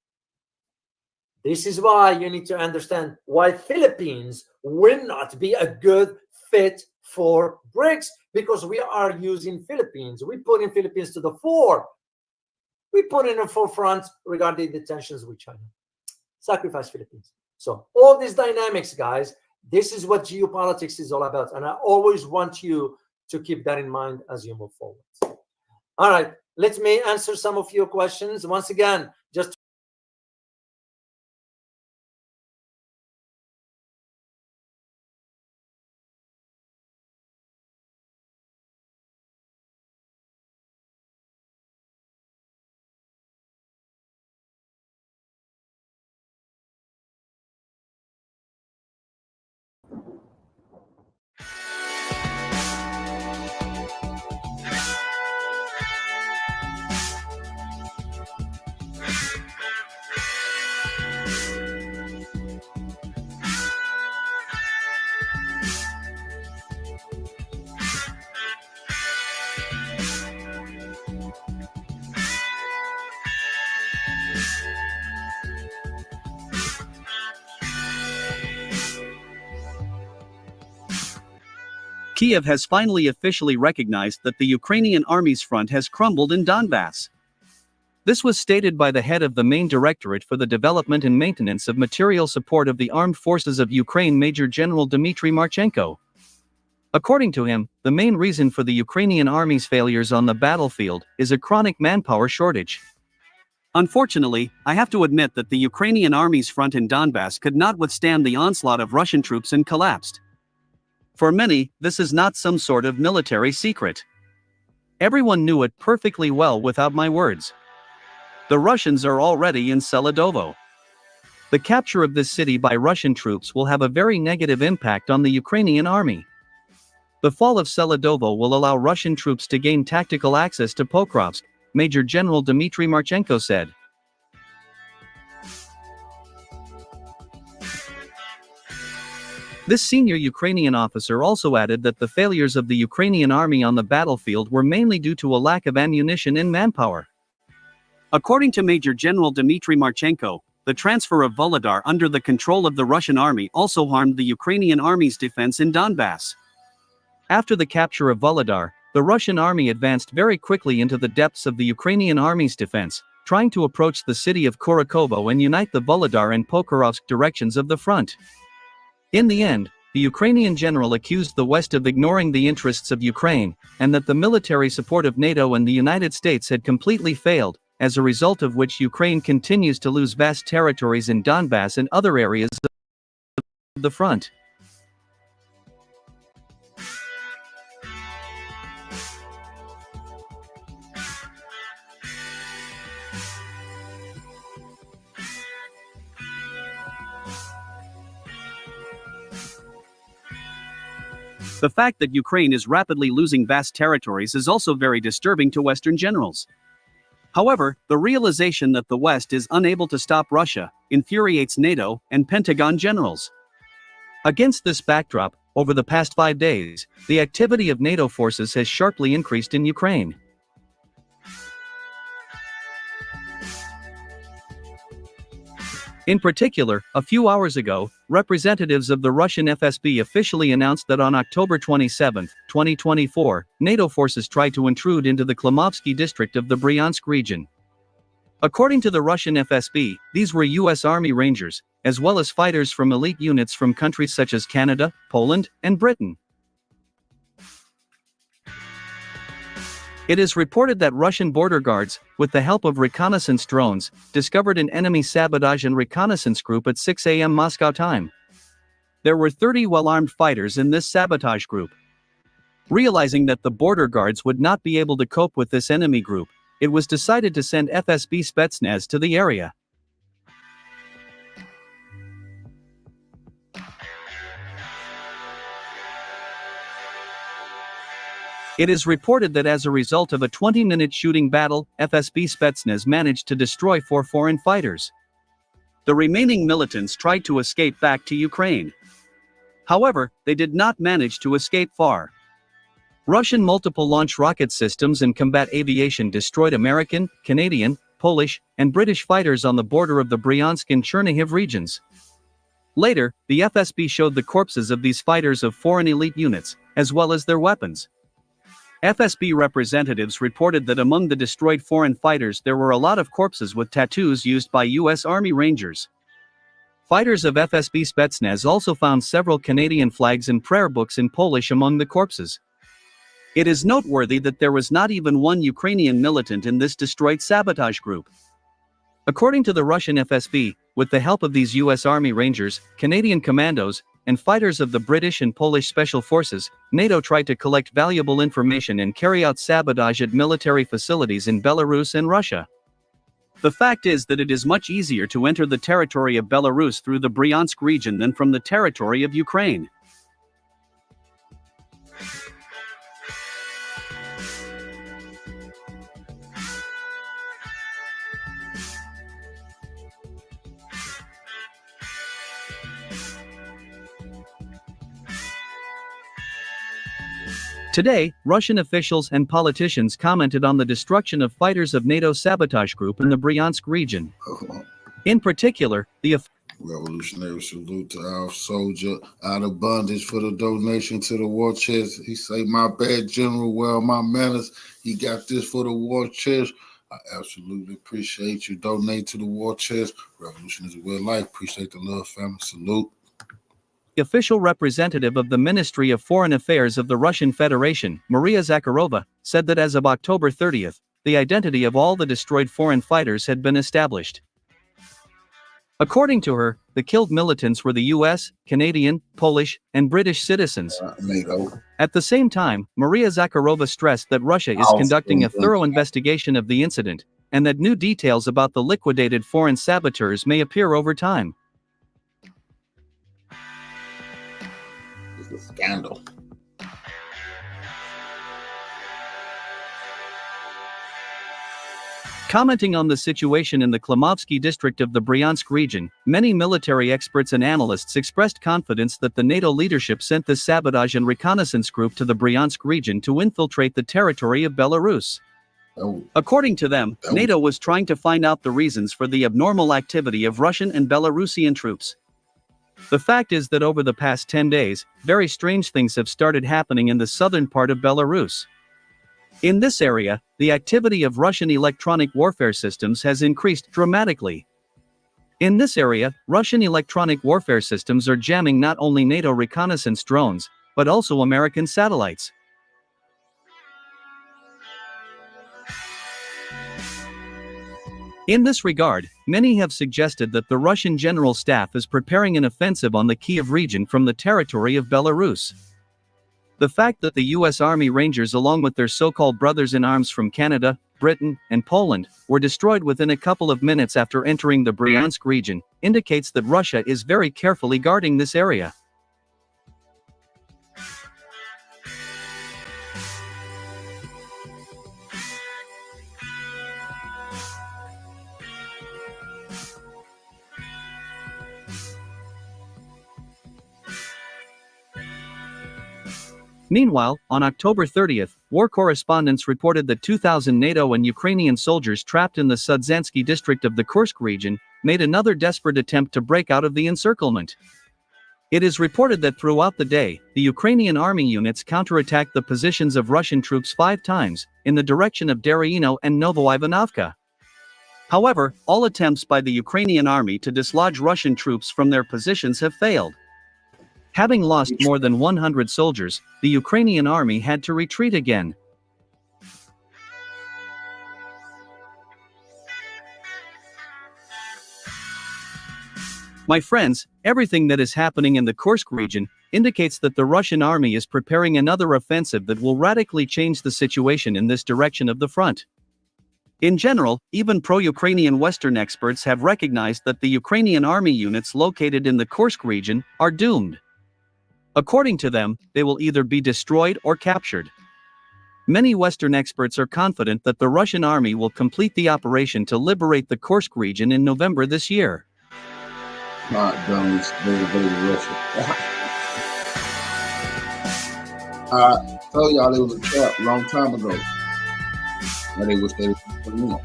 L: This is why you need to understand why Philippines will not be a good fit for Brics, because we are using Philippines. We put in Philippines to the fore. We put in the forefront regarding the tensions with China. Sacrifice Philippines. So all these dynamics, guys, this is what geopolitics is all about. And I always want you to keep that in mind as you move forward. All right, let me answer some of your questions. Once again, just
M: Kiev has finally officially recognized that the Ukrainian army's front has crumbled in Donbass. This was stated by the head of the main directorate for the development and maintenance of material support of the armed forces of Ukraine, Major General Dmitry Marchenko. According to him, the main reason for the Ukrainian army's failures on the battlefield is a chronic manpower shortage. Unfortunately, I have to admit that the Ukrainian army's front in Donbass could not withstand the onslaught of Russian troops and collapsed. For many, this is not some sort of military secret. Everyone knew it perfectly well without my words. The Russians are already in Seledovo. The capture of this city by Russian troops will have a very negative impact on the Ukrainian army. The fall of Seledovo will allow Russian troops to gain tactical access to Pokrovsk, Major General Dmitry Marchenko said. This senior Ukrainian officer also added that the failures of the Ukrainian army on the battlefield were mainly due to a lack of ammunition and manpower. According to Major General Dmitry Marchenko, the transfer of Volodar under the control of the Russian army also harmed the Ukrainian army's defense in Donbass. After the capture of Volodar, the Russian army advanced very quickly into the depths of the Ukrainian army's defense, trying to approach the city of Kurakovo and unite the Volodar and Pokrovsk directions of the front. In the end, the Ukrainian general accused the West of ignoring the interests of Ukraine, and that the military support of NATO and the United States had completely failed, as a result of which Ukraine continues to lose vast territories in Donbass and other areas of the front. The fact that Ukraine is rapidly losing vast territories is also very disturbing to Western generals. However, the realization that the West is unable to stop Russia infuriates NATO and Pentagon generals. Against this backdrop, over the past 5 days, the activity of NATO forces has sharply increased in Ukraine. In particular, a few hours ago, representatives of the Russian FSB officially announced that on October 27, 2024, NATO forces tried to intrude into the Klimovsky district of the Bryansk region. According to the Russian FSB, these were U.S. Army Rangers, as well as fighters from elite units from countries such as Canada, Poland, and Britain. It is reported that Russian border guards, with the help of reconnaissance drones, discovered an enemy sabotage and reconnaissance group at 6 a.m. Moscow time. There were 30 well-armed fighters in this sabotage group. Realizing that the border guards would not be able to cope with this enemy group, it was decided to send FSB Spetsnaz to the area. It is reported that as a result of a 20-minute shooting battle, FSB Spetsnaz managed to destroy 4 foreign fighters. The remaining militants tried to escape back to Ukraine. However, they did not manage to escape far. Russian multiple launch rocket systems and combat aviation destroyed American, Canadian, Polish, and British fighters on the border of the Bryansk and Chernihiv regions. Later, the FSB showed the corpses of these fighters of foreign elite units, as well as their weapons. FSB representatives reported that among the destroyed foreign fighters there were a lot of corpses with tattoos used by U.S. Army Rangers. Fighters of FSB Spetsnaz also found several Canadian flags and prayer books in Polish among the corpses. It is noteworthy that there was not even one Ukrainian militant in this destroyed sabotage group. According to the Russian FSB, with the help of these U.S. Army Rangers, Canadian commandos, and fighters of the British and Polish Special Forces, NATO tried to collect valuable information and carry out sabotage at military facilities in Belarus and Russia. The fact is that it is much easier to enter the territory of Belarus through the Bryansk region than from the territory of Ukraine. Today, Russian officials and politicians commented on the destruction of fighters of NATO's sabotage group in the Bryansk region. In particular, the
A: revolutionary salute to our soldier out of bondage for the donation to the war chest. He say, "My bad, General, well, my manners. He got this for the war chest." I absolutely appreciate you donate to the war chest. Revolution is a way of life. Appreciate the love, family. Salute.
M: The official representative of the Ministry of Foreign Affairs of the Russian Federation, Maria Zakharova, said that as of October 30th, the identity of all the destroyed foreign fighters had been established. According to her, the killed militants were the US, Canadian, Polish, and British citizens.
A: NATO.
M: At the same time, Maria Zakharova stressed that Russia is conducting a thorough investigation of the incident, and that new details about the liquidated foreign saboteurs may appear over time.
A: It's a scandal.
M: Commenting on the situation in the Klimovsky district of the Bryansk region, many military experts and analysts expressed confidence that the NATO leadership sent this sabotage and reconnaissance group to the Bryansk region to infiltrate the territory of Belarus. According to them, NATO was trying to find out the reasons for the abnormal activity of Russian and Belarusian troops. The fact is that over the past 10 days, very strange things have started happening in the southern part of Belarus. In this area, the activity of Russian electronic warfare systems has increased dramatically. In this area, Russian electronic warfare systems are jamming not only NATO reconnaissance drones, but also American satellites. In this regard, many have suggested that the Russian General Staff is preparing an offensive on the Kiev region from the territory of Belarus. The fact that the U.S. Army Rangers along with their so-called brothers-in-arms from Canada, Britain, and Poland were destroyed within a couple of minutes after entering the Bryansk region indicates that Russia is very carefully guarding this area. Meanwhile, on October 30th, war correspondents reported that 2,000 NATO and Ukrainian soldiers trapped in the Sudzansky district of the Kursk region made another desperate attempt to break out of the encirclement. It is reported that throughout the day, the Ukrainian army units counterattacked the positions of Russian troops 5 times, in the direction of Deriino and Novoivanovka. However, all attempts by the Ukrainian army to dislodge Russian troops from their positions have failed. Having lost more than 100 soldiers, the Ukrainian army had to retreat again. My friends, everything that is happening in the Kursk region indicates that the Russian army is preparing another offensive that will radically change the situation in this direction of the front. In general, even pro-Ukrainian Western experts have recognized that the Ukrainian army units located in the Kursk region are doomed. According to them, they will either be destroyed or captured. Many Western experts are confident that the Russian army will complete the operation to liberate the Kursk region in November this year.
A: Not done with Russia. I told y'all it was a trap a long time ago. And they wish they would put it in.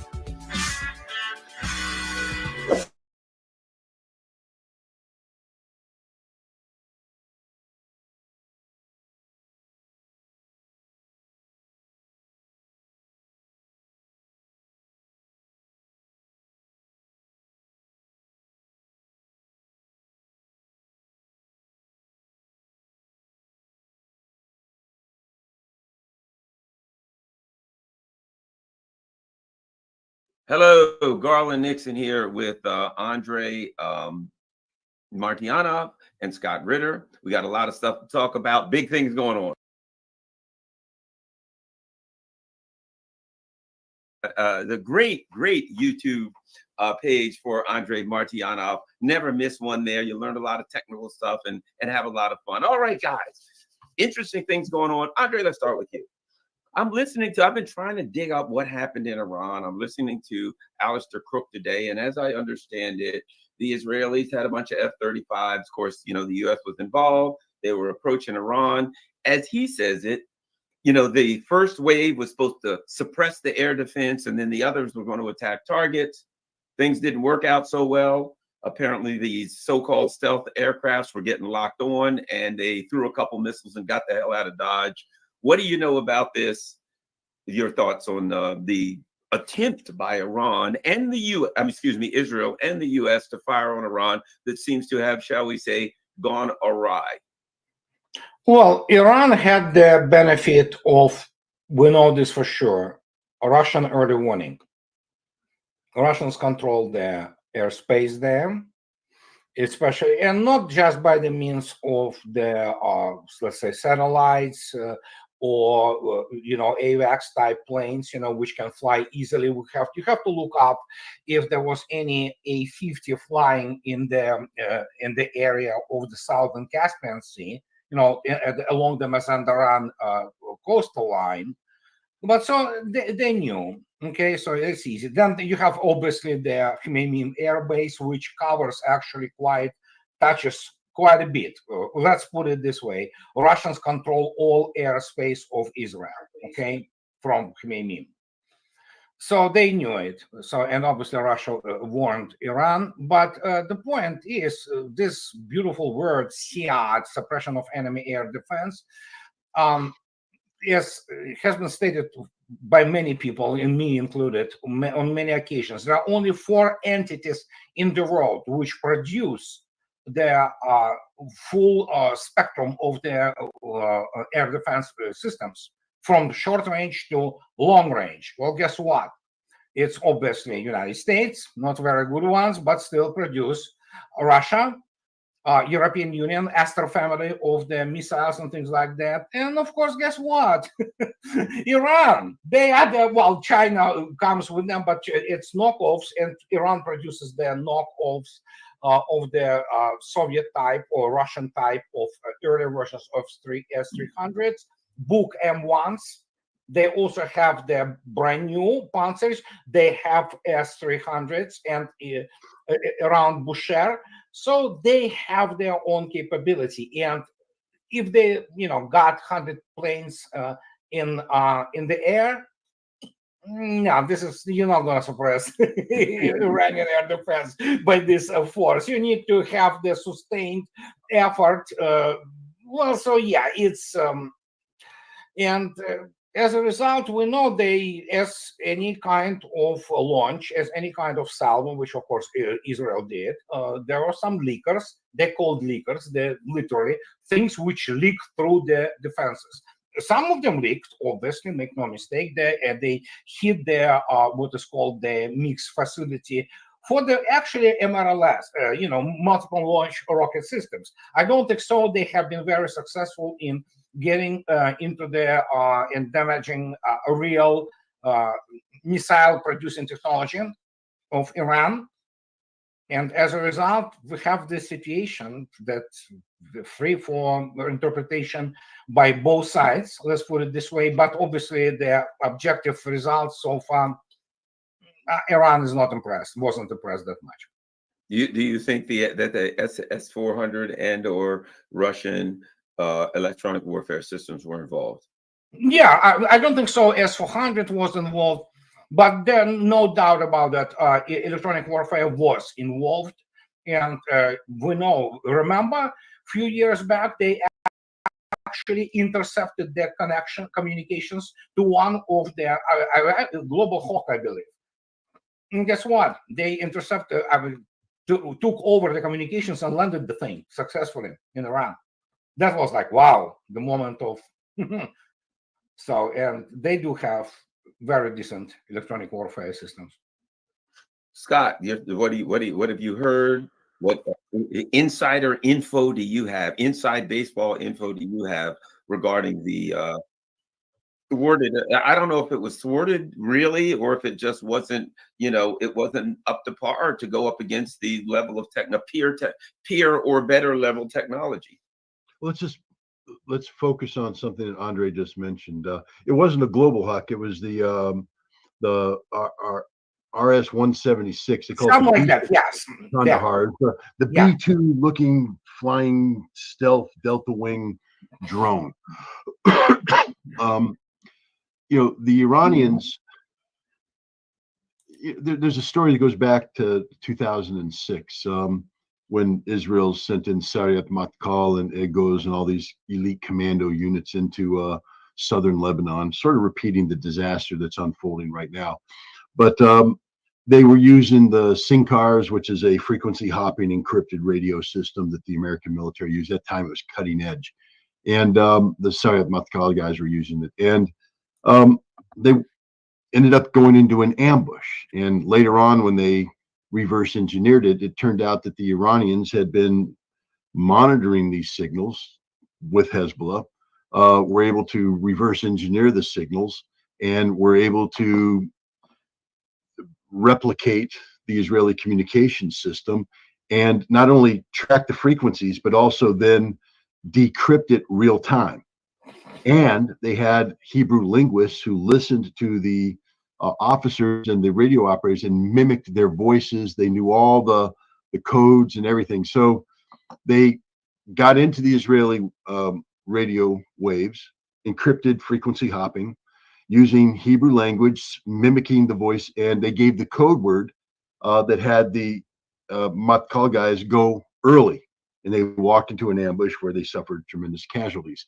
N: Hello, Garland Nixon here with Andre Martianov and Scott Ritter. We got a lot of stuff to talk about, big things going on. The great YouTube page for Andre Martianov. Never miss one there. You learn a lot of technical stuff and have a lot of fun. All right, guys. Interesting things going on. Andre, let's start with you. I've been trying to dig up what happened in Iran. I'm listening to Alistair Crook today, and as I understand it, the Israelis had a bunch of F-35s. Of course, the U.S. was involved. They were approaching Iran. As he says it, the first wave was supposed to suppress the air defense, and then the others were going to attack targets. Things didn't work out so well. Apparently, these so-called stealth aircrafts were getting locked on, and they threw a couple missiles and got the hell out of Dodge. What do you know about this? Your thoughts on the attempt by Israel and the U.S. to fire on Iran that seems to have, shall we say, gone awry?
O: Well, Iran had the benefit of, we know this for sure, Russian early warning. Russians control the airspace there, especially, and not just by the means of the, let's say, satellites or AWACS type planes, which can fly easily. You have to look up if there was any A-50 flying in the area of the southern Caspian Sea, along the Mazandaran coastal line. But so they knew. Okay, so it's easy. Then you have obviously the Khmeimim Air Base, which touches quite a bit. Let's put it this way: Russians control all airspace of Israel. Okay, from Khmeimim. So they knew it. So, and obviously Russia warned Iran. But the point is, this beautiful word SEAD, suppression of enemy air defense, yes, it has been stated by many people, and me included, on many occasions. There are only 4 entities in the world which produce the full spectrum of their air defense systems, from short range to long range. Well, guess what? It's obviously United States, not very good ones, but still produce. Russia, European Union, Astor family of the missiles and things like that. And of course, guess what? Iran. They are China comes with them, but it's knockoffs, and Iran produces their knockoffs of the Soviet type or Russian type of early versions of S-300s, Buk M1s. They also have their brand new Panzers. They have S-300s and around Bushehr. So they have their own capability. And if they, got 100 planes in the air, no, you're not going to suppress Iranian air defense by this force. You need to have the sustained effort. It's as a result, we know as any kind of launch, as any kind of salvo, which of course Israel did, there were some leakers. They're called leakers. They're literally things which leak through the defenses. Some of them leaked, obviously, make no mistake. They hit their what is called the mixed facility for the actually MRLS, multiple launch rocket systems. I don't think so. They have been very successful in getting into the and damaging a real missile producing technology of Iran. And as a result, we have this situation that's free for interpretation by both sides, let's put it this way. But obviously, the objective results so far, Iran is not impressed, wasn't impressed that much.
N: Do you think that the S-400 and or Russian electronic warfare systems were involved?
O: Yeah, I don't think so. S-400 was involved, but then no doubt about that. Electronic warfare was involved, and we know. Remember, a few years back, they actually intercepted their communications to one of their Global Hawk, I believe. And guess what? They intercepted, took over the communications and landed the thing successfully in Iran. That was like, wow, the moment of. So, and they do have very decent electronic warfare systems.
N: Scott, what have you heard? What insider info do you have? Inside baseball info do you have regarding the thwarted? I don't know if it was thwarted really, or if it just wasn't, it wasn't up to par to go up against the level of peer or better level technology.
P: Let's focus on something that Andre just mentioned. It wasn't a global hawk. It was the RS-176. They call
O: Something
P: it
O: like that. Yes.
P: Kandahar. The B-2 looking flying stealth Delta Wing drone. The Iranians. There's a story that goes back to 2006. When Israel sent in Sariyat Matkal and Egos and all these elite commando units into southern Lebanon, sort of repeating the disaster that's unfolding right now. But they were using the SINCARs, which is a frequency hopping encrypted radio system that the American military used. At that time, it was cutting edge. And the Sariyat Matkal guys were using it. And they ended up going into an ambush. And later on, when they reverse engineered it, it turned out that the Iranians had been monitoring these signals with Hezbollah, were able to reverse engineer the signals, and were able to replicate the Israeli communication system, and not only track the frequencies, but also then decrypt it real time. And they had Hebrew linguists who listened to the officers and the radio operators and mimicked their voices. They knew all the codes and everything. So they got into the Israeli radio waves, encrypted frequency hopping, using Hebrew language, mimicking the voice, and they gave the code word that had the Matkal guys go early, and they walked into an ambush where they suffered tremendous casualties.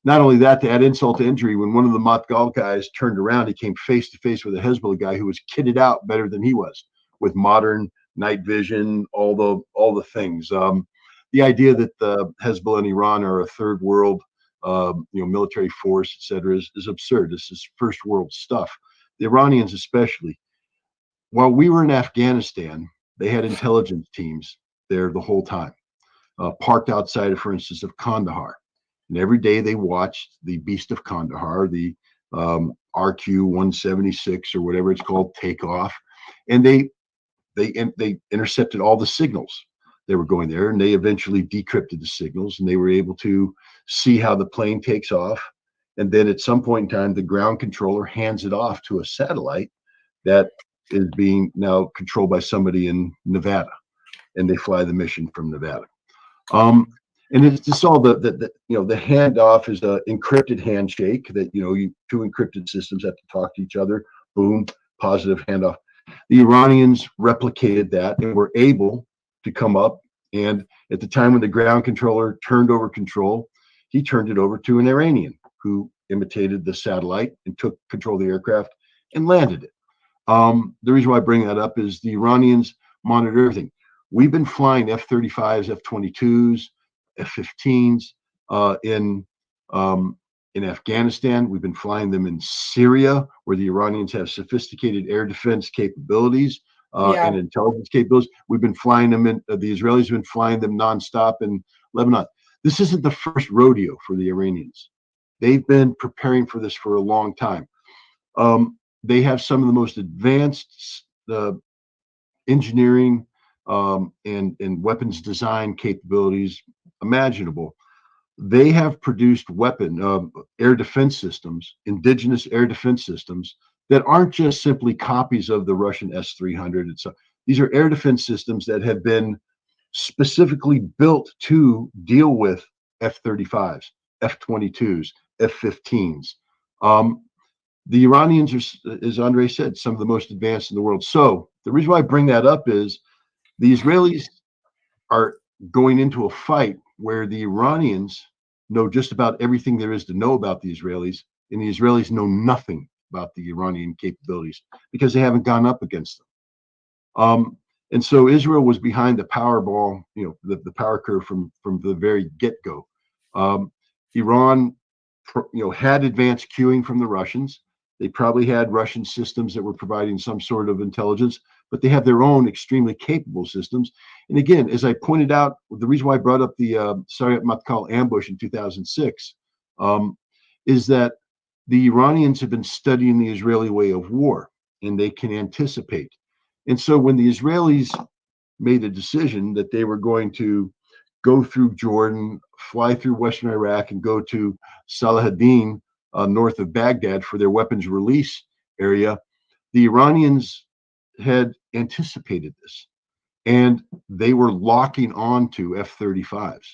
P: Not only that, to add insult to injury, when one of the Matkal guys turned around, he came face to face with a Hezbollah guy who was kitted out better than he was, with modern night vision, all the things. The idea that Hezbollah and Iran are a third world, military force, etc., is absurd. This is first world stuff. The Iranians, especially, while we were in Afghanistan, they had intelligence teams there the whole time, parked outside, for instance, of Kandahar. And every day they watched the Beast of Kandahar, the RQ-176 or whatever it's called, take off, and they intercepted all the signals that were going there, and they eventually decrypted the signals, and they were able to see how the plane takes off. And then at some point in time, the ground controller hands it off to a satellite that is being now controlled by somebody in Nevada, and they fly the mission from Nevada. And it's just all the handoff is an encrypted handshake that, two encrypted systems have to talk to each other. Boom, positive handoff. The Iranians replicated that and were able to come up. And at the time when the ground controller turned over control, he turned it over to an Iranian who imitated the satellite and took control of the aircraft and landed it. The reason why I bring that up is the Iranians monitor everything. We've been flying F-35s, F-22s, F-15s in Afghanistan. We've been flying them in Syria, where the Iranians have sophisticated air defense capabilities and intelligence capabilities. We've been flying them the Israelis have been flying them nonstop in Lebanon. This isn't the first rodeo for the Iranians. They've been preparing for this for a long time. They have some of the most advanced engineering and weapons design capabilities imaginable. They have produced air defense systems, indigenous air defense systems that aren't just simply copies of the Russian S-300. These are air defense systems that have been specifically built to deal with F-35s, F-22s, F-15s. The Iranians are, as Andre said, some of the most advanced in the world. So the reason why I bring that up is the Israelis are going into a fight where the Iranians know just about everything there is to know about the Israelis, and the Israelis know nothing about the Iranian capabilities because they haven't gone up against them. And so Israel was behind the Powerball, the power curve from the very get-go. Iran, had advanced queuing from the Russians. They probably had Russian systems that were providing some sort of intelligence, but they have their own extremely capable systems. And again, as I pointed out, the reason why I brought up the Saryat Matkal ambush in 2006 is that the Iranians have been studying the Israeli way of war, and they can anticipate. And so when the Israelis made a decision that they were going to go through Jordan, fly through Western Iraq, and go to Salahuddin, north of Baghdad, for their weapons release area, the Iranians had anticipated this, and they were locking on to F-35s.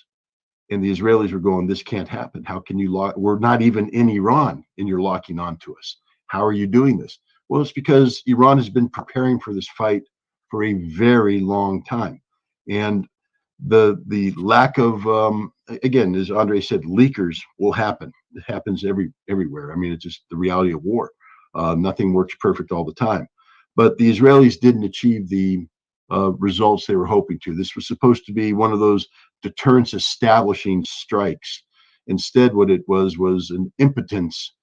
P: And the Israelis were going, this can't happen. How can you lock? We're not even in Iran, and you're locking on to us. How are you doing this? Well, it's because Iran has been preparing for this fight for a very long time. And the lack of, again, as Andre said, leakers will happen. It happens everywhere. I mean, it's just the reality of war. Nothing works perfect all the time. But the Israelis didn't achieve the results they were hoping to. This was supposed to be one of those deterrence establishing strikes. Instead, what it was an impotence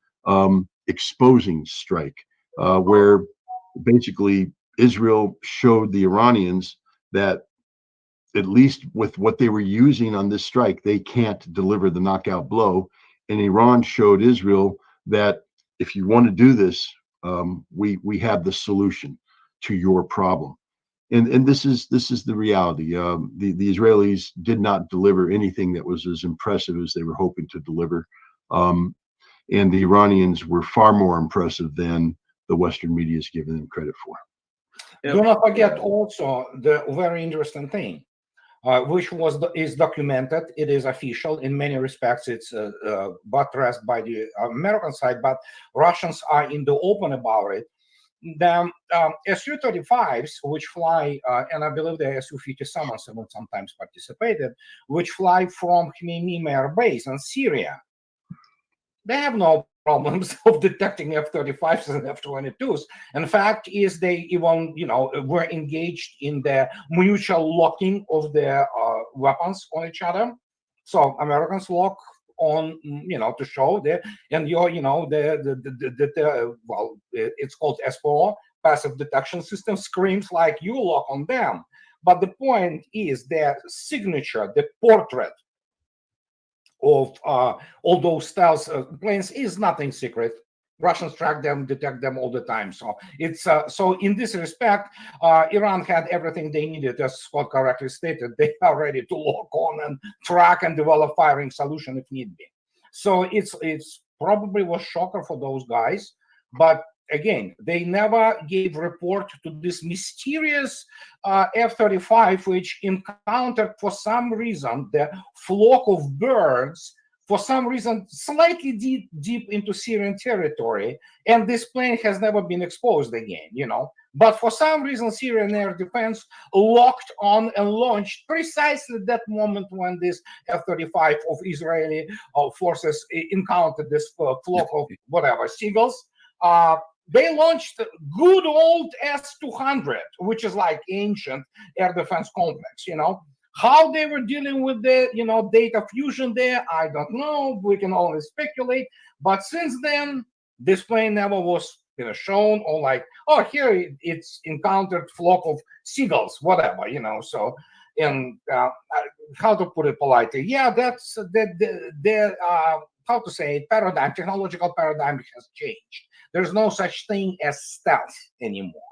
P: exposing strike, where basically Israel showed the Iranians that at least with what they were using on this strike, they can't deliver the knockout blow. And Iran showed Israel that if you want to do this, we have the solution to your problem. And this is the reality. The Israelis did not deliver anything that was as impressive as they were hoping to deliver. And the Iranians were far more impressive than the Western media is giving them credit for.
O: Do not forget also the very interesting thing, which is documented. It is official in many respects. It's buttressed by the American side, but Russians are in the open about it. The Su-35s, which fly, and I believe the Su-57 sometimes participated, which fly from Khmeimim Air Base in Syria, they have no problems of detecting F-35s and F-22s. In fact, is they even, were engaged in the mutual locking of their weapons on each other. So Americans lock on, to show that, and it's called SPO, passive detection system, screams like you lock on them. But the point is their signature, the portrait of all those stealth planes is nothing secret. Russians track them, detect them all the time. So it's so in this respect, Iran had everything they needed, as Scott correctly stated. They are ready to lock on and track and develop firing solution if need be. So it's probably was shocker for those guys, but again, they never gave report to this mysterious F-35, which encountered for some reason the flock of birds, for some reason slightly deep into Syrian territory, and this plane has never been exposed again, But for some reason, Syrian air defense locked on and launched precisely that moment when this F-35 of Israeli forces encountered this flock of whatever, seagulls. They launched good old S-200, which is like ancient air defense complex, How they were dealing with the, data fusion there, I don't know. We can only speculate. But since then, this plane never was shown, or like, oh, here it's encountered flock of seagulls, whatever, So, and how to put it politely, yeah, that's the how to say it, technological paradigm has changed. There's no such thing as stealth anymore.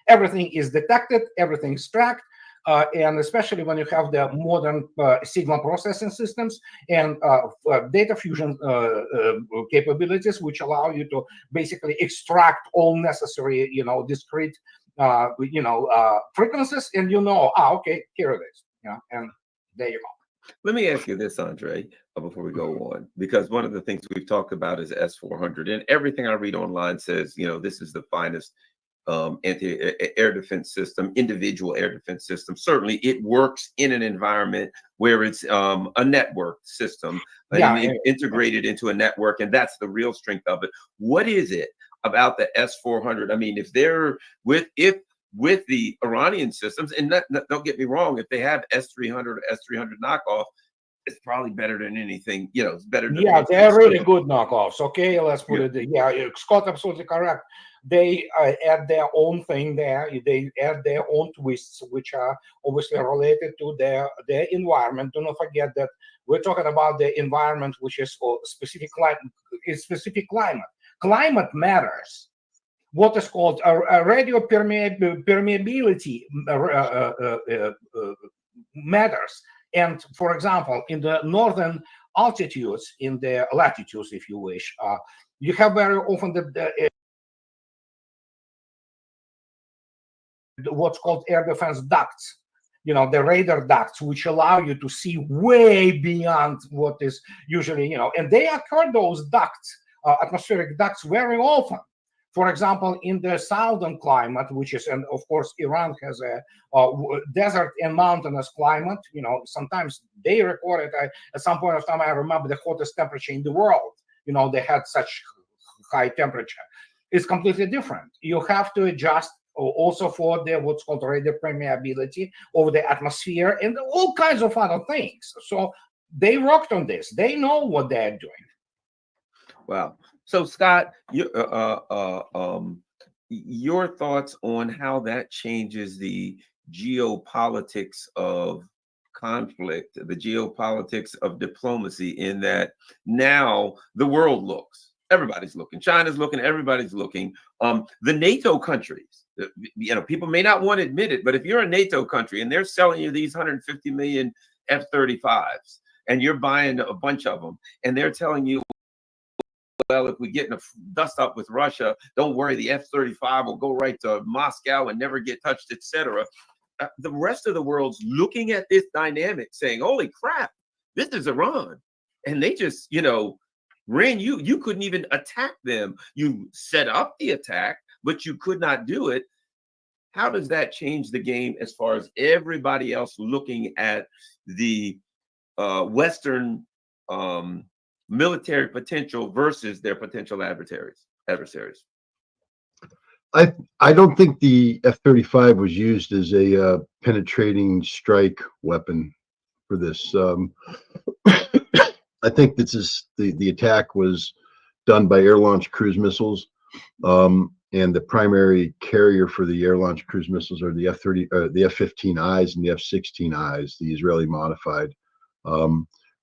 O: Everything is detected, everything's tracked, and especially when you have the modern signal processing systems and data fusion capabilities, which allow you to basically extract all necessary, discrete frequencies, and okay, here it is. And there you go.
N: Let me ask you this, Andre, before we go on, because one of the things we've talked about is S-400, and everything I read online says, this is the finest anti-air defense system, individual air defense system. Certainly, it works in an environment where it's a network system, integrated into a network, and that's the real strength of it. What is it about the S-400? I mean, if they're with the Iranian systems, and don't get me wrong, if they have S-300 or S-300 knockoff, it's probably better than anything. It's better than
O: they're really good knockoffs. Okay, let's put it. Yeah, Scott, absolutely correct. They add their own thing there. They add their own twists, which are obviously related to their environment. Do not forget that we're talking about the environment, which is specific climate. Climate matters. What is called a radio permeability matters. And for example, in the northern altitudes, in the latitudes, if you wish, you have very often what's called air defense ducts, the radar ducts, which allow you to see way beyond what is usually, and they occur, those ducts, atmospheric ducts, very often. For example, in the southern climate, which is, and of course, Iran has a desert and mountainous climate. Sometimes they record it. At some point of time, I remember the hottest temperature in the world. They had such high temperature. It's completely different. You have to adjust also for the what's called radio permeability of the atmosphere and all kinds of other things. So they worked on this. They know what they're doing.
N: Wow. So Scott, your thoughts on how that changes the geopolitics of conflict, the geopolitics of diplomacy, in that now the world looks, everybody's looking, China's looking, everybody's looking. The NATO countries, people may not want to admit it, but if you're a NATO country and they're selling you these 150 million F-35s and you're buying a bunch of them, and they're telling you, well, if we get in a dust up with Russia, don't worry, the F-35 will go right to Moscow and never get touched, etc. The rest of the world's looking at this dynamic saying, holy crap, this is Iran. And they just, ran you couldn't even attack them. You set up the attack, but you could not do it. How does that change the game as far as everybody else looking at the Western military potential versus their potential adversaries?
P: I don't think the F-35 was used as a penetrating strike weapon for this. I think this is the attack was done by air-launched cruise missiles, and the primary carrier for the air-launched cruise missiles are the F-15Is and the F-16Is, the Israeli modified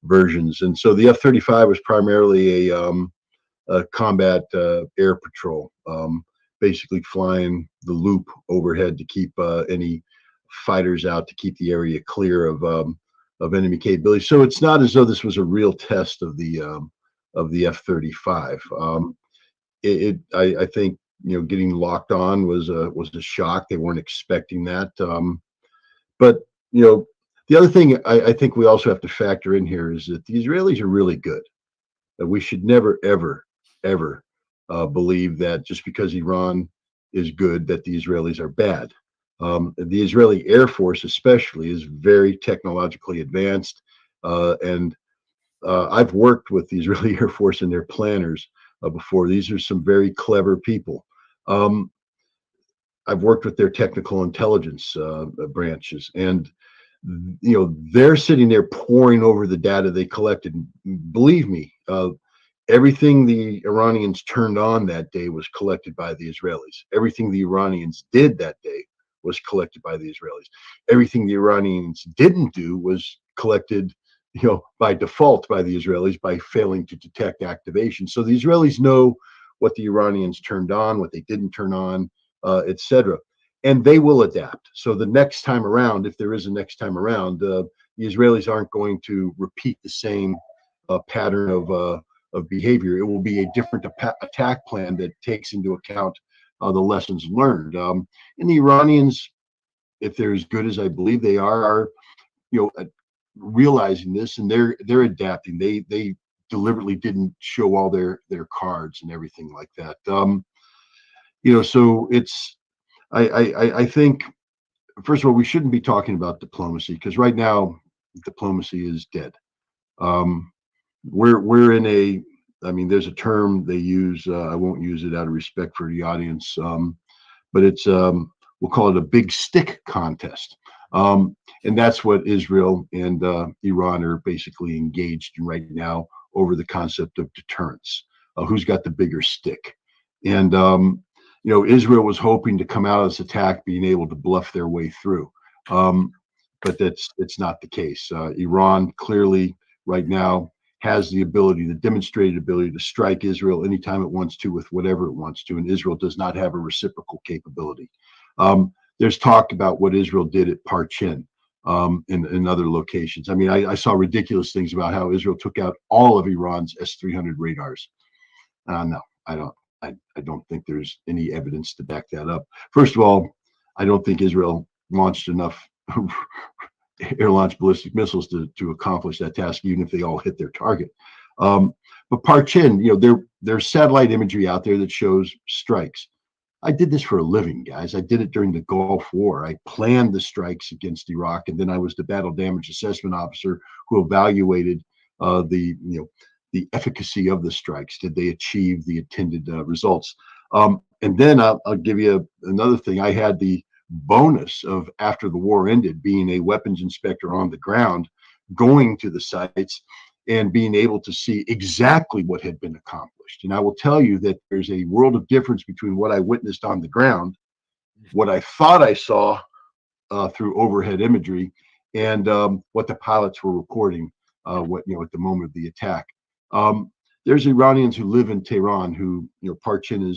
P: versions. And so the F-35 was primarily a combat air patrol, basically flying the loop overhead to keep any fighters out, to keep the area clear of enemy capability. So it's not as though this was a real test of the F-35. I think getting locked on was a shock. They weren't expecting that. But the other thing I think we also have to factor in here is that the Israelis are really good. That we should never, ever, ever believe that just because Iran is good, that the Israelis are bad. The Israeli Air Force especially is very technologically advanced. And I've worked with the Israeli Air Force and their planners before. These are some very clever people. I've worked with their technical intelligence branches, and they're sitting there poring over the data they collected. Believe me, everything the Iranians turned on that day was collected by the Israelis. Everything the Iranians did that day was collected by the Israelis. Everything the Iranians didn't do was collected, by default by the Israelis by failing to detect activation. So the Israelis know what the Iranians turned on, what they didn't turn on, etc. And they will adapt. So the next time around, if there is a next time around, the Israelis aren't going to repeat the same pattern of behavior. It will be a different attack plan that takes into account the lessons learned. And the Iranians, if they're as good as I believe they are realizing this, and they're adapting. They deliberately didn't show all their cards and everything like that. So it's I think, first of all, we shouldn't be talking about diplomacy, because right now diplomacy is dead. We're in a, I mean, there's a term they use. I won't use it out of respect for the audience, but it's we'll call it a big stick contest. And that's what Israel and Iran are basically engaged in right now, over the concept of deterrence. Who's got the bigger stick? And Israel was hoping to come out of this attack being able to bluff their way through, but it's not the case. Iran clearly right now has the ability, the demonstrated ability, to strike Israel anytime it wants to with whatever it wants to, and Israel does not have a reciprocal capability. There's talk about what Israel did at Parchin, in other locations. I mean, I saw ridiculous things about how Israel took out all of Iran's S-300 radars. No, I don't think there's any evidence to back that up. First of all, I don't think Israel launched enough air-launched ballistic missiles to accomplish that task, even if they all hit their target. But Parchin, there's satellite imagery out there that shows strikes. I did this for a living, guys. I did it during the Gulf War. I planned the strikes against Iraq, and then I was the battle damage assessment officer who evaluated the efficacy of the strikes. Did they achieve the intended results? And then I'll give you another thing. I had the bonus of, after the war ended, being a weapons inspector on the ground, going to the sites and being able to see exactly what had been accomplished. And I will tell you that there's a world of difference between what I witnessed on the ground, what I thought I saw through overhead imagery, and what the pilots were reporting at the moment of the attack. There's Iranians who live in Tehran who, Parchin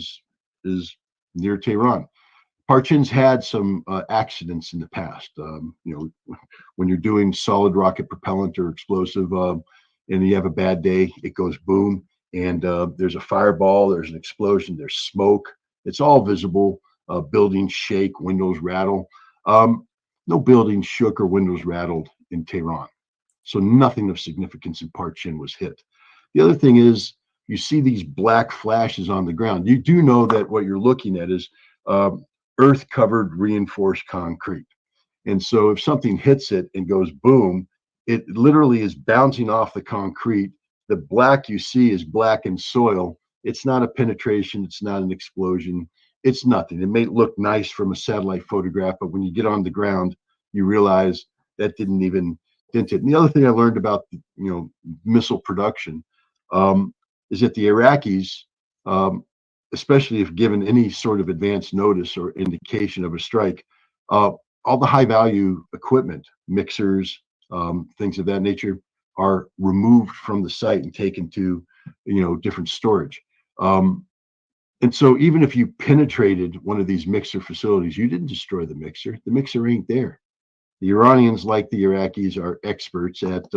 P: is near Tehran. Parchin's had some accidents in the past. When you're doing solid rocket propellant or explosive, and you have a bad day, it goes boom, and there's a fireball, there's an explosion, there's smoke. It's all visible. Buildings shake, windows rattle. No buildings shook or windows rattled in Tehran. So nothing of significance in Parchin was hit. The other thing is, you see these black flashes on the ground. You do know that what you're looking at is earth-covered reinforced concrete. And so if something hits it and goes boom, it literally is bouncing off the concrete. The black you see is blackened soil. It's not a penetration. It's not an explosion. It's nothing. It may look nice from a satellite photograph, but when you get on the ground, you realize that didn't even dent it. And the other thing I learned about, missile production is that the Iraqis, especially if given any sort of advance notice or indication of a strike, all the high value equipment, mixers, things of that nature, are removed from the site and taken to, different storage. And so even if you penetrated one of these mixer facilities, you didn't destroy the mixer. The mixer ain't there. The Iranians, like the Iraqis, are experts at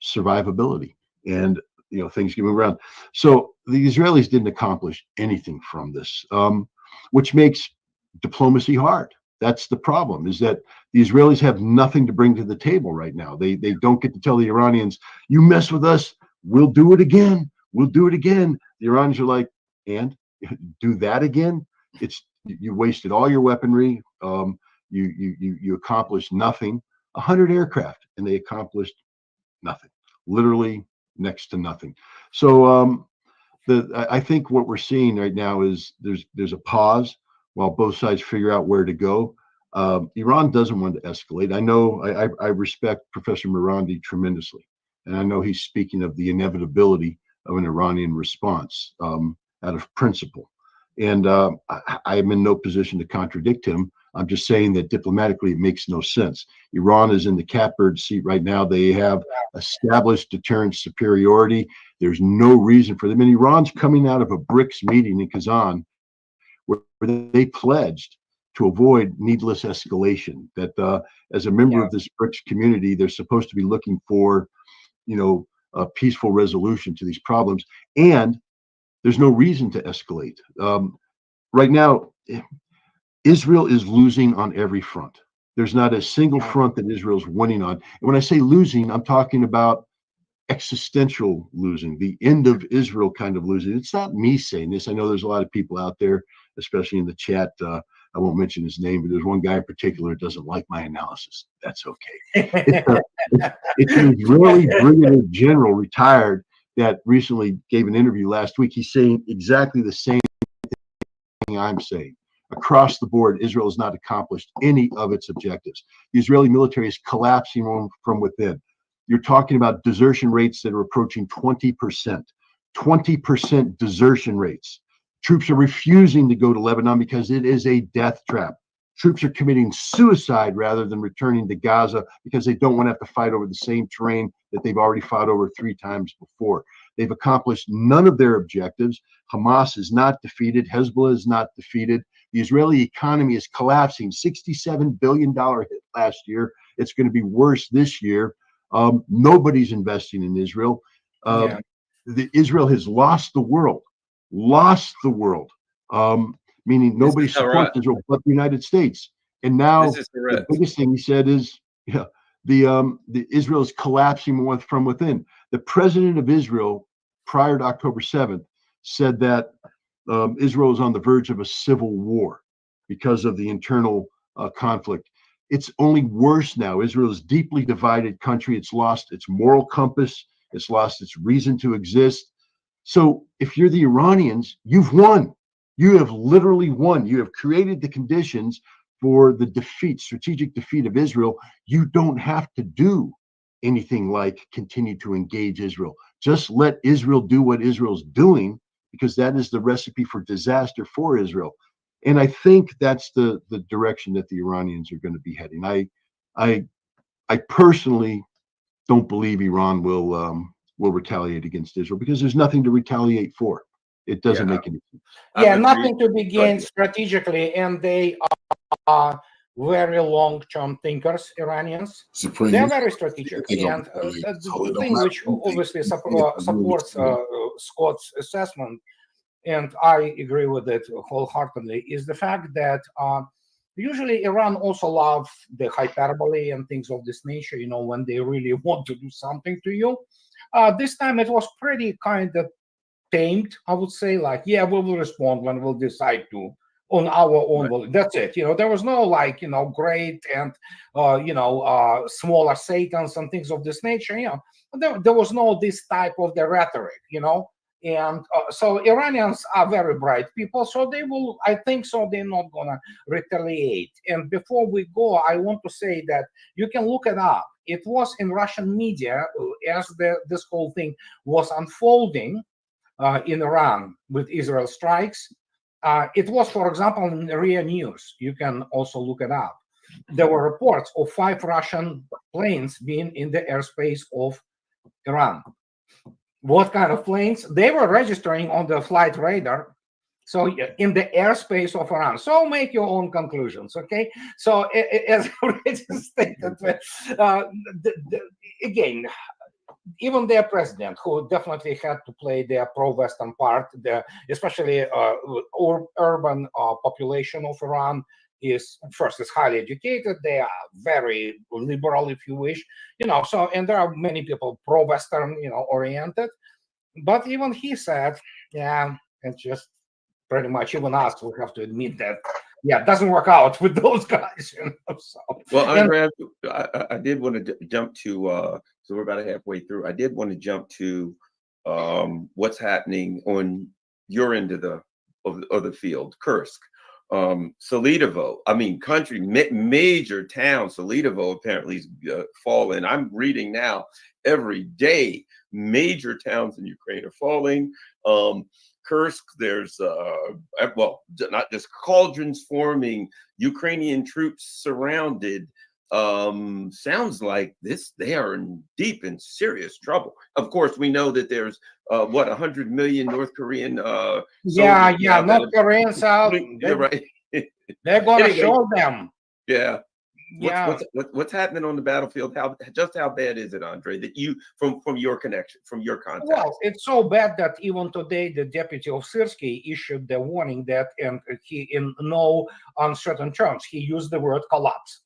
P: survivability, and things can move around. So the Israelis didn't accomplish anything from this, which makes diplomacy hard. That's the problem, is that the Israelis have nothing to bring to the table right now. They don't get to tell the Iranians, you mess with us, we'll do it again. We'll do it again. The Iranians are like, and do that again? You wasted all your weaponry. You accomplished nothing. 100 aircraft, and they accomplished nothing. Literally next to nothing. So I think what we're seeing right now is there's a pause while both sides figure out where to go. Iran doesn't want to escalate. I know I respect Professor Marandi tremendously, and I know he's speaking of the inevitability of an Iranian response out of principle. And I am in no position to contradict him. I'm just saying that diplomatically it makes no sense. Iran is in the catbird seat right now. They have established deterrence superiority. There's no reason for them. And Iran's coming out of a Brics meeting in Kazan where they pledged to avoid needless escalation, that as a member of this Brics community, they're supposed to be looking for, a peaceful resolution to these problems. And there's no reason to escalate. right now, Israel is losing on every front. There's not a single front that Israel's winning on. And when I say losing, I'm talking about existential losing, the end of Israel kind of losing. It's not me saying this. I know there's a lot of people out there, especially in the chat. I won't mention his name, but there's one guy in particular that doesn't like my analysis. That's okay. It's an Israeli brigadier general, retired, that recently gave an interview last week. He's saying exactly the same thing I'm saying. Across the board, Israel has not accomplished any of its objectives. The Israeli military is collapsing from within. You're talking about desertion rates that are approaching 20%. 20% desertion rates. Troops are refusing to go to Lebanon because it is a death trap. Troops are committing suicide rather than returning to Gaza because they don't want to have to fight over the same terrain that they've already fought over 3 times before. They've accomplished none of their objectives. Hamas is not defeated. Hezbollah is not defeated. The Israeli economy is collapsing. $67 billion hit last year. It's going to be worse this year. Nobody's investing in Israel. Israel has lost the world. Meaning nobody supports Israel but the United States. And now the biggest thing he said is, the Israel is collapsing from within. The president of Israel, prior to October 7th, said that Israel is on the verge of a civil war because of the internal conflict. It's only worse now. Israel is a deeply divided country. It's lost its moral compass. It's lost its reason to exist. So if you're the Iranians, you've won. You have literally won. You have created the conditions for the defeat, strategic defeat of Israel. You don't have to do anything like continue to engage Israel. Just let Israel do what Israel's doing, because that is the recipe for disaster for Israel. And I think that's the direction that the Iranians are going to be heading. I personally don't believe Iran will retaliate against Israel, because there's nothing to retaliate for. It doesn't make any sense.
O: Yeah, nothing to be gained strategically, and they are very long-term thinkers, Iranians. They're very strategic, and the thing which obviously supports Scott's assessment, and I agree with it wholeheartedly, is the fact that usually Iran also loves the hyperbole and things of this nature, when they really want to do something to you. This time it was pretty kind of tamed, I would say, like, yeah, we will respond when we'll decide to on our own. Right. That's it. There was no great and smaller Satans and things of this nature. There was no this type of the rhetoric, and so Iranians are very bright people, so they will, I think so, they're not gonna retaliate. And before we go, I want to say that you can look it up. It was in Russian media as this whole thing was unfolding in Iran with Israel strikes. It was, for example, in RIA News. You can also look it up. There were reports of 5 Russian planes being in the airspace of Iran. What kind of planes? They were registering on the flight radar, so in the airspace of Iran. So make your own conclusions, okay? So as already stated, again, even their president, who definitely had to play their pro-Western part, especially urban population of Iran is highly educated. They are very liberal, if you wish, so, and there are many people pro-Western, oriented. But even he said, yeah, it's just pretty much, even us, we have to admit that, yeah, it doesn't work out with those guys. So,
N: well, Andrea, I did want to jump to, so we're about halfway through. I did want to jump to what's happening on your end of the field, Kursk. Salidovo, country, major town, Salidovo apparently is falling. I'm reading now every day, major towns in Ukraine are falling. Kursk, there's not just cauldrons forming, Ukrainian troops surrounded. Sounds like they are deep in serious trouble. Of course, we know that there's 100 million North Korean North Koreans out.
O: They're gonna show them.
N: Yeah. What's happening on the battlefield? How bad is it, Andre? That you from your connection, from your contact?
O: Well, it's so bad that even today the deputy of Syrskyi issued the warning that, and he, in no uncertain terms, he used the word collapse.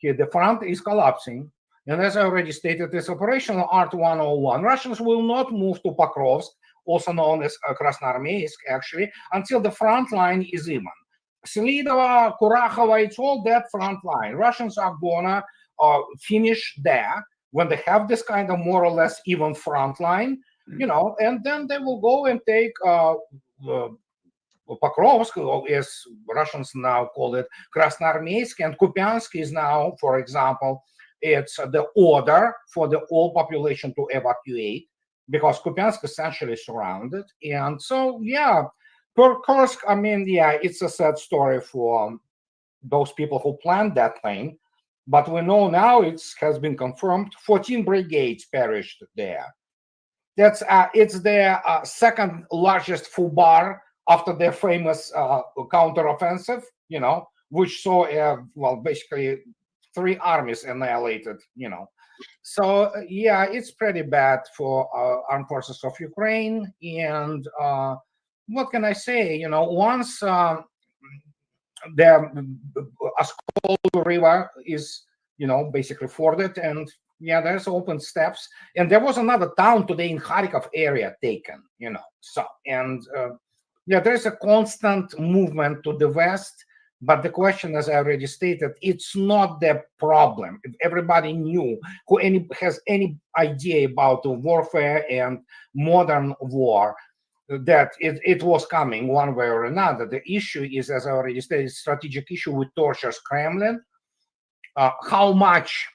O: The front is collapsing, and as I already stated, this operational Art 101. Russians will not move to Pokrovsk, also known as Krasnoarmeysk, actually, until the front line is even. Selidova, Kurakhova, it's all that front line. Russians are gonna finish there when they have this kind of more or less even front line, you know, and then they will go and take Pokrovsk, as Russians now call it, Krasnoarmeysk, and Kupiansk is now, for example, it's the order for the whole population to evacuate, because Kupiansk essentially surrounded. And so, yeah, for Kursk, I mean, yeah, it's a sad story for those people who planned that thing. But we know now it has been confirmed 14 brigades perished there. That's it's their second largest fubar after their famous counteroffensive, you know, which saw, well, basically 3 armies annihilated, you know. So, yeah, it's pretty bad for armed forces of Ukraine. And what can I say? You know, once the Oskol River is, you know, basically forded, and yeah, there's open steps. And there was another town today in Kharkov area taken, you know. So, and yeah, there's a constant movement to the west. But the question, as I already stated, it's not the problem. If everybody knew, who has any idea about the warfare and modern war, that it was coming one way or another. The issue is, as I already stated, strategic issue with tortures Kremlin. How much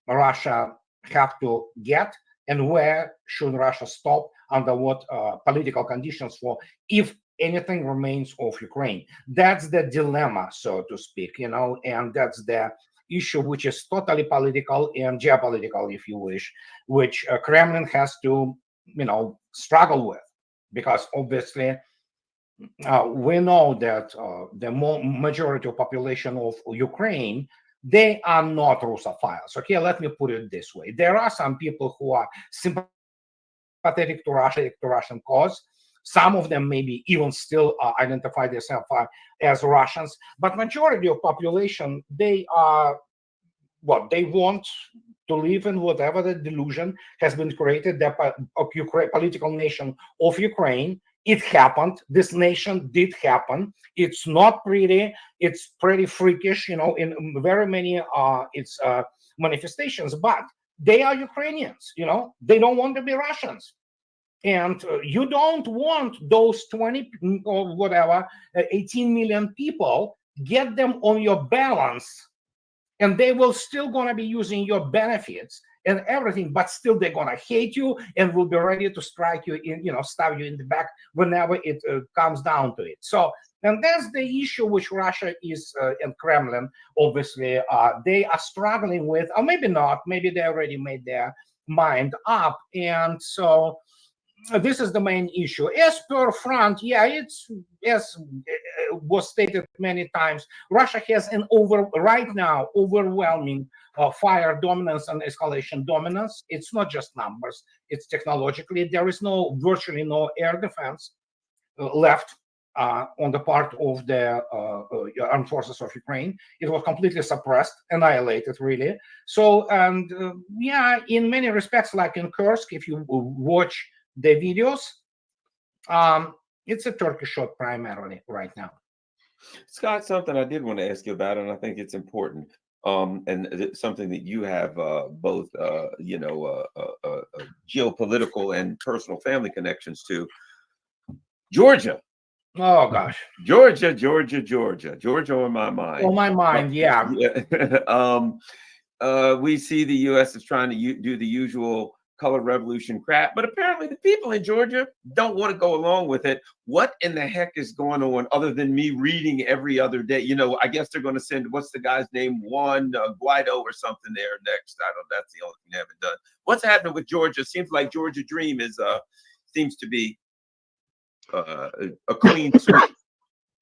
O: Russia have to get, and where should Russia stop, under what political conditions, for if anything remains of Ukraine. That's the dilemma, so to speak, you know, and that's the issue, which is totally political and geopolitical, if you wish, which Kremlin has to, you know, struggle with, because obviously we know that the majority of population of Ukraine, they are not Russophiles. Okay, let me put it this way: there are some people who are sympathetic to Russia, to Russian cause. Some of them maybe even still identify themselves as Russians, but majority of population, they are what they want to live in, whatever the delusion has been created, the political nation of Ukraine. It happened. This nation did happen. It's not pretty. It's pretty freakish, you know, in very many its manifestations. But they are Ukrainians. You know, they don't want to be Russians. And you don't want those 20 or whatever, 18 million people, get them on your balance, and they will still going to be using your benefits and everything, but still they're going to hate you and will be ready to strike you in, you know, stab you in the back whenever it comes down to it. So, and that's the issue which Russia is, and Kremlin, obviously, they are struggling with, or maybe not, maybe they already made their mind up. And so, this is the main issue. As per front, yeah, it's, as was stated many times, Russia has an right now overwhelming fire dominance and escalation dominance. It's not just numbers; it's technologically. There is virtually no air defense left on the part of the armed forces of Ukraine. It was completely suppressed, annihilated, really. So, and yeah, in many respects, like in Kursk, if you watch the videos, it's a Turkish shot primarily right now.
N: Scott, something I did want to ask you about, and I think it's important, and something that you have both, you know, geopolitical and personal family connections to. Georgia.
O: Oh gosh.
N: Georgia on my mind.
O: On my mind, yeah.
N: We see the U.S. is trying to do the usual color revolution crap, but apparently the people in Georgia don't want to go along with it. What in the heck is going on, other than me reading every other day? You know, I guess they're going to send, what's the guy's name, Juan Guaido or something there next. I don't know, that's the only thing they haven't done. What's happening with Georgia? Seems like Georgia Dream is seems to be a clean sweep.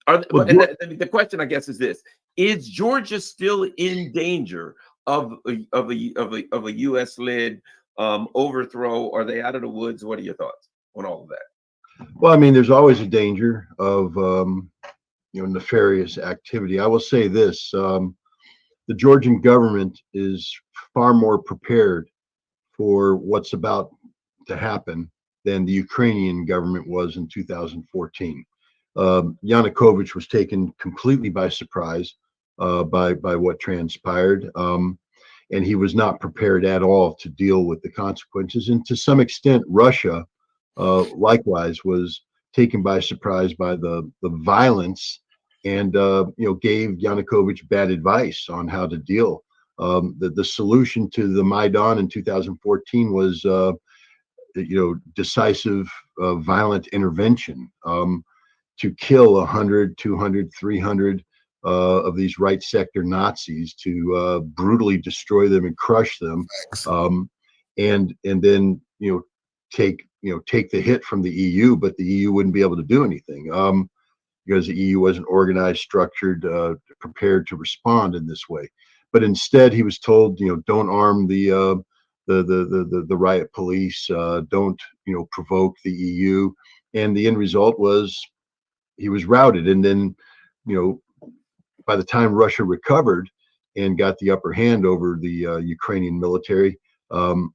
N: The question, I guess, is this: is Georgia still in danger of a U.S.-led overthrow? Are they out of the woods? What are your thoughts on all of that?
P: Well, I mean, there's always a danger of nefarious activity. I will say this: the Georgian government is far more prepared for what's about to happen than the Ukrainian government was in 2014. Yanukovych was taken completely by surprise by what transpired, and he was not prepared at all to deal with the consequences. And to some extent, Russia likewise was taken by surprise by the violence, and gave Yanukovych bad advice on how to deal. The solution to the Maidan in 2014 was decisive violent intervention to kill 100, 200, 300 of these right sector Nazis, to brutally destroy them and crush them, and then take the hit from the EU, but the EU wouldn't be able to do anything because the EU wasn't organized, structured, prepared to respond in this way. But instead, he was told, don't arm the riot police, don't provoke the EU, and the end result was he was routed. And then by the time Russia recovered and got the upper hand over the Ukrainian military, Russia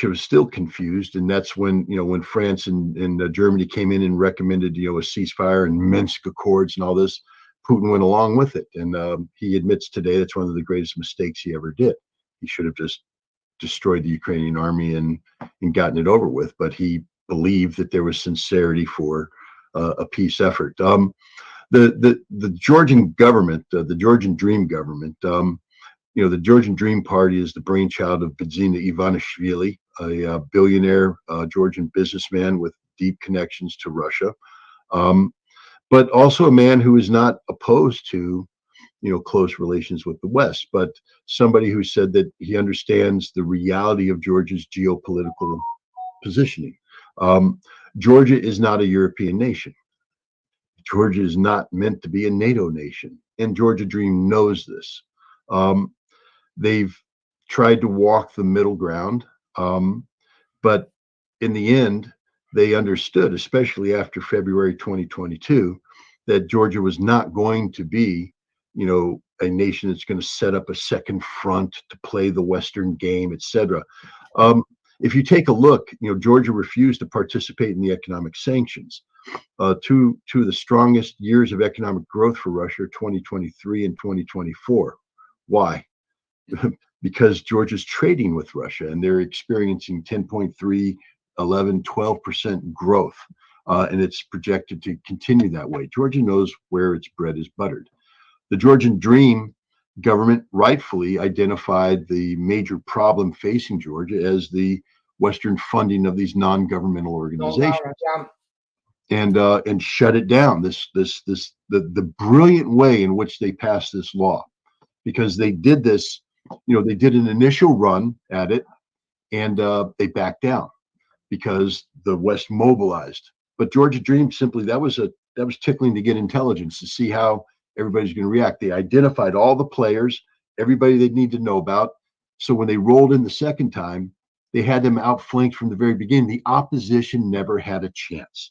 P: was still confused, and that's when when France and Germany came in and recommended a ceasefire and Minsk Accords and all this. Putin went along with it, and he admits today that's one of the greatest mistakes he ever did. He should have just destroyed the Ukrainian army and gotten it over with, but he believed that there was sincerity for a peace effort. The Georgian government, the Georgian Dream government, the Georgian Dream Party is the brainchild of Bidzina Ivanishvili, a billionaire Georgian businessman with deep connections to Russia, but also a man who is not opposed to close relations with the West, but somebody who said that he understands the reality of Georgia's geopolitical positioning. Georgia is not a European nation. Georgia is not meant to be a NATO nation, and Georgia Dream knows this. They've tried to walk the middle ground, but in the end, they understood, especially after February 2022, that Georgia was not going to be, a nation that's going to set up a second front to play the Western game, etc. If you take a look, Georgia refused to participate in the economic sanctions. Two of the strongest years of economic growth for Russia are 2023 and 2024. Why? Because Georgia's trading with Russia, and they're experiencing 10.3, 11, 12% growth, and it's projected to continue that way. Georgia knows where its bread is buttered. The Georgian Dream government rightfully identified the major problem facing Georgia as the Western funding of these non-governmental organizations, and shut it down. The brilliant way in which they passed this law, because they did this, they did an initial run at it, and they backed down because the West mobilized. But Georgia Dream simply, that was tickling to get intelligence to see how everybody's going to react. They identified all the players, everybody they need to know about. So when they rolled in the second time, they had them outflanked from the very beginning. The opposition never had a chance.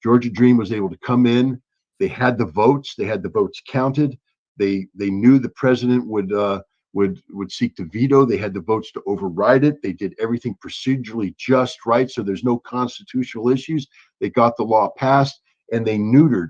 P: Georgia Dream was able to come in. They had the votes. They had the votes counted. They knew the president would seek to veto. They had the votes to override it. They did everything procedurally just right, so there's no constitutional issues. They got the law passed, and they neutered,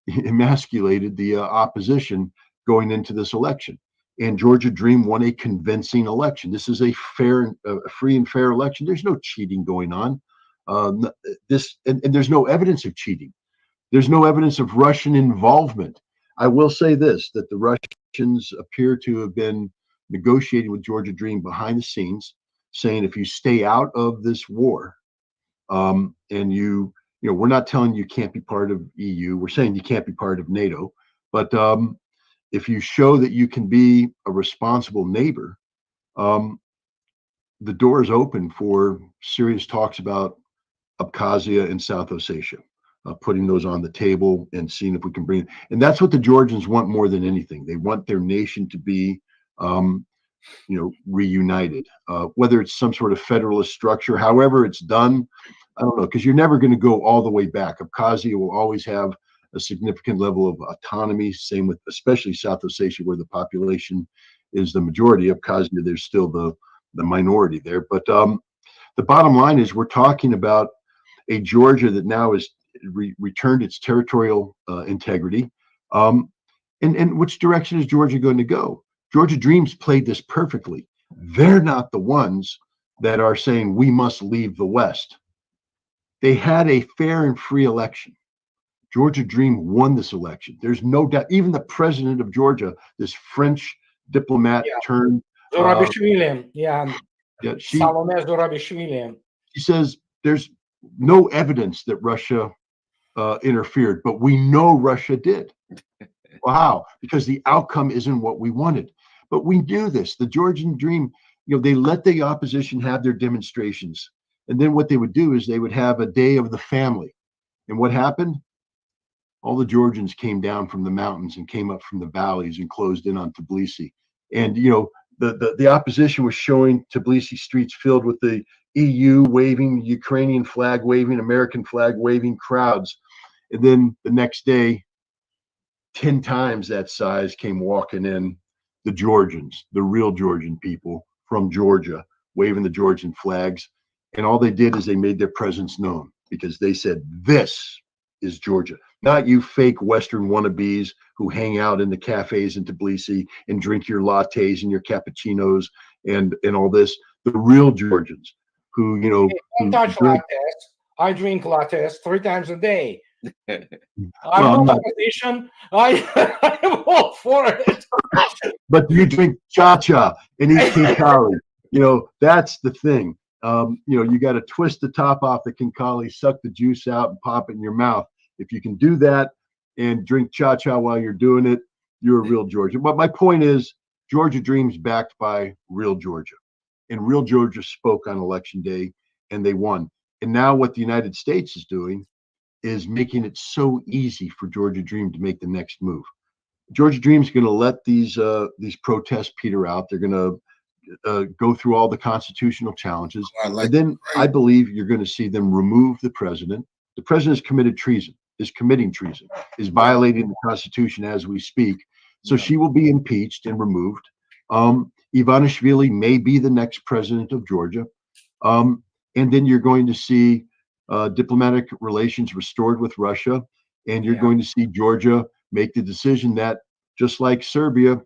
P: emasculated the opposition going into this election. And Georgia Dream won a convincing election. This is a free and fair election. There's no cheating going on. And there's no evidence of cheating. There's no evidence of Russian involvement. I will say this, that the Russians appear to have been negotiating with Georgia Dream behind the scenes, saying if you stay out of this war, and we're not telling you can't be part of EU, we're saying you can't be part of NATO, but if you show that you can be a responsible neighbor, the door is open for serious talks about Abkhazia and South Ossetia. putting those on the table and seeing if we can bring. And that's what the Georgians want more than anything. They want their nation to be, reunited. Whether it's some sort of federalist structure, however it's done, I don't know, because you're never going to go all the way back. Abkhazia will always have a significant level of autonomy. Same with especially South Ossetia, where the population is the majority. Abkhazia, there's still the minority there. But the bottom line is we're talking about a Georgia that now has returned its territorial integrity. And which direction is Georgia going to go? Georgia Dreams played this perfectly. They're not the ones that are saying we must leave the West. They had a fair and free election. Georgia Dream won this election. There's no doubt. Even the president of Georgia, this French diplomat turned
O: Zorabishvili,
P: Salome
O: Zorabishvili.
P: She says there's no evidence that Russia interfered, but we know Russia did. Wow, because the outcome isn't what we wanted. But we do this. The Georgian Dream, they let the opposition have their demonstrations. And then what they would do is they would have a day of the family. And what happened? All the Georgians came down from the mountains and came up from the valleys and closed in on Tbilisi. And, the opposition was showing Tbilisi streets filled with the EU waving, Ukrainian flag waving, American flag waving crowds. And then the next day, 10 times that size came walking in the Georgians, the real Georgian people from Georgia, waving the Georgian flags. And all they did is they made their presence known because they said, this is Georgia, not you fake Western wannabes who hang out in the cafes in Tbilisi and drink your lattes and your cappuccinos and all this. The real Georgians who,
O: Don't touch lattes. I drink lattes 3 times a day.
P: I'm
O: not opposition. I am all for it.
P: But you drink cha-cha and eat Kinkali. That's the thing. You got to twist the top off the Kinkali, suck the juice out, and pop it in your mouth. If you can do that and drink cha-cha while you're doing it, you're a real Georgian. But my point is, Georgia Dreams backed by real Georgia. And real Georgia spoke on election day, and they won. And now what the United States is doing is making it so easy for Georgia Dream to make the next move. Georgia Dream is going to let these protests peter out. They're going to go through all the constitutional challenges. And then I believe you're going to see them remove the president. The president has committing treason, is violating the Constitution as we speak. So she will be impeached and removed. Ivanishvili may be the next president of Georgia. And then you're going to see diplomatic relations restored with Russia. And you're going to see Georgia make the decision that just like Serbia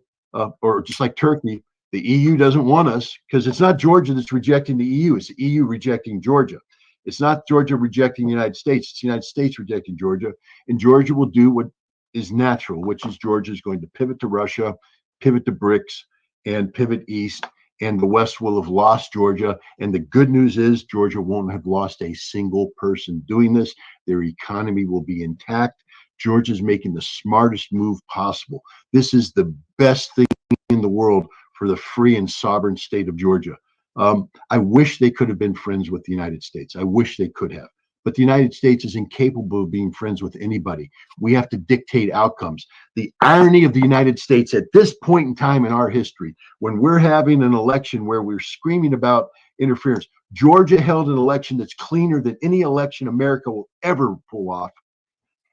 P: or just like Turkey, the EU doesn't want us because it's not Georgia that's rejecting the EU. It's the EU rejecting Georgia. It's not Georgia rejecting the United States. It's the United States rejecting Georgia. And Georgia will do what is natural, which is Georgia is going to pivot to Russia, pivot to Brics, and pivot east. And the West will have lost Georgia. And the good news is Georgia won't have lost a single person doing this. Their economy will be intact. Georgia's making the smartest move possible. This is the best thing in the world for the free and sovereign state of Georgia. I wish they could have been friends with the United States. I wish they could have. But the United States is incapable of being friends with anybody. We have to dictate outcomes. The irony of the United States at this point in time in our history, when we're having an election where we're screaming about interference, Georgia held an election that's cleaner than any election America will ever pull off,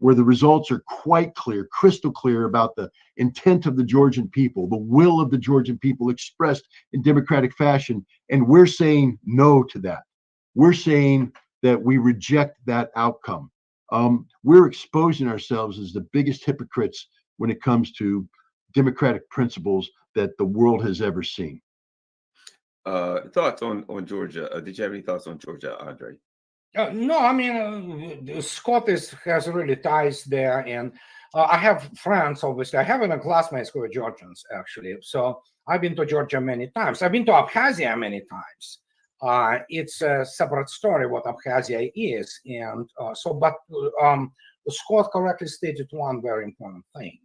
P: where the results are quite clear, crystal clear about the intent of the Georgian people, the will of the Georgian people expressed in democratic fashion. And we're saying no to that. We're saying that we reject that outcome. We're exposing ourselves as the biggest hypocrites when it comes to democratic principles that the world has ever seen.
N: Thoughts on Georgia? Did you have any thoughts on Georgia, Andre?
O: No, I mean, Scott has really ties there, and I have friends, obviously. I have classmates who are Georgians, actually. So I've been to Georgia many times. I've been to Abkhazia many times. It's a separate story what Abkhazia is. And but Scott correctly stated one very important thing.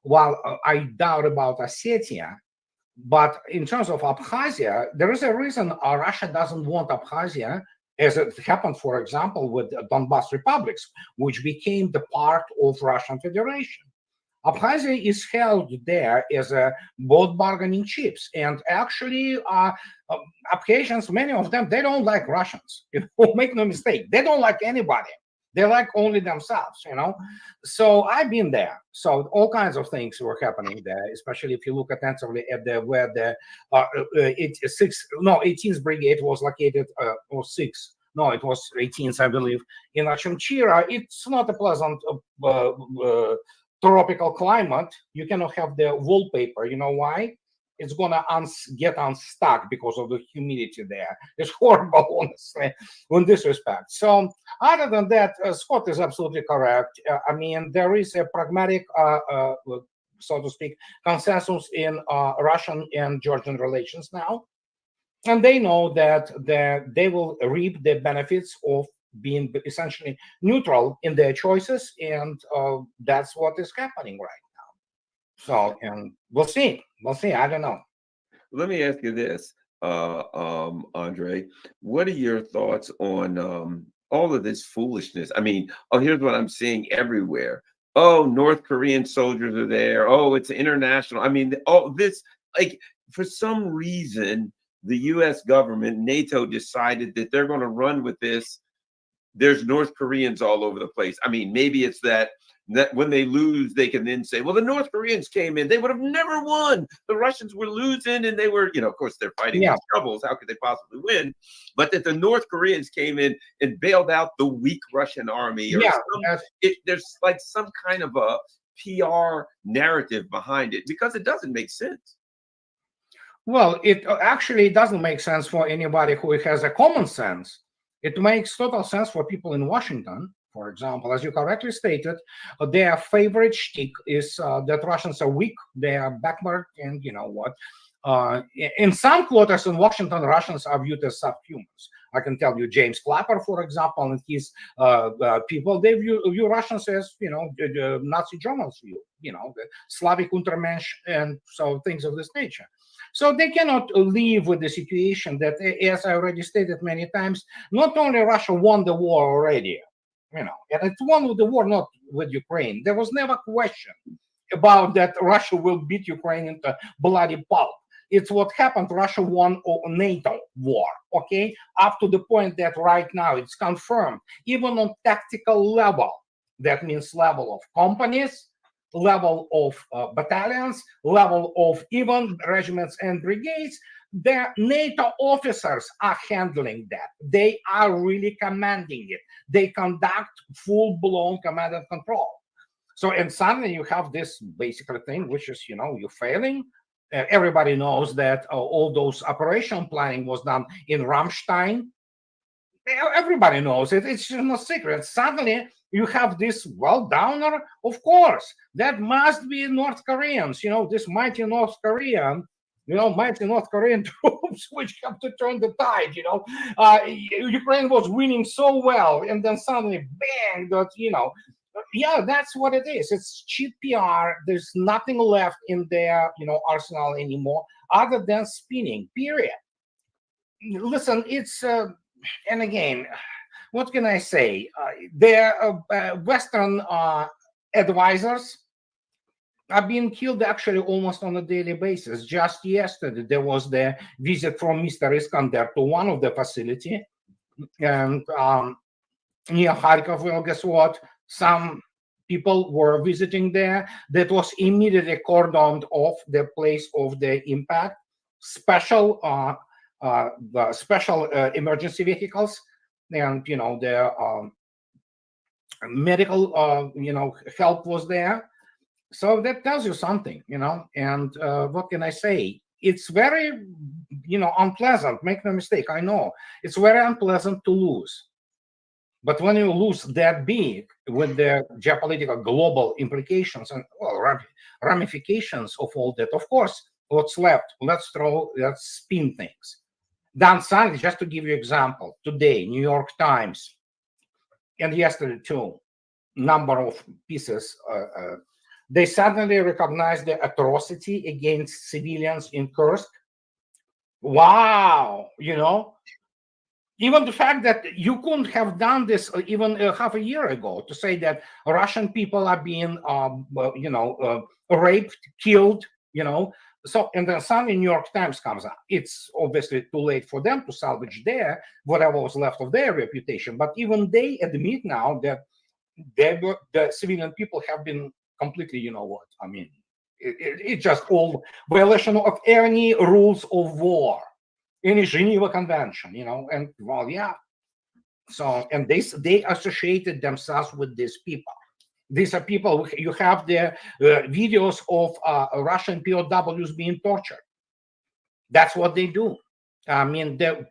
O: While I doubt about Ossetia, but in terms of Abkhazia, there is a reason Russia doesn't want Abkhazia as it happened, for example, with the Donbas republics, which became the part of Russian Federation. Abkhazia is held there as a both bargaining chips, and actually Abkhazians, many of them, they don't like Russians. Make no mistake, they don't like anybody. They like only themselves, So I've been there. So all kinds of things were happening there, especially if you look attentively at where the 18th Brigade was located, or 6th. No, it was 18th, I believe, in Achimchira. It's not a pleasant tropical climate. You cannot have the wallpaper. You know why? It's gonna get unstuck because of the humidity there. It's horrible, honestly, in this respect. So other than that, Scott is absolutely correct. I mean, there is a pragmatic, so to speak, consensus in Russian and Georgian relations now. And they know that they will reap the benefits of being essentially neutral in their choices. And that's what is happening right now. So, and we'll see. I don't know.
N: Let me ask you this, Andre. What are your thoughts on all of this foolishness? I mean, here's what I'm seeing everywhere. Oh, North Korean soldiers are there. Oh, it's international. I mean, this, like, for some reason, the U.S. government, NATO, decided that they're going to run with this. There's North Koreans all over the place. I mean, maybe it's that when they lose, they can then say, well, the North Koreans came in. They would have never won. The Russians were losing, and they were, of course, they're fighting these troubles. How could they possibly win? But that the North Koreans came in and bailed out the weak Russian army. Or there's like some kind of a PR narrative behind it, because it doesn't make sense.
O: Well, it actually doesn't make sense for anybody who has a common sense. It makes total sense for people in Washington, for example. As you correctly stated, their favorite shtick is that Russians are weak, they are backward, and you know what? In some quarters in Washington, Russians are viewed as subhumans. I can tell you, James Clapper, for example, and his people, they view Russians as, the Nazi Germans view, the Slavic Untermensch, and so things of this nature. So they cannot live with the situation that, as I already stated many times, not only Russia won the war already, and it won the war not with Ukraine. There was never a question about that Russia will beat Ukraine into bloody pulp. It's what happened. Russia won a NATO war, okay? Up to the point that right now it's confirmed, even on tactical level. That means level of companies, level of battalions, level of even regiments and brigades. The NATO officers are handling that. They are really commanding it. They conduct full-blown command and control. So, and suddenly you have this basic thing, which is, you're failing. Everybody knows that all those operation planning was done in Ramstein. Everybody knows it. It's no secret. Suddenly you have this downer. Of course, that must be North Koreans. This mighty North Korean. Mighty North Korean troops, which have to turn the tide. Ukraine was winning so well, and then suddenly, bang! That's what it is. It's cheap PR. There's nothing left in their, arsenal anymore other than spinning. Period. Listen, it's and again, what can I say? Their Western advisors are being killed actually almost on a daily basis. Just yesterday, there was the visit from Mr. Iskander to one of the facility, and near Kharkov. Well, guess what? Some people were visiting there. That was immediately cordoned off the place of the impact. Special emergency vehicles, and the medical help was there. So that tells you something, and what can I say? It's very, unpleasant. Make no mistake. I know it's very unpleasant to lose. But when you lose that big with the geopolitical global implications and ramifications of all that, of course, what's left? Let's spin things. Dan Sanders, just to give you an example, today, New York Times, and yesterday too, number of pieces, they suddenly recognized the atrocity against civilians in Kursk. Wow, Even the fact that you couldn't have done this even half a year ago, to say that Russian people are being, raped, killed, So, and then suddenly New York Times comes out. It's obviously too late for them to salvage whatever was left of their reputation. But even they admit now that the civilian people have been completely, I mean, it's just all violation of any rules of war, any Geneva Convention, and well, yeah. So, and they associated themselves with these people. These are people, you have the videos of Russian POWs being tortured. That's what they do. I mean, the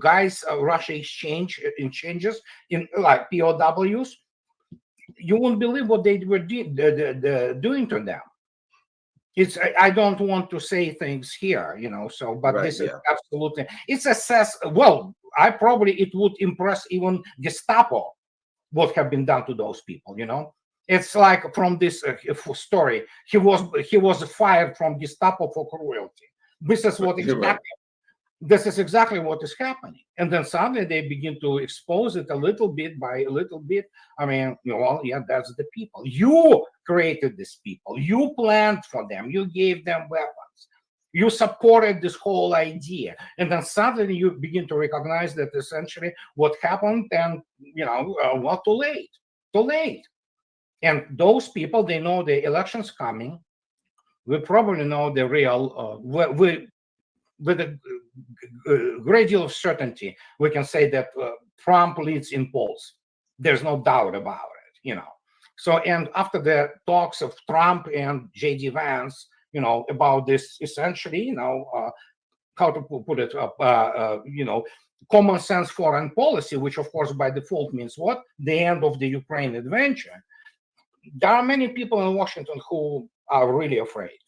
O: guys, Russia exchanges in like POWs, you won't believe what they were doing to them. I don't want to say things here, so, but this is absolutely, it's well, it would impress even Gestapo what have been done to those people, It's like from this story, he was fired from Gestapo for cruelty. This is what This is exactly what is happening. And then suddenly they begin to expose it a little bit by a little bit. I mean, that's the people. You created these people. You planned for them. You gave them weapons. You supported this whole idea. And then suddenly you begin to recognize that essentially what happened, and, too late. Too late. And those people, they know the election's coming. We probably know the real, with a great deal of certainty, we can say that Trump leads in polls. There's no doubt about it, So, and after the talks of Trump and J.D. Vance, about this essentially, how to put it, common sense foreign policy, which of course by default means what? The end of the Ukraine adventure. There are many people in Washington who are really afraid.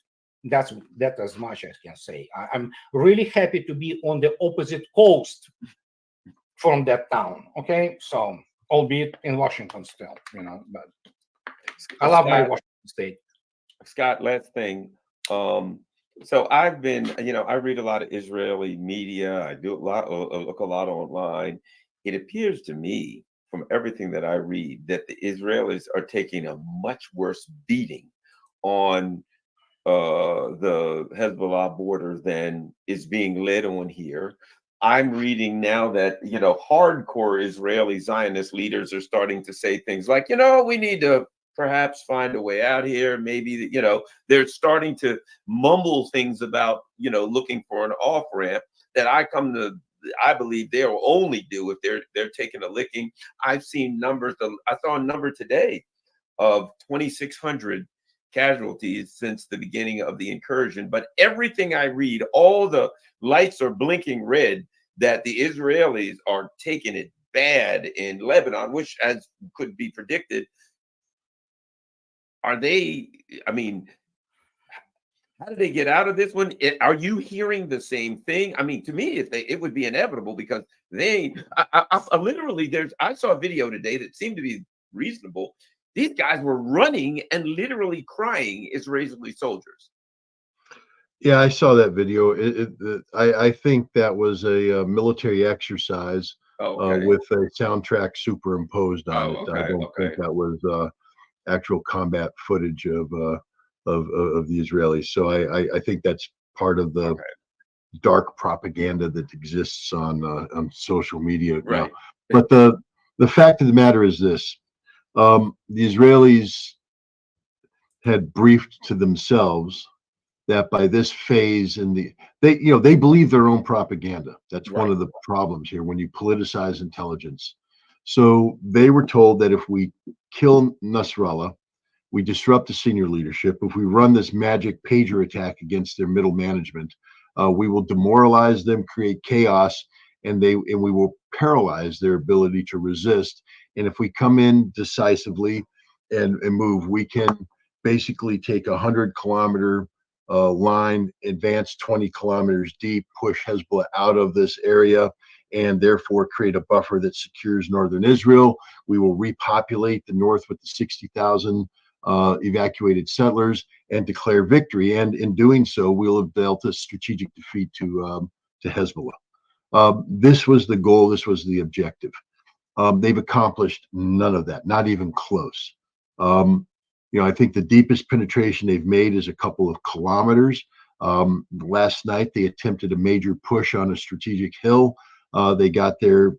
O: That's as much as I can say. I'm really happy to be on the opposite coast from that town. Okay, so albeit in Washington still, but I love my Washington state.
N: Scott, last thing. So I've been, I read a lot of Israeli media. I do look a lot online. It appears to me, from everything that I read, that the Israelis are taking a much worse beating on the Hezbollah border than is being led on here. I'm reading now that, hardcore Israeli Zionist leaders are starting to say things like, we need to perhaps find a way out here. Maybe, they're starting to mumble things about, looking for an off-ramp that I believe they'll only do if they're taking a licking. I've seen numbers. I saw a number today of 2,600 casualties since the beginning of the incursion. But everything I read, all the lights are blinking red that the Israelis are taking it bad in Lebanon, which, as could be predicted, how did they get out of this one? Are you hearing the same thing? I mean, to me, it would be inevitable, because I saw a video today that seemed to be reasonable. These guys were running and literally crying Israeli soldiers.
P: Yeah, I saw that video. I think that was a military exercise with a soundtrack superimposed on it. I don't think that was actual combat footage of the Israelis. So I think that's part of the dark propaganda that exists on social media now. But the fact of the matter is this. The Israelis had briefed to themselves that by this phase they believe their own propaganda. That's one of the problems here when you politicize intelligence. So they were told that if we kill Nasrallah, we disrupt the senior leadership. If we run this magic pager attack against their middle management, we will demoralize them, create chaos, and we will paralyze their ability to resist. And if we come in decisively and move, we can basically take a 100-kilometer line, advance 20 kilometers deep, push Hezbollah out of this area, and therefore create a buffer that secures northern Israel. We will repopulate the north with the 60,000 evacuated settlers and declare victory. And in doing so, we'll have dealt a strategic defeat to Hezbollah. This was the goal. This was the objective. They've accomplished none of that, not even close. I think the deepest penetration they've made is a couple of kilometers. Last night, they attempted a major push on a strategic hill. They got their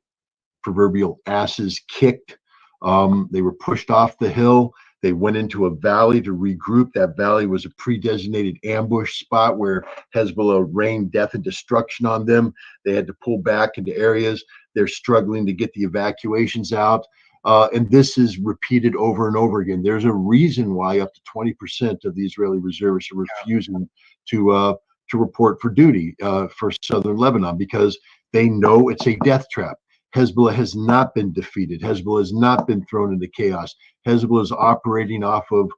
P: proverbial asses kicked. They were pushed off the hill. They went into a valley to regroup. That valley was a pre-designated ambush spot where Hezbollah rained death and destruction on them. They had to pull back into areas. They're struggling to get the evacuations out. And this is repeated over and over again. There's a reason why up to 20% of the Israeli reservists are refusing to report for duty for southern Lebanon, because they know it's a death trap. Hezbollah has not been defeated. Hezbollah has not been thrown into chaos. Hezbollah is operating off of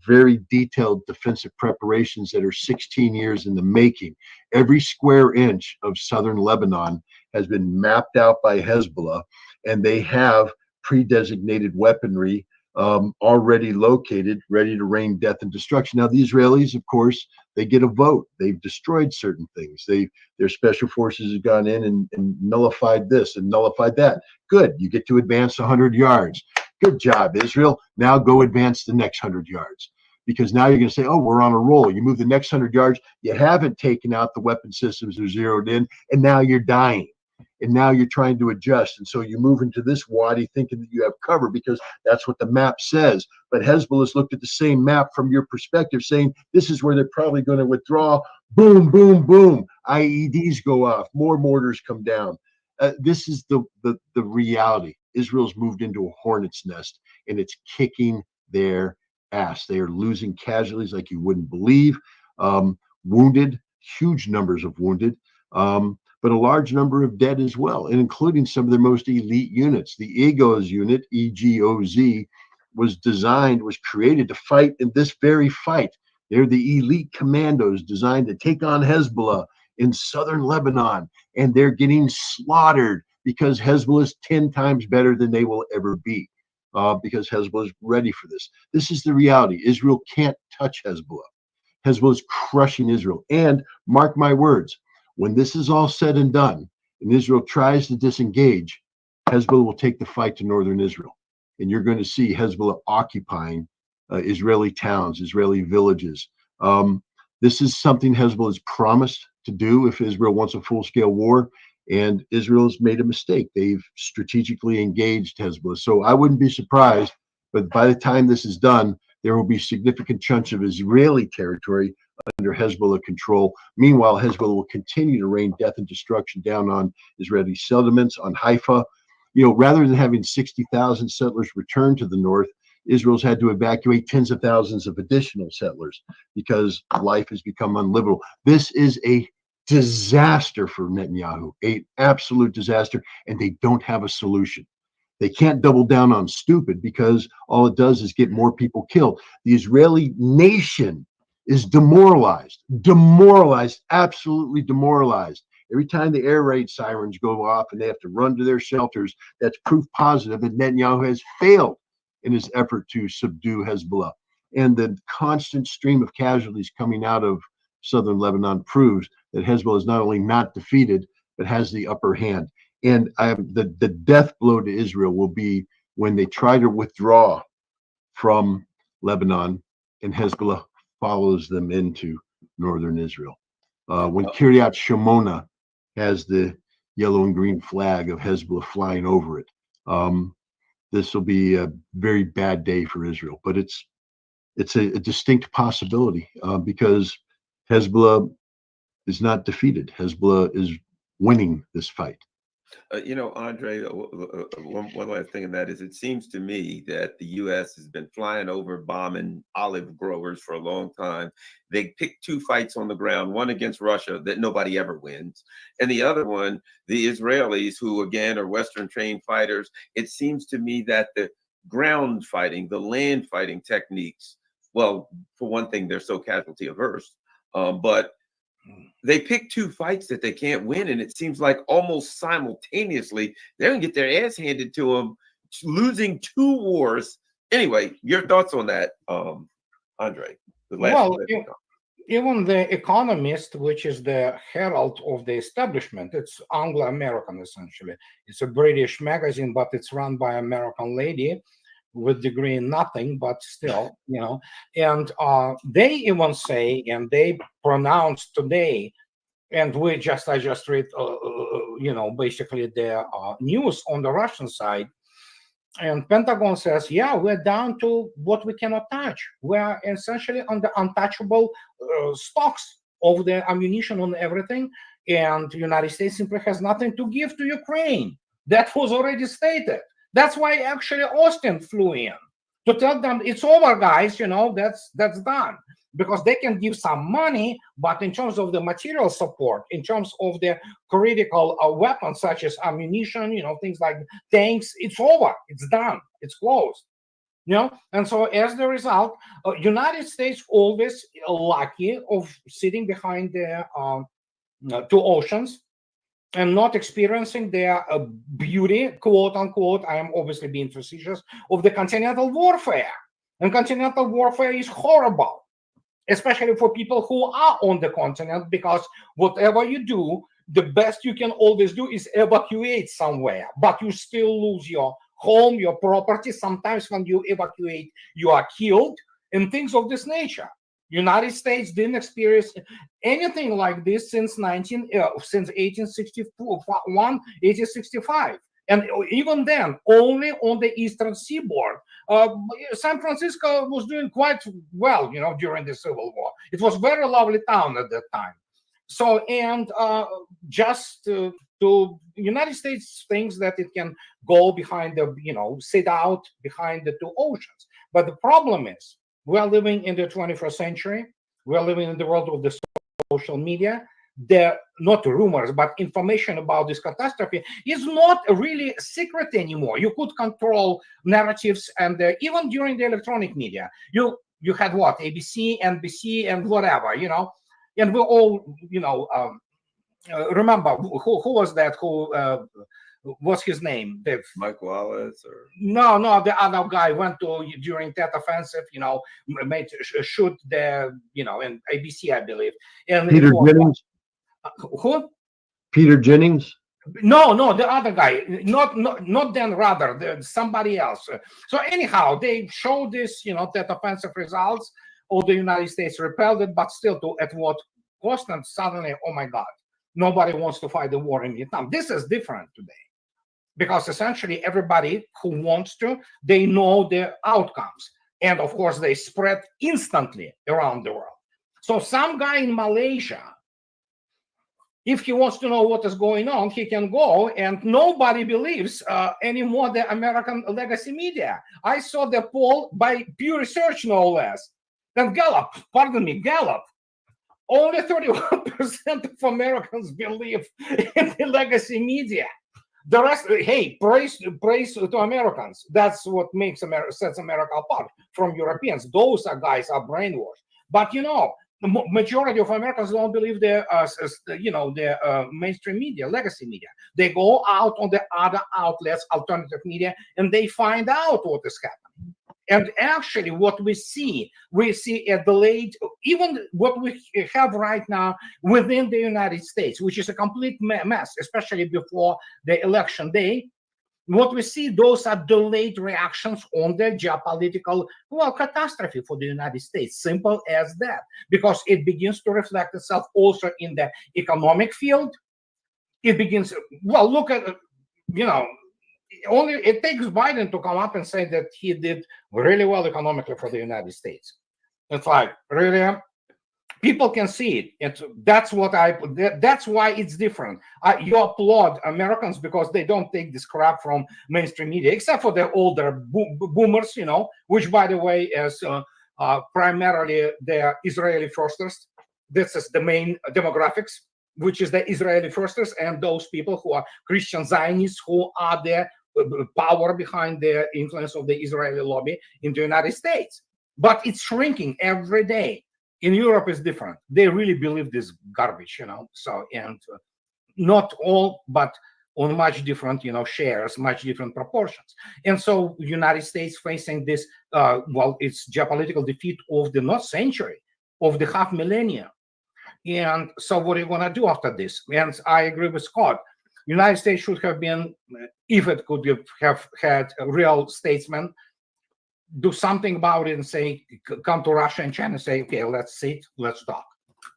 P: very detailed defensive preparations that are 16 years in the making. Every square inch of southern Lebanon has been mapped out by Hezbollah, and they have pre-designated weaponry already located, ready to rain death and destruction. Now, the Israelis, of course, they get a vote. They've destroyed certain things. Their special forces have gone in and nullified this and nullified that. Good. You get to advance 100 yards. Good job, Israel. Now go advance the next 100 yards. Because now you're going to say, oh, we're on a roll. You move the next 100 yards. You haven't taken out the weapon systems that are zeroed in, and now you're dying. And now you're trying to adjust. And so you move into this wadi thinking that you have cover because that's what the map says. But Hezbollah's looked at the same map from your perspective, saying this is where they're probably going to withdraw. Boom, boom, boom. IEDs go off. More mortars come down. This is the reality. Israel's moved into a hornet's nest, and it's kicking their ass. They are losing casualties like you wouldn't believe. Wounded, huge numbers of wounded. But a large number of dead as well, and including some of their most elite units. The EGOZ unit, EGOZ, was created to fight in this very fight. They're the elite commandos designed to take on Hezbollah in southern Lebanon, and they're getting slaughtered because Hezbollah is 10 times better than they will ever be, because Hezbollah is ready for this. This is the reality. Israel can't touch Hezbollah. Hezbollah is crushing Israel. And mark my words, when this is all said and done, and Israel tries to disengage, Hezbollah will take the fight to northern Israel. And you're going to see Hezbollah occupying Israeli towns, Israeli villages. This is something Hezbollah has promised to do if Israel wants a full-scale war, and Israel's made a mistake. They've strategically engaged Hezbollah. So I wouldn't be surprised, but by the time this is done, there will be significant chunks of Israeli territory under Hezbollah control. Meanwhile, Hezbollah will continue to rain death and destruction down on Israeli settlements, on Haifa. Rather than having 60,000 settlers return to the north, Israel's had to evacuate tens of thousands of additional settlers because life has become unlivable. This is a disaster for Netanyahu, an absolute disaster, and they don't have a solution. They can't double down on stupid because all it does is get more people killed. The Israeli nation is demoralized, absolutely demoralized. Every time the air raid sirens go off and they have to run to their shelters, that's proof positive that Netanyahu has failed in his effort to subdue Hezbollah. And the constant stream of casualties coming out of southern Lebanon proves that Hezbollah is not only not defeated, but has the upper hand. And the death blow to Israel will be when they try to withdraw from Lebanon and Hezbollah follows them into northern Israel. When Kiryat Shimona has the yellow and green flag of Hezbollah flying over it, this will be a very bad day for Israel. But it's a distinct possibility because Hezbollah is not defeated. Hezbollah is winning this fight.
N: Andre, one last thing in that is it seems to me that the U.S. has been flying over bombing olive growers for a long time. They picked two fights on the ground, one against Russia that nobody ever wins, and the other one, the Israelis, who again are Western trained fighters. It seems to me that the ground fighting, the land fighting techniques, well, for one thing, they're so casualty averse, but they pick two fights that they can't win, and it seems like almost simultaneously they're gonna get their ass handed to them, losing two wars. Anyway, your thoughts on that, Andre?
O: even The Economist, which is the herald of the establishment, it's Anglo-American essentially. It's a British magazine, but it's run by an American lady with degree in nothing, but still, and they even say, and they pronounce today, and I just read, basically the news on the Russian side, and Pentagon says, yeah, we're down to what we cannot touch. We're essentially on the untouchable stocks of the ammunition and everything, and the United States simply has nothing to give to Ukraine. That was already stated. That's why actually Austin flew in to tell them it's over, guys. That's done, because they can give some money, but in terms of the material support, in terms of the critical weapons such as ammunition, things like tanks, it's over. It's done. It's closed. And so as the result, United States always lucky of sitting behind the two oceans and not experiencing the beauty, quote unquote, I am obviously being facetious, of the continental warfare. And continental warfare is horrible, especially for people who are on the continent, because whatever you do, the best you can always do is evacuate somewhere, but you still lose your home, your property. Sometimes when you evacuate, you are killed, and things of this nature. United States didn't experience anything like this since 1861, 1865. And even then, only on the eastern seaboard. San Francisco was doing quite well, during the Civil War. It was a very lovely town at that time. So, and just to United States thinks that it can go behind the, sit out behind the two oceans. But the problem is, we're living in the 21st century. We're living in the world of the social media. Not rumors, but information about this catastrophe is not really secret anymore. You could control narratives, and even during the electronic media, you had what, ABC, NBC, and whatever, and we all, remember who was that? What's his name?
N: Mike Wallace, or
O: no, the other guy went to during that offensive, made shoot the, in ABC, I believe. And
P: Peter Jennings.
O: Who?
P: Peter Jennings.
O: No, the other guy, not Dan Rather, somebody else. So anyhow, they showed this, that offensive results. All the United States repelled it, but still, at what cost? And suddenly, oh my God, nobody wants to fight the war in Vietnam. This is different today, because essentially everybody who wants to, they know the outcomes, and of course they spread instantly around the world. So some guy in Malaysia, if he wants to know what is going on, he can go, and nobody believes anymore the American legacy media. I saw the poll by Pew Research, no less, and Gallup, only 31% of Americans believe in the legacy media. The rest, hey, praise to Americans. That's what sets America apart from Europeans. Those guys are brainwashed. But the majority of Americans don't believe the mainstream media, legacy media. They go out on the other outlets, alternative media, and they find out what is happening. And actually, what we see a delayed, even what we have right now within the United States, which is a complete mess, especially before the election day. What we see, those are delayed reactions on the geopolitical, catastrophe for the United States. Simple as that, because it begins to reflect itself also in the economic field. It begins, look at, only it takes Biden to come up and say that he did really well economically for the United States. It's like, really? People can see it. That's why it's different. You applaud Americans because they don't take this crap from mainstream media, except for the older boomers, which, by the way, is primarily the Israeli firsters. This is the main demographics, which is the Israeli firsters and those people who are Christian Zionists, who are the power behind the influence of the Israeli lobby in the United States. But it's shrinking every day. In Europe, it's different. They really believe this garbage, So, and not all, but on much different, shares, much different proportions. And so, United States facing this, it's geopolitical defeat of the not century, of the half millennia. And so what are you going to do after this? And I agree with Scott. United States should have been, if it could have had a real statesman, do something about it and say, come to Russia and China and say, okay, let's sit, let's talk,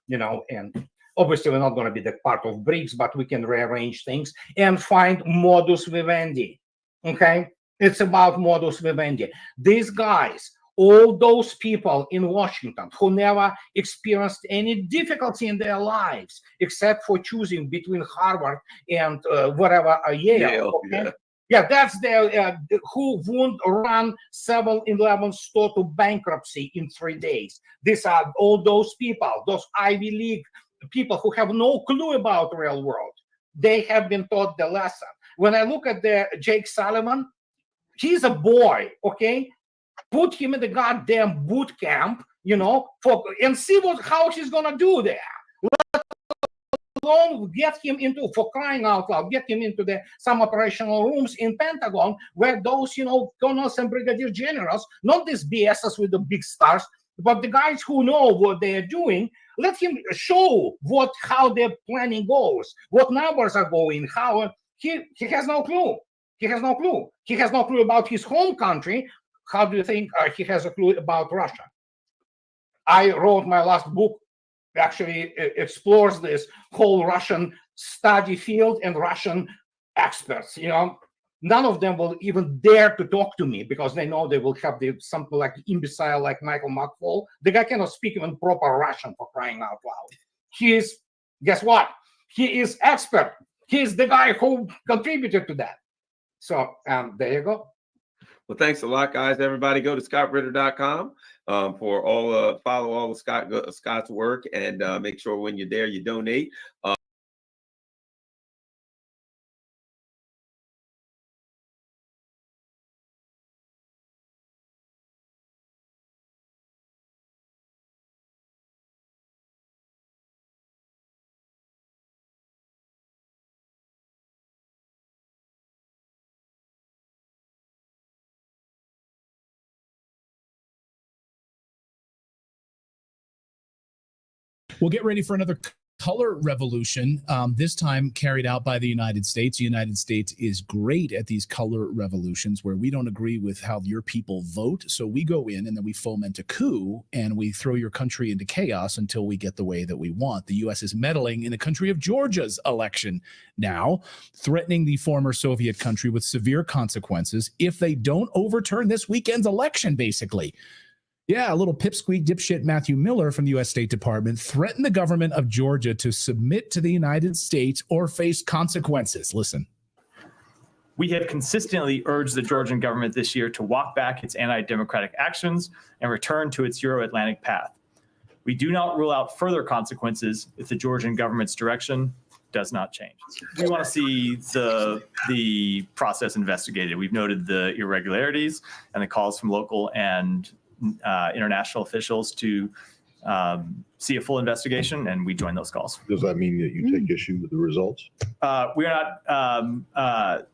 O: you know, and obviously we're not going to be the part of Brics, but we can rearrange things and find modus vivendi, okay? It's about modus vivendi. These guys, all those people in Washington who never experienced any difficulty in their lives, except for choosing between Harvard and whatever, Yale, okay? Yeah, that's their, who won't run 7-Eleven store to bankruptcy in 3 days. These are all those people, those Ivy League people who have no clue about the real world. They have been taught the lesson. When I look at the Jake Sullivan, he's a boy, okay? Put him in the goddamn boot camp, you know, and see how he's gonna do there. Let alone get him into, for crying out loud, get him into some operational rooms in Pentagon where those, you know, colonels and brigadier generals, not these BSs with the big stars, but the guys who know what they are doing. Let him show how their planning goes, what numbers are going, how he has no clue. He has no clue. He has no clue about his home country. How do you think he has a clue about Russia? I wrote my last book, actually explores this whole Russian study field and Russian experts. You know, none of them will even dare to talk to me because they know they will have something like imbecile like Michael McFaul. The guy cannot speak even proper Russian, for crying out loud. He is, guess what? He is expert. He is the guy who contributed to that. So there you go.
N: Well, thanks a lot, guys. Everybody go to scottritter.com for all follow all of Scott's work, and make sure when you're there you donate.
Q: We'll get ready for another color revolution, this time carried out by the United States. The United States is great at these color revolutions where we don't agree with how your people vote. So we go in and then we foment a coup and we throw your country into chaos until we get the way that we want. The U.S. is meddling in the country of Georgia's election now, threatening the former Soviet country with severe consequences if they don't overturn this weekend's election, basically. Yeah, a little pipsqueak dipshit Matthew Miller from the U.S. State Department threatened the government of Georgia to submit to the United States or face consequences. Listen.
R: We have consistently urged the Georgian government this year to walk back its anti-democratic actions and return to its Euro-Atlantic path. We do not rule out further consequences if the Georgian government's direction does not change. We want to see the process investigated. We've noted the irregularities and the calls from local and international officials to see a full investigation, and we join those calls.
G: Does that mean that you take issue with the results?
R: We are not,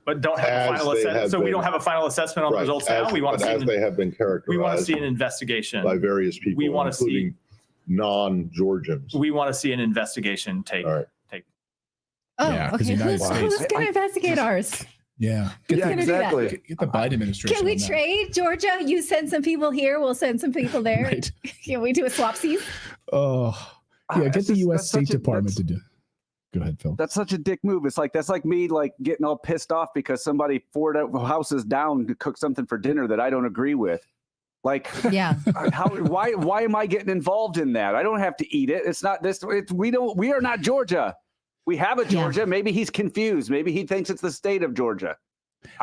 R: but don't have a final assessment. So we don't have a final assessment on the results now. We want to see
G: as they have been characterized.
R: We want to see an investigation
G: by various people,
R: we want to
G: including
R: see
G: non-Georgians.
R: We want to see an investigation take.
Q: Oh,
R: Yeah,
Q: okay.
S: Who's going to investigate ours?
Q: Yeah,
S: exactly.
Q: Get the Biden administration.
S: Can we
Q: on that.
S: trade, Georgia? You send some people here, we'll send some people there.
Q: Right.
S: Can we do a swapsies?
Q: Oh, yeah. Get the U.S. State Department to do. Go ahead, Phil.
T: That's such a dick move. It's like that's like me getting all pissed off because somebody 4 houses down to cook something for dinner that I don't agree with. Like,
S: yeah.
T: Why am I getting involved in that? I don't have to eat it. It's not this. We are not Georgia. We have a Georgia. Yeah. Maybe he's confused. Maybe he thinks it's the state of Georgia.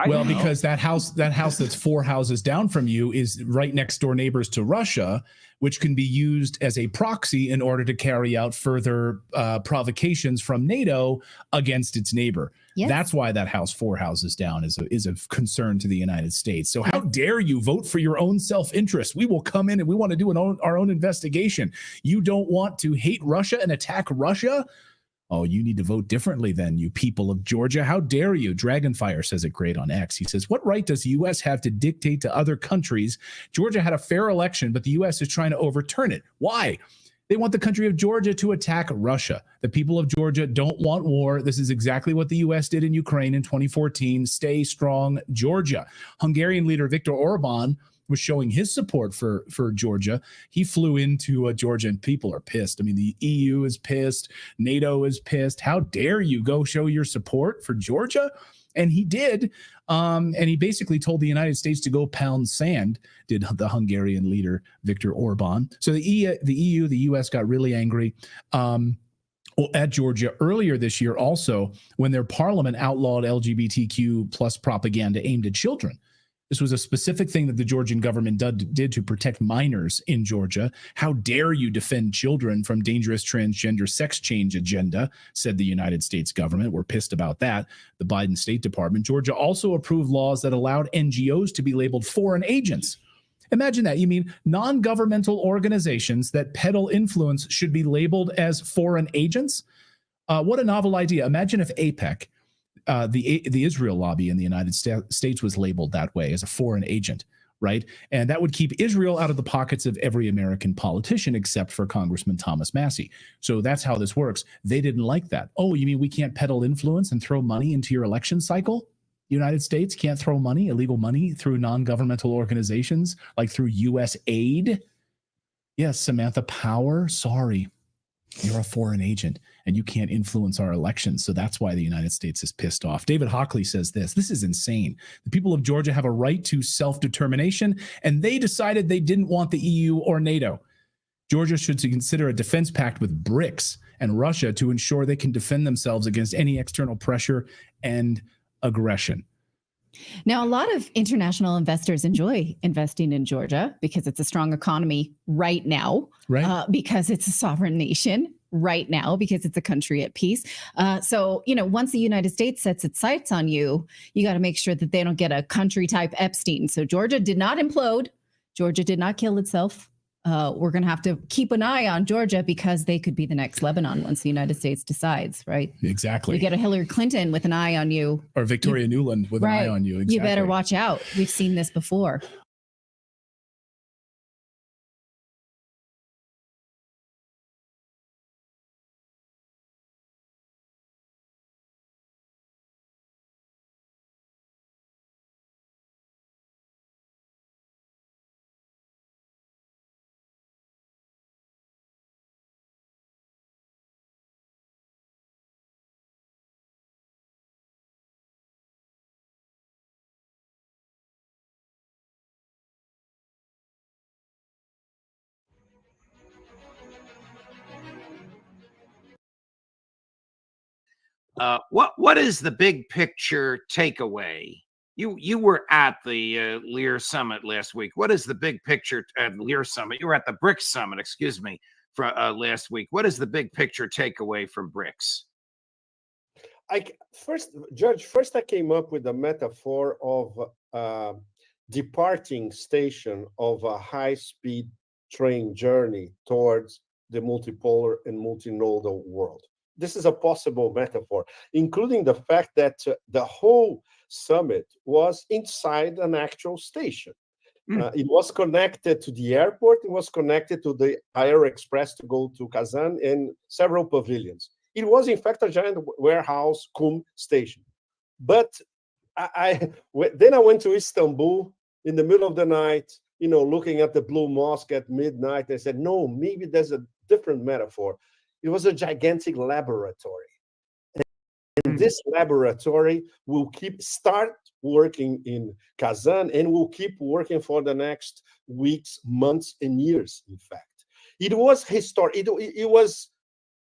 Q: Well, because that house that's 4 houses down from you is right next door neighbors to Russia, which can be used as a proxy in order to carry out further provocations from NATO against its neighbor. Yes. That's why that house 4 houses down is a concern to the United States. So how dare you vote for your own self-interest? We will come in and we want to do our own investigation. You don't want to hate Russia and attack Russia? Oh, you need to vote differently then, you people of Georgia. How dare you? Dragonfire says it great on X. He says, what right does the U.S. have to dictate to other countries? Georgia had a fair election, but the U.S. is trying to overturn it. Why? They want the country of Georgia to attack Russia. The people of Georgia don't want war. This is exactly what the U.S. did in Ukraine in 2014. Stay strong, Georgia. Hungarian leader Viktor Orban was showing his support for Georgia. He flew into Georgia, and people are pissed. I mean, the EU is pissed. NATO is pissed. How dare you go show your support for Georgia? And he did. And he basically told the United States to go pound sand, did the Hungarian leader, Viktor Orban. So the EU, the US got really angry at Georgia earlier this year also when their parliament outlawed LGBTQ plus propaganda aimed at children. This was a specific thing that the Georgian government did to protect minors in Georgia. How dare you defend children from dangerous transgender sex change agenda, said the United States government. We're pissed about that. The Biden State Department. Georgia also approved laws that allowed NGOs to be labeled foreign agents. Imagine that. You mean non-governmental organizations that peddle influence should be labeled as foreign agents? What a novel idea. Imagine if AIPAC, the Israel lobby in the United States, was labeled that way, as a foreign agent, right? And that would keep Israel out of the pockets of every American politician except for Congressman Thomas Massie. So that's how this works. They didn't like that. Oh, you mean we can't peddle influence and throw money into your election cycle? United States can't throw money, illegal money, through non-governmental organizations, like through U.S. aid? Yes, Samantha Power, sorry. You're a foreign agent and you can't influence our elections. So that's why the United States is pissed off. David Hockley says this is insane. The people of Georgia have a right to self-determination, and they decided they didn't want the EU or NATO. Georgia should consider a defense pact with Brics and Russia to ensure they can defend themselves against any external pressure and aggression.
S: Now, a lot of international investors enjoy investing in Georgia because it's a strong economy right now, right? Because it's a sovereign nation right now, because it's a country at peace. So, once the United States sets its sights on you, you got to make sure that they don't get a country type Epstein. So Georgia did not implode. Georgia did not kill itself. We're going to have to keep an eye on Georgia because they could be the next Lebanon once the United States decides, right?
Q: Exactly.
S: You get a Hillary Clinton with an eye on you.
Q: Or Victoria Nuland with an eye on you. Exactly.
S: You better watch out. We've seen this before.
F: What is the big picture takeaway? You were at the Lear Summit last week. What is the big picture at Lear Summit? You were at the Brics Summit, excuse me, for last week. What is the big picture takeaway from Brics?
U: First I came up with the metaphor of departing station of a high-speed train journey towards the multipolar and multinodal world. This is a possible metaphor, including the fact that the whole summit was inside an actual station. It was connected to the airport. It was connected to the Air Express to go to Kazan and several pavilions. It was, in fact, a giant warehouse, Kum station. But then I went to Istanbul in the middle of the night, looking at the Blue Mosque at midnight. I said, no, maybe there's a different metaphor. It was a gigantic laboratory. And this laboratory will start working in Kazan and will keep working for the next weeks, months, and years, in fact. It was historic. It was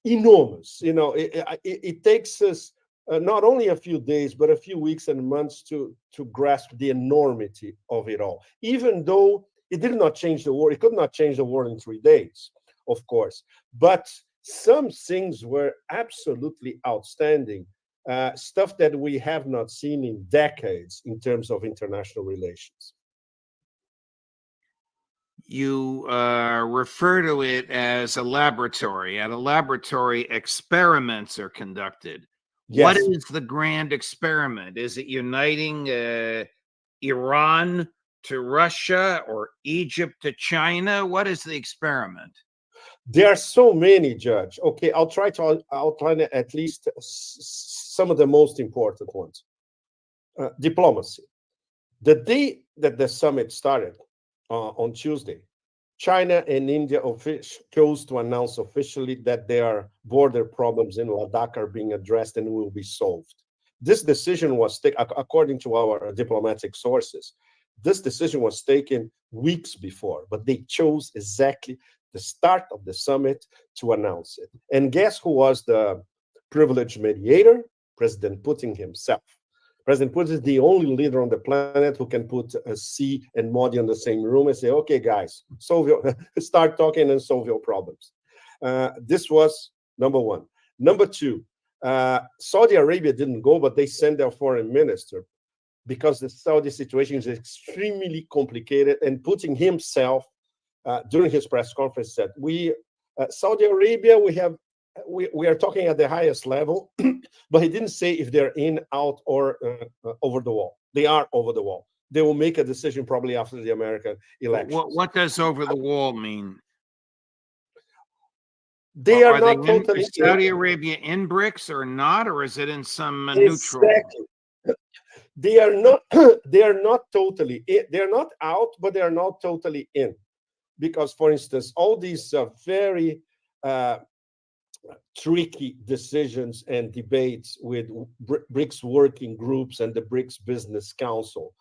U: enormous. It takes us not only a few days, but a few weeks and months to grasp the enormity of it all. Even though it did not change the world, it could not change the world in 3 days, of course. But some things were absolutely outstanding, stuff that we have not seen in decades in terms of international relations.
F: you refer to it as a laboratory. At a laboratory, experiments are conducted. What
U: Yes.
F: is the grand experiment? Is it uniting Iran to Russia or Egypt to China? What is the experiment?
U: There are so many, Judge. Okay, I'll try to outline at least some of the most important ones. Diplomacy. The day that the summit started on Tuesday, China and India chose to announce officially that their border problems in Ladakh are being addressed and will be solved. This decision was taken, according to our diplomatic sources, this decision was taken weeks before, but they chose exactly the start of the summit to announce it. And guess who was the privileged mediator? President Putin himself. President Putin is the only leader on the planet who can put Xi and Modi in the same room and say, okay, guys, start talking and solve your problems. This was number one. Number two, Saudi Arabia didn't go, but they sent their foreign minister because the Saudi situation is extremely complicated. And Putin himself, during his press conference, said, Saudi Arabia, we are talking at the highest level, but he didn't say if they're in, out, or over the wall. They are over the wall. They will make a decision probably after the American election.
F: What does over the wall mean?
U: They are not totally
F: is Saudi Arabia in BRICS or not, or is it in some neutral?
U: Exactly. They are not. They are not totally. They are not out, but they are not totally in, because, for instance, all these very tricky decisions and debates with BRICS working groups and the BRICS Business Council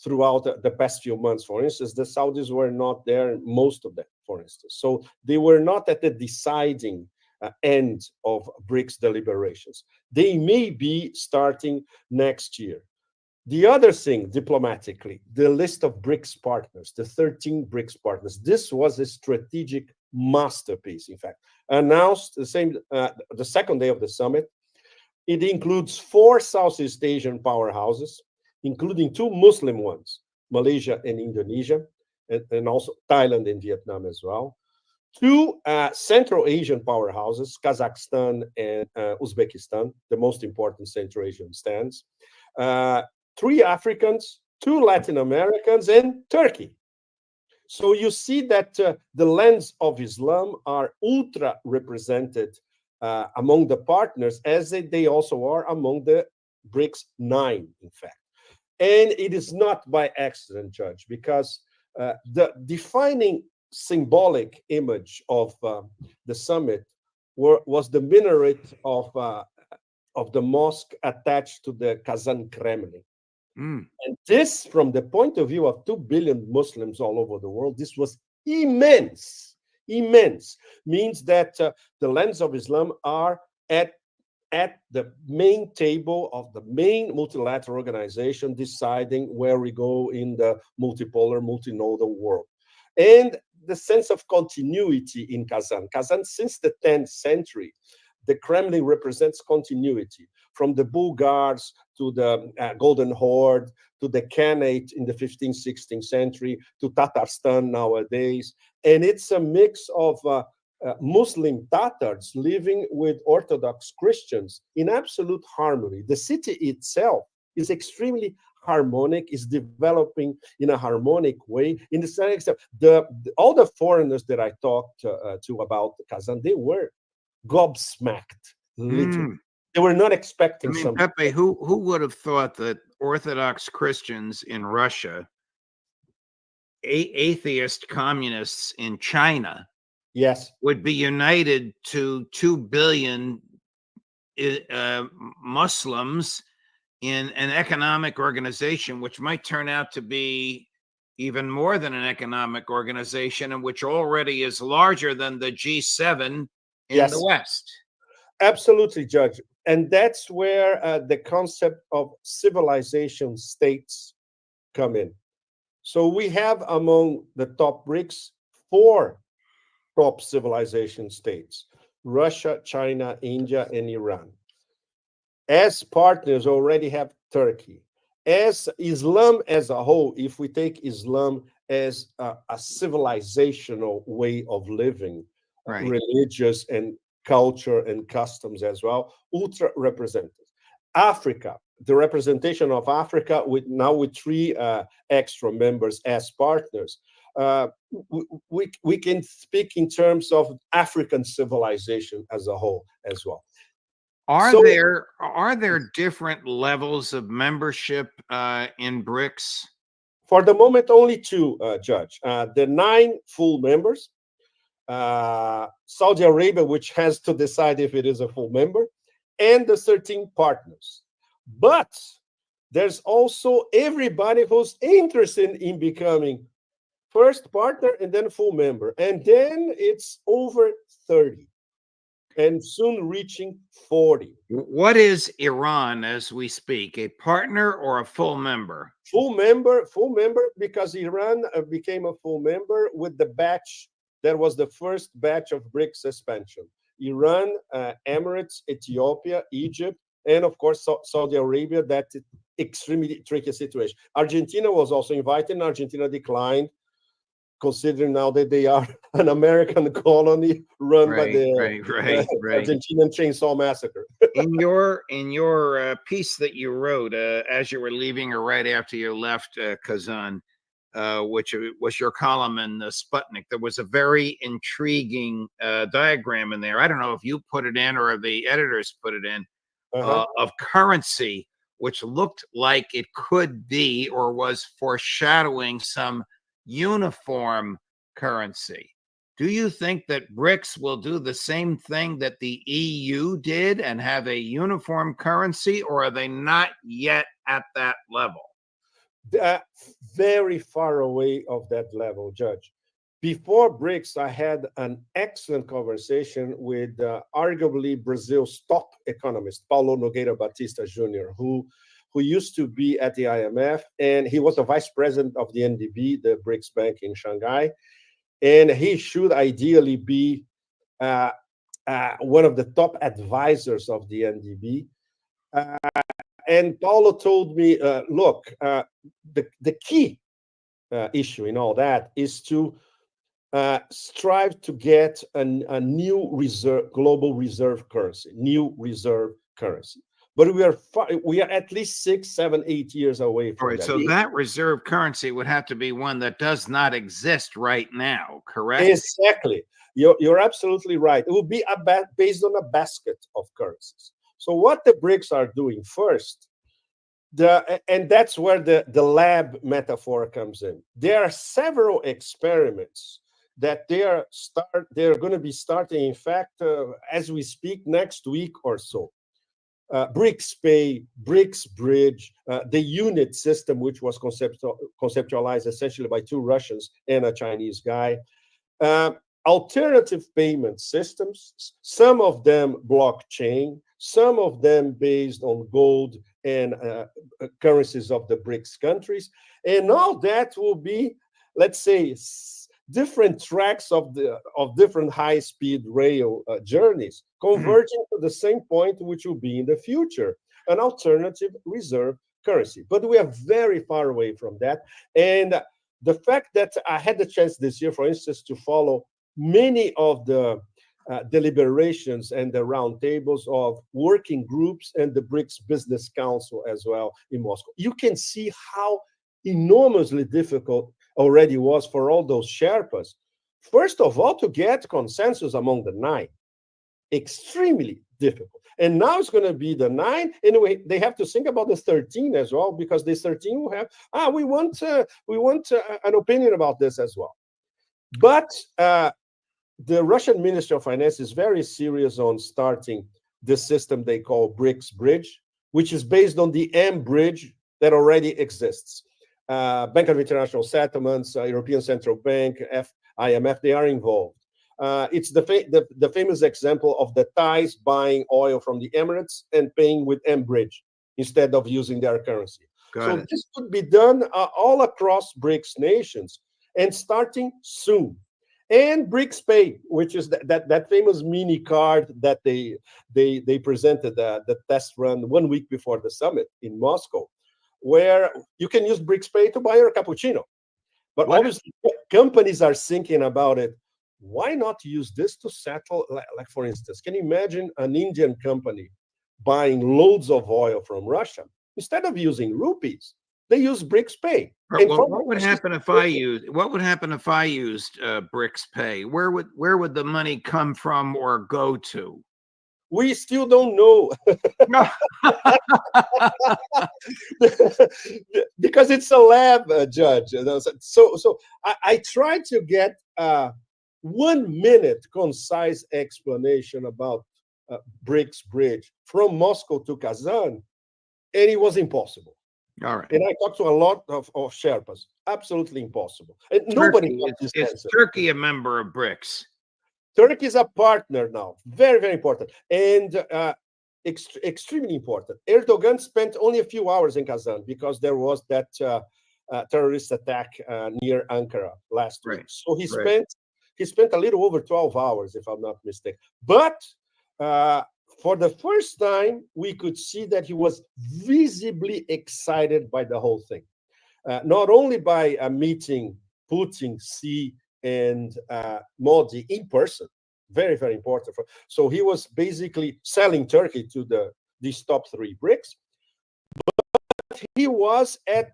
U: throughout the past few months. For instance, the Saudis were not there, most of them, for instance. So they were not at the deciding end of BRICS deliberations. They may be starting next year. The other thing, diplomatically, the list of BRICS partners, the 13 BRICS partners, this was a strategic masterpiece, in fact, announced the second day of the summit. It includes 4 Southeast Asian powerhouses, including 2 Muslim ones, Malaysia and Indonesia, and also Thailand and Vietnam as well. 2 Central Asian powerhouses, Kazakhstan and Uzbekistan, the most important Central Asian stands. 3 Africans, 2 Latin Americans, and Turkey. So you see that the lens of Islam are ultra represented among the partners, as they also are among the BRICS 9, in fact. And it is not by accident, Judge, because the defining symbolic image of the summit was the minaret of the mosque attached to the Kazan Kremlin. And this, from the point of view of 2 billion Muslims all over the world, this was immense. Immense means that the lens of Islam are at the main table of the main multilateral organization, deciding where we go in the multipolar, multinodal world. And the sense of continuity in Kazan. Kazan, since the 10th century, the Kremlin represents continuity, from the Bulgars to the Golden Horde, to the Khanate in the 15th, 16th century, to Tatarstan nowadays. And it's a mix of Muslim Tatars living with Orthodox Christians in absolute harmony. The city itself is extremely harmonic, is developing in a harmonic way. In the sense that all the foreigners that I talked to about Kazan, they were gobsmacked, literally. They were not expecting something.
F: Pepe, who would have thought that Orthodox Christians in Russia, atheist communists in China,
U: yes,
F: would be united to 2 billion Muslims in an economic organization, which might turn out to be even more than an economic organization, and which already is larger than the G7 in the West?
U: Absolutely, Judge. And that's where the concept of civilization states come in. So we have among the top BRICS 4 top civilization states: Russia, China, India, and Iran. As partners, already have Turkey. As Islam as a whole, if we take Islam as a civilizational way of living,
F: Right.
U: religious and culture and customs as well, ultra represented. Africa, the representation of Africa with 3 extra members as partners. We can speak in terms of African civilization as a whole as well.
F: Are
U: So-
F: there different levels of membership in BRICS?
U: For the moment, only 2, Judge. The 9 full members, Saudi Arabia, which has to decide if it is a full member, and the 13 partners. But there's also everybody who's interested in becoming first partner and then full member. And then it's over 30 and soon reaching 40.
F: What is Iran as we speak? A partner or a full member?
U: Full member, because Iran became a full member with the batch that was the first batch of BRICS expansion. Iran, Emirates, Ethiopia, Egypt, and of course Saudi Arabia. That's extremely tricky situation. Argentina was also invited, and Argentina declined, considering now that they are an American colony run by the Argentinian chainsaw massacre.
F: in your piece that you wrote as you were leaving or right after you left Kazan, which was your column in Sputnik, there was a very intriguing diagram in there. I don't know if you put it in or the editors put it in, of currency, which looked like it could be or was foreshadowing some uniform currency. Do you think that BRICS will do the same thing that the EU did and have a uniform currency, or are they not yet at that level?
U: Very far away of that level, Judge. Before BRICS, I had an excellent conversation with arguably Brazil's top economist, Paulo Nogueira Batista Jr., who used to be at the IMF, and he was the vice president of the NDB, the BRICS Bank in Shanghai, and he should ideally be one of the top advisors of the NDB. And Paulo told me, look, the key issue in all that is to strive to get a new global reserve currency, But we are at least 6, 7, 8 years away from that.
F: So that reserve currency would have to be one that does not exist right now, correct?
U: Exactly. You're absolutely right. It will be based on a basket of currencies. So what the BRICS are doing first, and that's where the lab metaphor comes in. There are several experiments that they're going to be starting, in fact, as we speak, next week or so. BRICS Pay, BRICS Bridge, the unit system, which was conceptualized essentially by 2 Russians and a Chinese guy. Alternative payment systems, some of them blockchain, some of them based on gold and currencies of the BRICS countries. And all that will be, let's say, different tracks of different high-speed rail journeys converging to the same point, which will be in the future, an alternative reserve currency. But we are very far away from that. And the fact that I had the chance this year, for instance, to follow many of the deliberations and the roundtables of working groups and the BRICS Business Council as well in Moscow, you can see how enormously difficult already was for all those Sherpas, first of all, to get consensus among the 9. Extremely difficult. And now it's going to be the 9. Anyway, they have to think about the 13 as well, because this 13 will have, we want an opinion about this as well. But the Russian Ministry of Finance is very serious on starting the system they call BRICS Bridge, which is based on the M Bridge that already exists. Bank of International Settlements, European Central Bank, IMF, they are involved. It's the famous example of the Thais buying oil from the Emirates and paying with M-Bridge instead of using their currency. This could be done all across BRICS nations and starting soon. And BRICS Pay, which is that famous mini card that they presented the test run 1 week before the summit in Moscow, where you can use BRICS Pay to buy your cappuccino. But obviously, companies are thinking about it. Why not use this to settle? Like for instance, can you imagine an Indian company buying loads of oil from Russia? Instead of using rupees, they use Brics Pay. And
F: What would happen if I used Brics Pay? Where would the money come from or go to?
U: We still don't know. Because it's a lab, Judge. So I tried to get 1 minute concise explanation about Brics Bridge from Moscow to Kazan, and it was impossible.
F: All right.
U: And I talked to a lot of Sherpas. Absolutely impossible. And nobody
F: is Turkey a member of Brics?
U: Turkey is a partner now. Very, very important. And extremely important. Erdogan spent only a few hours in Kazan because there was that terrorist attack near Ankara last week. So he spent a little over 12 hours, if I'm not mistaken. But for the first time, we could see that he was visibly excited by the whole thing. Not only by meeting Putin, Xi, and Modi in person, very, very important. So he was basically selling Turkey to these top three BRICS. But he was at,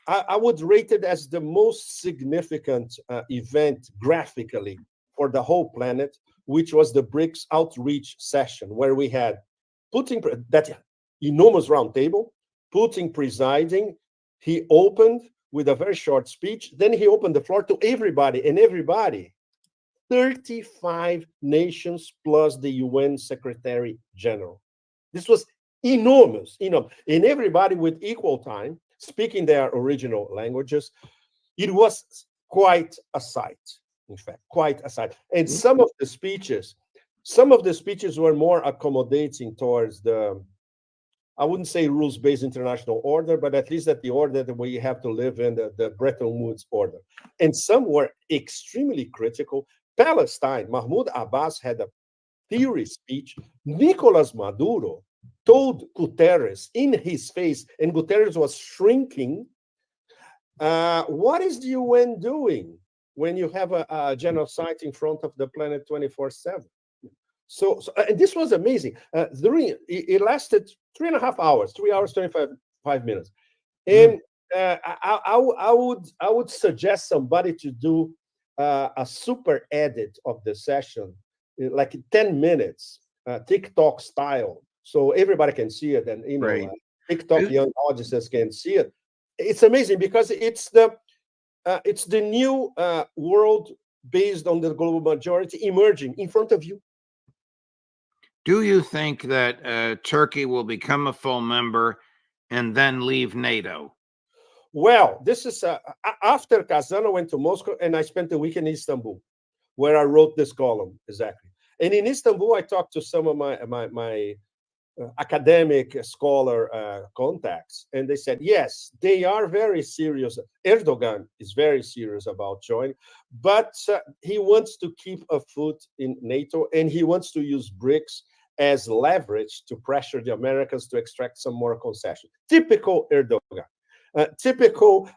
U: I would rate it as the most significant event graphically for the whole planet, which was the BRICS outreach session, where we had Putin, that enormous round table, Putin presiding. He opened with a very short speech. Then he opened the floor to everybody, and everybody, 35 nations plus the UN Secretary General. This was enormous, and everybody with equal time, speaking their original languages. It was quite a sight, in fact, quite a sight. And some of the speeches were more accommodating towards the, I wouldn't say rules-based international order, but at least that the order that we have to live in, the Bretton Woods order. And some were extremely critical. Palestine, Mahmoud Abbas had a theory speech. Nicolas Maduro told Guterres in his face, and Guterres was shrinking, what is the UN doing when you have a genocide in front of the planet 24/7? So and this was amazing. It lasted 3.5 hours, 3 hours, 25 minutes. And I would suggest somebody to do a super edit of the session, like 10 minutes, TikTok style, so everybody can see it, and TikTok young audiences can see it. It's amazing because it's the new world based on the global majority emerging in front of you.
F: Do you think that Turkey will become a full member and then leave NATO?
U: Well, this is after Kazan, I went to Moscow and I spent a week in Istanbul, where I wrote this column exactly. And in Istanbul, I talked to some of my academic scholar contacts, and they said, yes, they are very serious. Erdogan is very serious about joining, but he wants to keep a foot in NATO, and he wants to use BRICS as leverage to pressure the Americans to extract some more concession. Typical Erdogan. Typical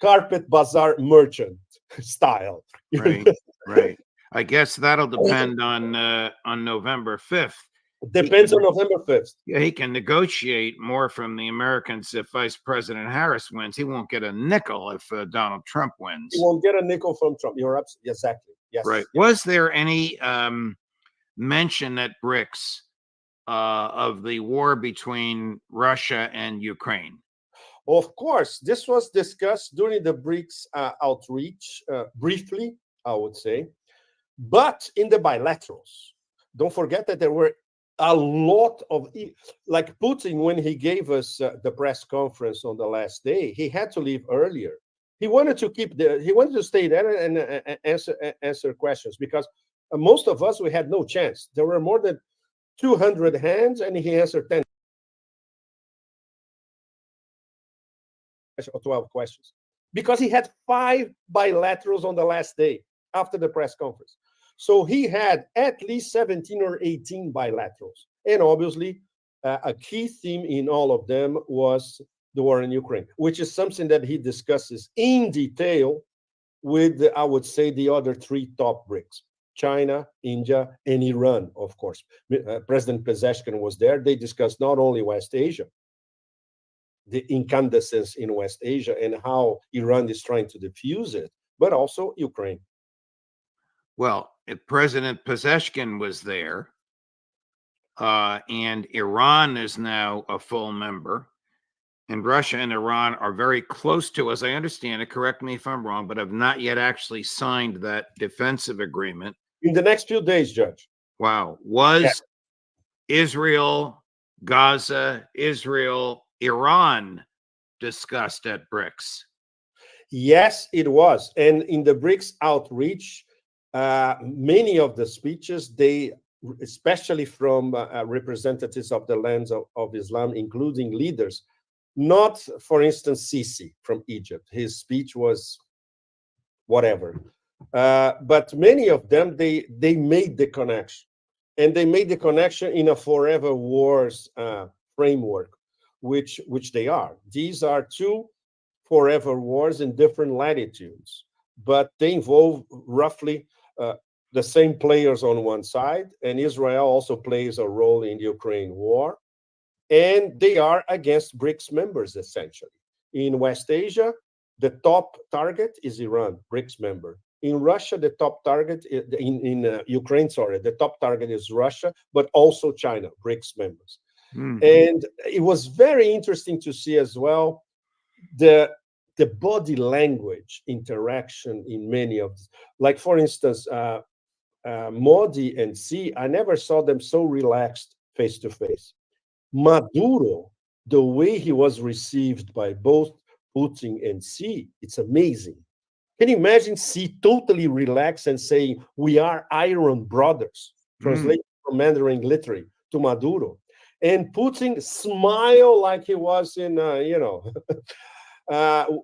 U: carpet bazaar merchant style.
F: Right. I guess that'll depend on November 5th.
U: Depends on November 5th.
F: Yeah, he can negotiate more from the Americans if Vice President Harris wins. He won't get a nickel if Donald Trump wins.
U: He won't get a nickel from Trump. You're absolutely exactly. Yes.
F: Right. Was there any mention at Brics of the war between Russia and Ukraine?
U: Of course, this was discussed during the BRICS outreach, briefly, I would say, but in the bilaterals. Don't forget that there were a lot of, like Putin, when he gave us the press conference on the last day, he had to leave earlier. He wanted to stay there and answer questions, because most of us, we had no chance. There were more than 200 hands, and he answered 10 or 12 questions, because he had 5 bilaterals on the last day after the press conference. So he had at least 17 or 18 bilaterals. And obviously, a key theme in all of them was the war in Ukraine, which is something that he discusses in detail with, I would say, the other three top BRICS: China, India, and Iran, of course. President Pezeshkian was there. They discussed not only West Asia, the incandescence in West Asia and how Iran is trying to defuse it, but also Ukraine.
F: Well, if President Pezeshkian was there, and Iran is now a full member, and Russia and Iran are very close to, as I understand it, correct me if I'm wrong, but have not yet actually signed that defensive agreement.
U: In the next few days, Judge.
F: Wow. Was Israel, Gaza, Israel, Iran discussed at Brics?
U: Yes, it was. And in the BRICS outreach, many of the speeches, they, especially from representatives of the lands of Islam, including leaders, not, for instance, Sisi from Egypt. His speech was whatever. But many of them, they made the connection. And they made the connection in a forever wars framework, which they are. These are two forever wars in different latitudes, but they involve roughly the same players on one side, and Israel also plays a role in the Ukraine war, and they are against BRICS members, essentially. In West Asia, the top target is Iran, BRICS member. In Russia, the top target, in Ukraine, sorry, the top target is Russia, but also China, BRICS members. And it was very interesting to see as well the body language interaction in many of these. Like, for instance, Modi and Xi, I never saw them so relaxed face to face. Maduro, the way he was received by both Putin and Xi, it's amazing. Can you imagine Xi totally relaxed and saying, "We are Iron Brothers," translated from Mandarin literally to Maduro, and Putin smile like he was in,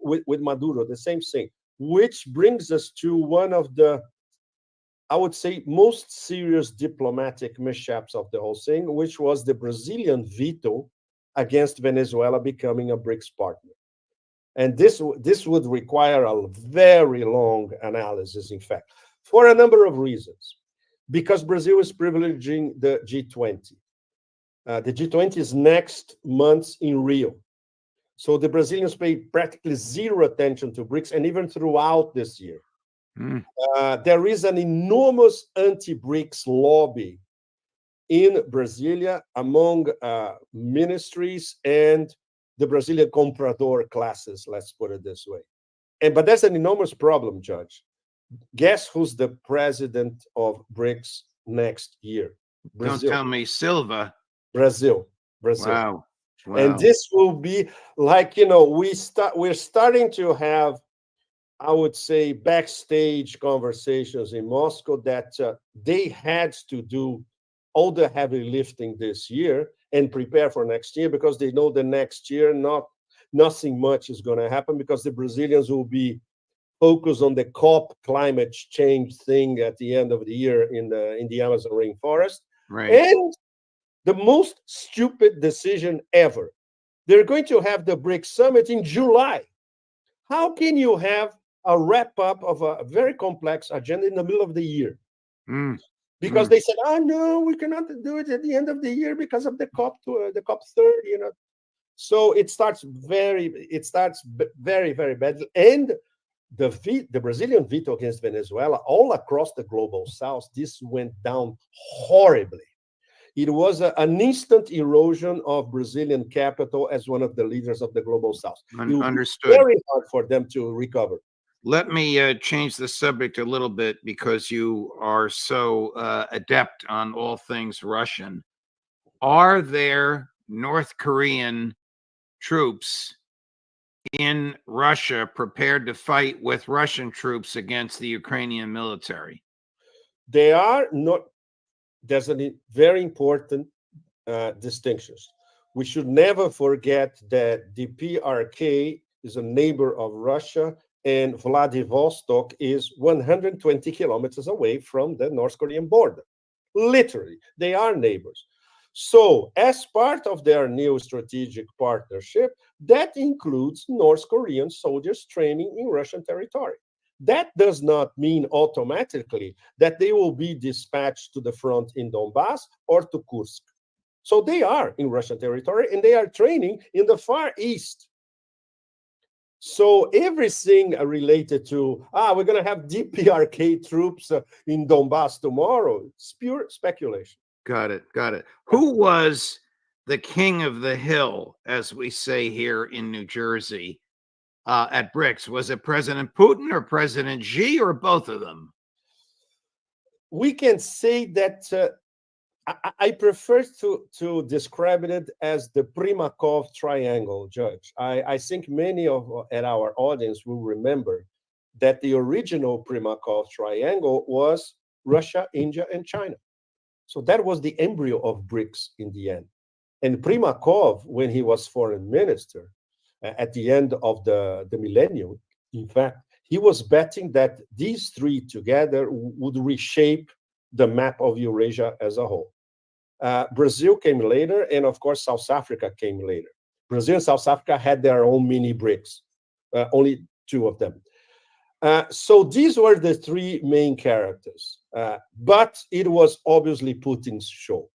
U: with Maduro, the same thing, which brings us to one of the, I would say, most serious diplomatic mishaps of the whole thing, which was the Brazilian veto against Venezuela becoming a BRICS partner. And this would require a very long analysis, in fact, for a number of reasons. Because Brazil is privileging the G20. The G20 is next month in Rio. So the Brazilians pay practically zero attention to BRICS, and even throughout this year. There is an enormous anti-BRICS lobby in Brasilia among ministries and the Brazilian comprador classes, let's put it this way. But that's an enormous problem, Judge. Guess who's the president of BRICS next year? Brazil.
F: Don't tell me Silva.
U: Brazil.
F: Wow.
U: And this will be like, we're starting to have, I would say, backstage conversations in Moscow that they had to do all the heavy lifting this year and prepare for next year, because they know the next year nothing much is going to happen, because the Brazilians will be focused on the COP climate change thing at the end of the year in the Amazon rainforest.
F: Right.
U: And the most stupid decision ever, they're going to have the BRICS summit in July. How can you have a wrap-up of a very complex agenda in the middle of the year? Because they said, "Oh no, we cannot do it at the end of the year because of the COP 30." So it starts very, very badly. And the Brazilian veto against Venezuela, all across the global South, this went down horribly. It was an instant erosion of Brazilian capital as one of the leaders of the global South.
F: Understood.
U: Very hard for them to recover.
F: Let me change the subject a little bit, because you are so adept on all things Russian. Are there North Korean troops in Russia prepared to fight with Russian troops against the Ukrainian military?
U: They are not. There's a very important distinctions. We should never forget that the PRK is a neighbor of Russia, and Vladivostok is 120 kilometers away from the North Korean border. Literally, they are neighbors. So, as part of their new strategic partnership, that includes North Korean soldiers training in Russian territory. That does not mean automatically that they will be dispatched to the front in Donbass or to Kursk. So they are in Russian territory and they are training in the Far East. So everything related to, we're going to have DPRK troops in Donbass tomorrow, it's pure speculation.
F: Got it. Got it. Who was the king of the hill, as we say here in New Jersey, at Brics? Was it President Putin or President Xi or both of them?
U: We can say that I prefer to describe it as the Primakov triangle, Judge. I think many at our audience will remember that the original Primakov triangle was Russia, India, and China. So that was the embryo of Brics in the end. And Primakov, when he was foreign minister at the end of the millennium, in fact, he was betting that these three together would reshape the map of Eurasia as a whole. Brazil came later, and of course, South Africa came later. Brazil and South Africa had their own mini Brics, only two of them. So these were the three main characters, but it was obviously Putin's show.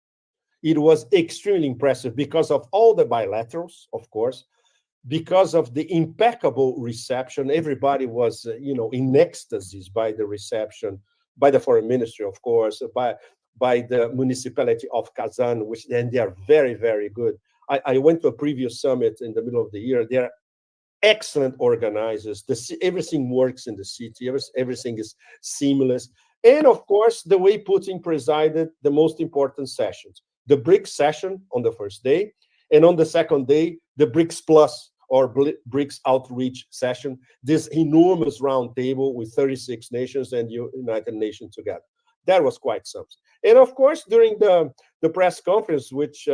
U: It was extremely impressive because of all the bilaterals, of course, because of the impeccable reception. Everybody was, in ecstasies by the reception, by the foreign ministry, of course, by the municipality of Kazan, which then they are very, very good. I went to a previous summit in the middle of the year. They're excellent organizers. Everything works in the city. Everything is seamless. And of course, the way Putin presided the most important sessions, the BRICS session on the first day, and on the second day, the BRICS Plus or BRICS Outreach session, this enormous round table with 36 nations and United Nations together. That was quite something. And of course, during the press conference, which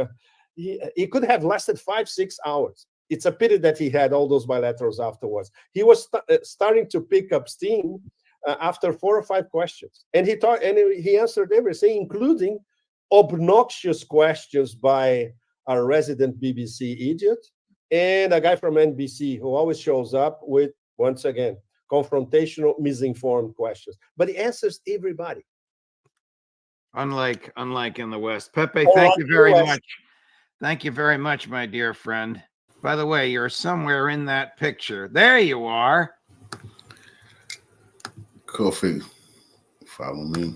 U: he could have lasted 5-6 hours. It's a pity that he had all those bilaterals afterwards. He was starting to pick up steam after 4 or 5 questions. And he answered everything, including obnoxious questions by a resident BBC idiot and a guy from NBC who always shows up with, once again, confrontational, misinformed questions. But he answers everybody.
F: Unlike in the West. Pepe, thank you very much. Thank you very much, my dear friend. By the way, you're somewhere in that picture. There you are.
A: Kofi, follow me.